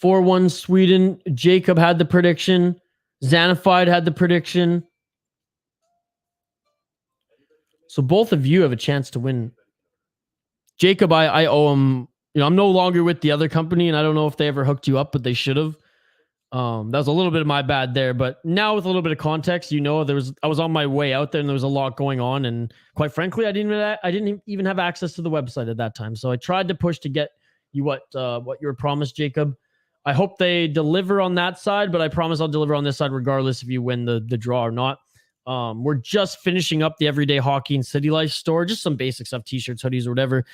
4-1 Sweden. Jacob had the prediction. Xanafied had the prediction. So both of you have a chance to win. Jacob, I owe him. You know, I'm no longer with the other company, and I don't know if they ever hooked you up, but they should have. That was a little bit of my bad there, but now with a little bit of context, you know, I was on my way out there, and there was a lot going on, and quite frankly, I didn't even have access to the website at that time. So I tried to push to get you what you were promised, Jacob. I hope they deliver on that side, but I promise I'll deliver on this side regardless if you win the draw or not. We're just finishing up the Everyday Hockey and City Life store, just some basic stuff, t-shirts, hoodies, or whatever.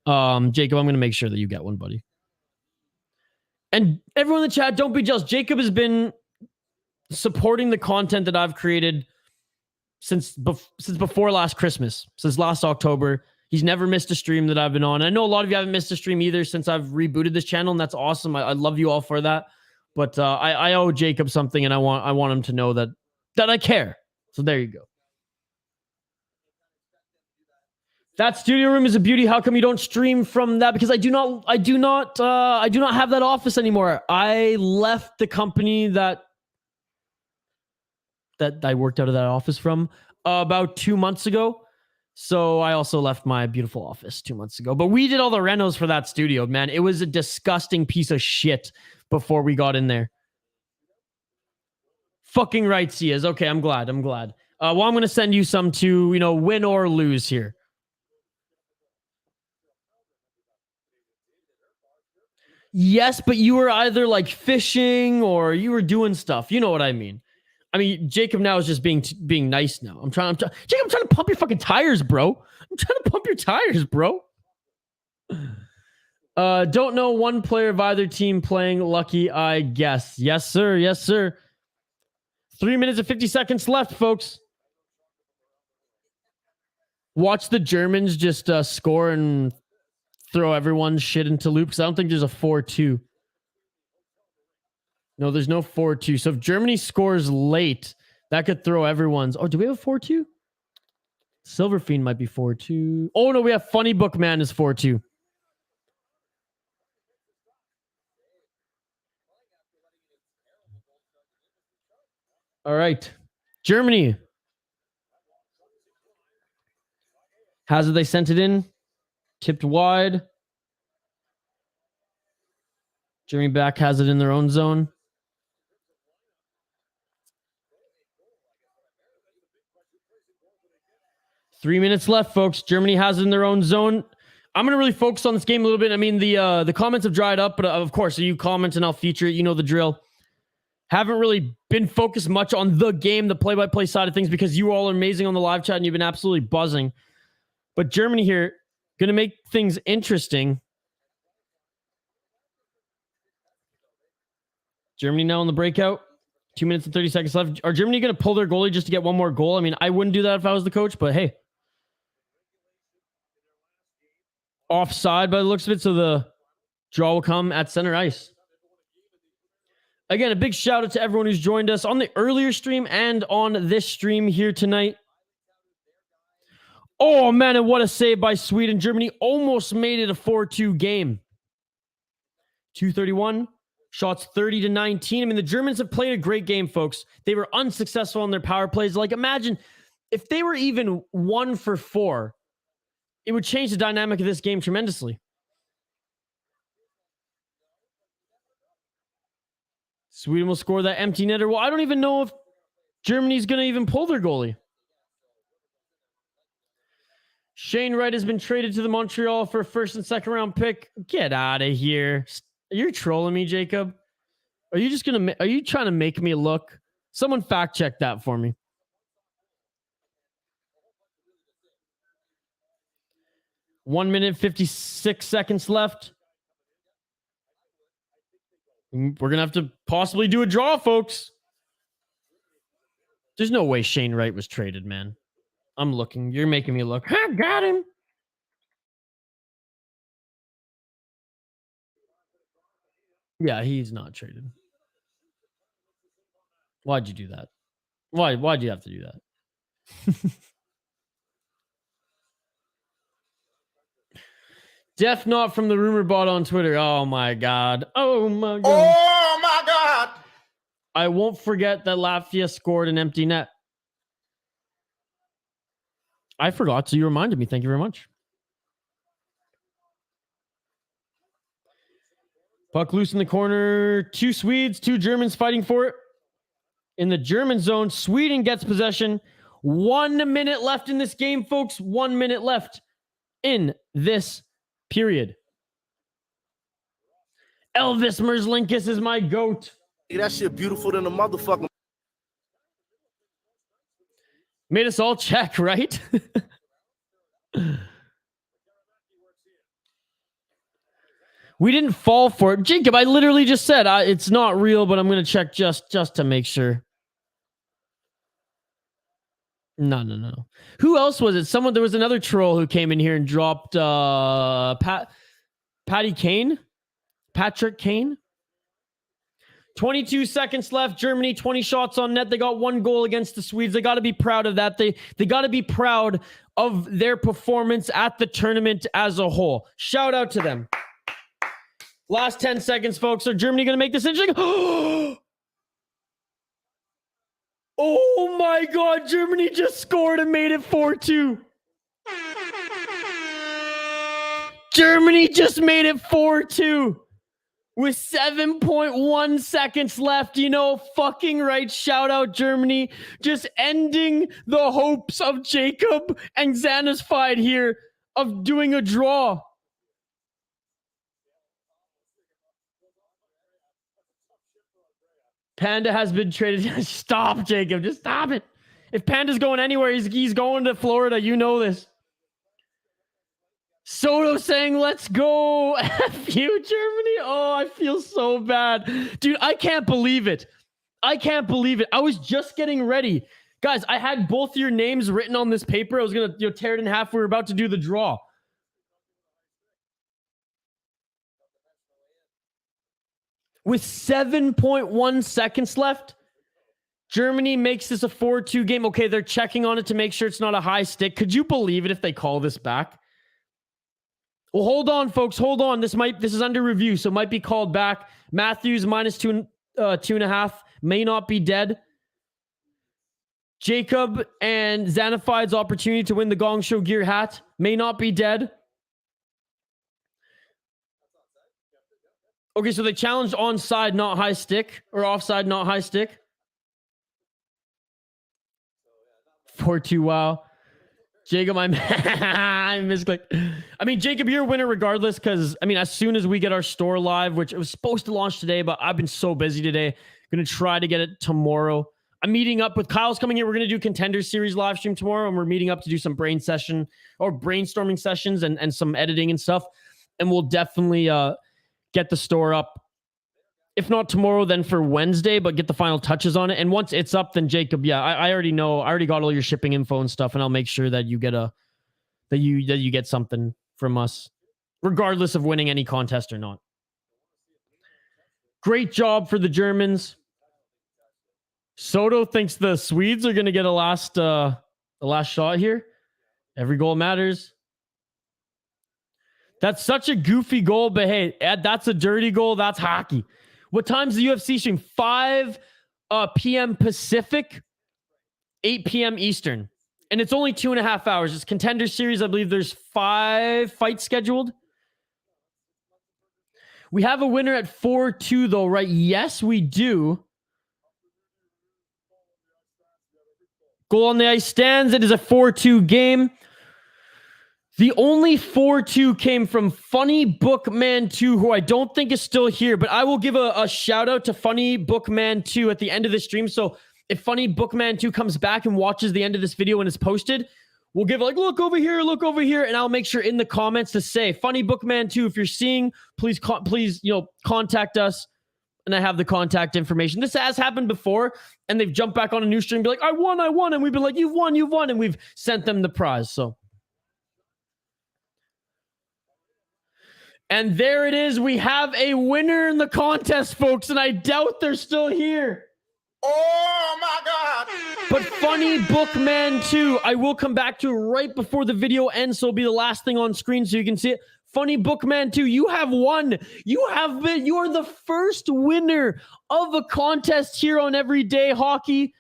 Jacob, I'm going to make sure that you get one, buddy. And everyone in the chat, don't be jealous. Jacob has been supporting the content that I've created since before last Christmas, since last October. He's never missed a stream that I've been on. I know a lot of you haven't missed a stream either since I've rebooted this channel, and that's awesome. I love you all for that. But I owe Jacob something, and I want him to know that I care. So there you go. That studio room is a beauty. How come you don't stream from that? Because I do not have that office anymore. I left the company that I worked out of that office from about 2 months ago. So I also left my beautiful office 2 months ago. But we did all the renos for that studio, man. It was a disgusting piece of shit before we got in there. Fucking right, Cias. Okay, I'm glad. Well, I'm going to send you some to, win or lose here. Yes, but you were either like fishing or you were doing stuff. You know what I mean? I mean, Jacob now is just being nice now. Jacob, I'm trying to pump your fucking tires, bro. I'm trying to pump your tires, bro. Don't know one player of either team playing. Lucky, I guess. Yes, sir. Yes, sir. 3 minutes and 50 seconds left, folks. Watch the Germans just score and throw everyone's shit into loop, because I don't think there's a 4-2. No, there's no 4-2. So if Germany scores late, that could throw everyone's... Oh, do we have a 4-2? Silverfiend might be 4-2. Oh, no, we have Funny Book Man is 4-2. All right. Germany. Hazard, they sent it in. Tipped wide. Germany back has it in their own zone. Three minutes left, folks. Germany has it in their own zone. I'm going to really focus on this game a little bit. I mean, the comments have dried up, but of course, you comment and I'll feature it. You know the drill. Haven't really been focused much on the game, the play-by-play side of things, because you all are amazing on the live chat and you've been absolutely buzzing. But Germany here, going to make things interesting. Germany now on the breakout. 2 minutes and 30 seconds left. Are Germany going to pull their goalie just to get one more goal? I mean, I wouldn't do that if I was the coach, but hey. Offside by the looks of it, so the draw will come at center ice. Again, a big shout out to everyone who's joined us on the earlier stream and on this stream here tonight. Oh, man, and what a save by Sweden. Germany almost made it a 4-2 game. 231, shots 30-19. I mean, the Germans have played a great game, folks. They were unsuccessful on their power plays. Like, imagine if they were even 1 for 4, it would change the dynamic of this game tremendously. Sweden will score that empty netter. Well, I don't even know if Germany's going to even pull their goalie. Shane Wright has been traded to the Montreal for a first and second round pick. Get out of here. You're trolling me, Jacob. Are you trying to make me look? Someone fact check that for me. One minute, 56 seconds left. We're going to have to possibly do a draw, folks. There's no way Shane Wright was traded, man. I'm looking. You're making me look. I got him. Yeah, he's not traded. Why'd you do that? Why'd you have to do that? Def not from the rumor bot on Twitter. Oh my God. Oh my God. Oh my God. I won't forget that Latvia scored an empty net. I forgot, so you reminded me. Thank you very much. Puck loose in the corner. 2 Swedes, 2 Germans fighting for it. In the German zone, Sweden gets possession. 1 minute left in this game, folks. 1 minute left in this period. Elvis Merzlinkis is my goat. That shit beautiful than a motherfucking. Made us all check, right? We didn't fall for it. Jacob, I literally just said it's not real, but I'm going to check just to make sure. No. Who else was it? There was another troll who came in here and dropped Patrick Kane. 22 seconds left. Germany, 20 shots on net. They got 1 goal against the Swedes. They got to be proud of that. They got to be proud of their performance at the tournament as a whole. Shout out to them. Last 10 seconds, folks. Are Germany going to make this interesting? Oh my God. Germany just scored and made it 4-2. Germany just made it 4-2. With 7.1 seconds left, fucking right. Shout out Germany. Just ending the hopes of Jacob and Xana's fight here of doing a draw. Panda has been traded. Stop, Jacob. Just stop it. If Panda's going anywhere, he's going to Florida. You know this. Soto saying, let's go. F you, Germany. Oh, I feel so bad. Dude, I can't believe it. I was just getting ready. Guys, I had both your names written on this paper. I was going to tear it in half. We were about to do the draw. With 7.1 seconds left, Germany makes this a 4-2 game. Okay, they're checking on it to make sure it's not a high stick. Could you believe it if they call this back? Well, hold on, folks. Hold on. This is under review, so it might be called back. Matthews minus 2.5 may not be dead. Jacob and Xanafide's opportunity to win the Gong Show gear hat may not be dead. Okay, so they challenged onside, not high stick, or offside, not high stick. 4-2, wow. Jacob, I misclicked. I mean, Jacob, you're a winner regardless, because, as soon as we get our store live, which it was supposed to launch today, but I've been so busy today, going to try to get it tomorrow. I'm meeting up with Kyle's coming here. We're going to do Contender Series live stream tomorrow, and we're meeting up to do some brainstorming sessions and some editing and stuff. And we'll definitely get the store up. If not tomorrow, then for Wednesday, but get the final touches on it. And once it's up, then Jacob, I already know. I already got all your shipping info and stuff, and I'll make sure that you get that you get something from us, regardless of winning any contest or not. Great job for the Germans. Soto thinks the Swedes are going to get a last shot here. Every goal matters. That's such a goofy goal, but hey, Ed, that's a dirty goal. That's hockey. What time's the UFC stream? 5 p.m. Pacific, 8 p.m. Eastern. And it's only 2.5 hours. It's Contender Series. I believe there's 5 fights scheduled. We have a winner at 4-2 though, right? Yes, we do. Goal on the ice stands. It is a 4-2 game. The only 4-2 came from Funny Bookman 2, who I don't think is still here, but I will give a shout out to Funny Bookman 2 at the end of the stream. So if Funny Bookman 2 comes back and watches the end of this video and it's posted, we'll give like, look over here, and I'll make sure in the comments to say, Funny Bookman 2, if you're seeing, please, contact us. And I have the contact information. This has happened before, and they've jumped back on a new stream and be like, I won. And we've been like, you've won. And we've sent them the prize. So. And there it is. We have a winner in the contest, folks, and I doubt they're still here. Oh my God. But Funny Bookman 2, I will come back to right before the video ends, so it'll be the last thing on screen so you can see it. Funny Bookman 2, you have won. You are the first winner of a contest here on Everyday Hockey.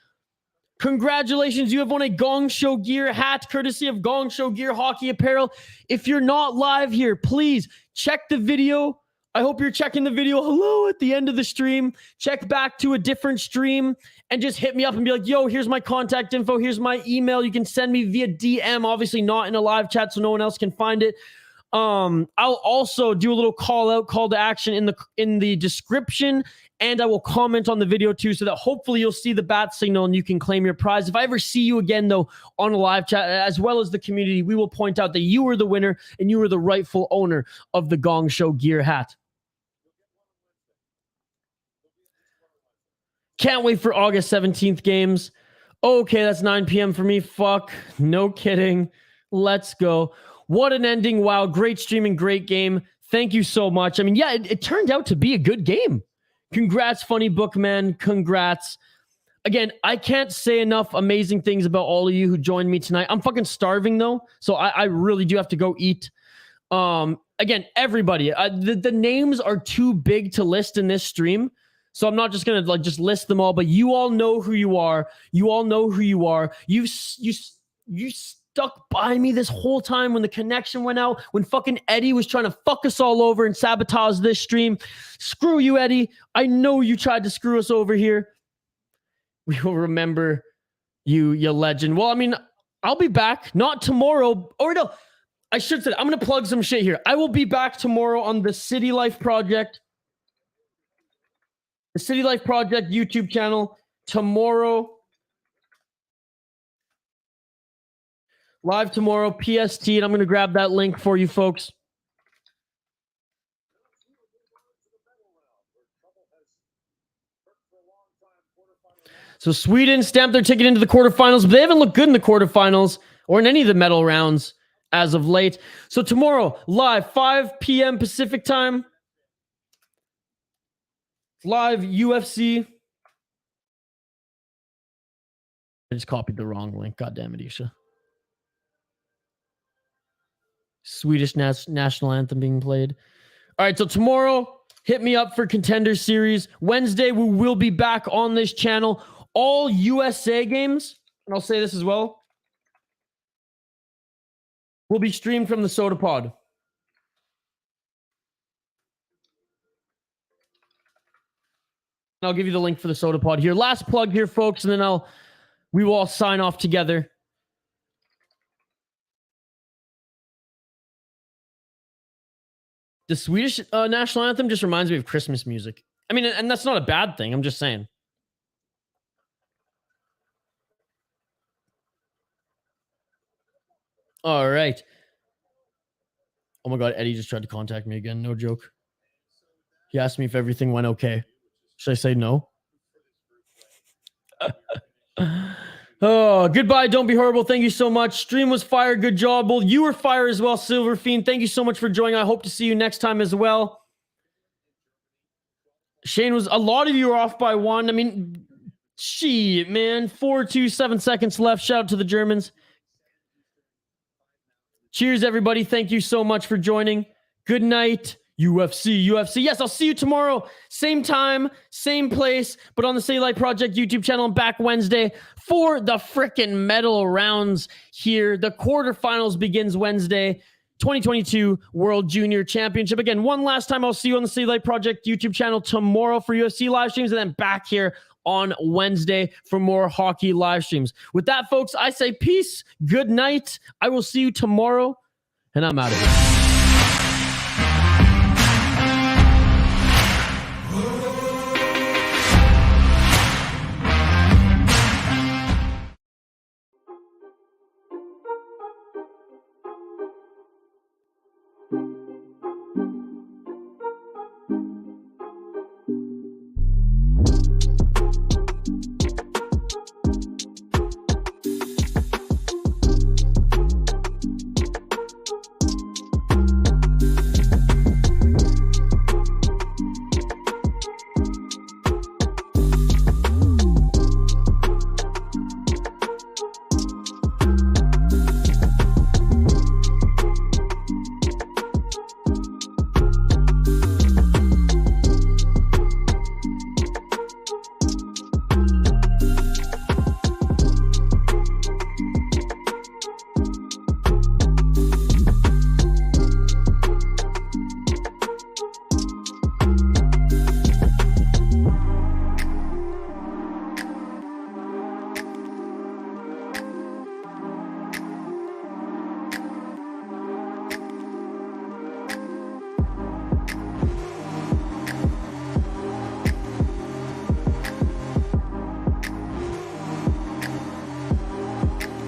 Congratulations, you have won a Gong Show Gear hat, courtesy of Gong Show Gear Hockey Apparel. If you're not live here, please check the video. I hope you're checking the video hello at the end of the stream. Check back to a different stream and just hit me up and be like, yo, here's my contact info. Here's my email. You can send me via DM, obviously not in a live chat so no one else can find it. I'll also do a little call to action in the description, and I will comment on the video too, so that hopefully you'll see the bat signal and you can claim your prize. If I ever see you again though on a live chat, as well as the community, we will point out that you were the winner and you were the rightful owner of the Gong Show Gear hat. Can't wait for August 17th games. Okay, that's 9 p.m. for me. Fuck, no kidding. Let's go. What an ending. Wow. Great streaming, great game. Thank you so much. I mean, yeah, it turned out to be a good game. Congrats, Funny Bookman. Congrats. Again, I can't say enough amazing things about all of you who joined me tonight. I'm fucking starving though, so I really do have to go eat. Again, everybody, the names are too big to list in this stream, so I'm not just gonna just list them all. But you all know who you are. You all know who you are. You stuck by me this whole time when the connection went out, when fucking Eddie was trying to fuck us all over and sabotage this stream. Screw you, Eddie. I know you tried to screw us over here. We will remember you, you legend. Well, I mean, I'll be back, not tomorrow. Or no, I should say, I'm going to plug some shit here. I will be back tomorrow on the City Life Project. The City Life Project YouTube channel. Tomorrow. Live tomorrow, PST, and I'm going to grab that link for you folks. So Sweden stamped their ticket into the quarterfinals, but they haven't looked good in the quarterfinals or in any of the medal rounds as of late. So tomorrow, live, 5 p.m. Pacific time. Live UFC. I just copied the wrong link. God damn it, Isha. Swedish national anthem being played. All right, so tomorrow, hit me up for Contender Series. Wednesday, we will be back on this channel. All USA games, and I'll say this as well, will be streamed from the Soda Pod. And I'll give you the link for the Soda Pod here. Last plug here, folks, and then we will all sign off together. The Swedish national anthem just reminds me of Christmas music. I mean, and that's not a bad thing. I'm just saying. All right. Oh my God, Eddie just tried to contact me again. No joke. He asked me if everything went okay. Should I say no? Oh, goodbye. Don't be horrible. Thank you so much. Stream was fire. Good job. Well, you were fire as well, Silver Fiend. Thank you so much for joining. I hope to see you next time as well. Shane was, a lot of you are off by 1. I mean, shit, man. 4-2, 7 seconds left. Shout out to the Germans. Cheers, everybody. Thank you so much for joining. Good night, UFC. Yes, I'll see you tomorrow. Same time, same place, but on the City Light Project YouTube channel. I'm back Wednesday for the frickin' medal rounds here. The quarterfinals begins Wednesday. 2022 World Junior Championship. Again, one last time, I'll see you on the City Light Project YouTube channel tomorrow for UFC live streams, and then back here on Wednesday for more hockey live streams. With that, folks, I say peace, good night. I will see you tomorrow, and I'm out of here.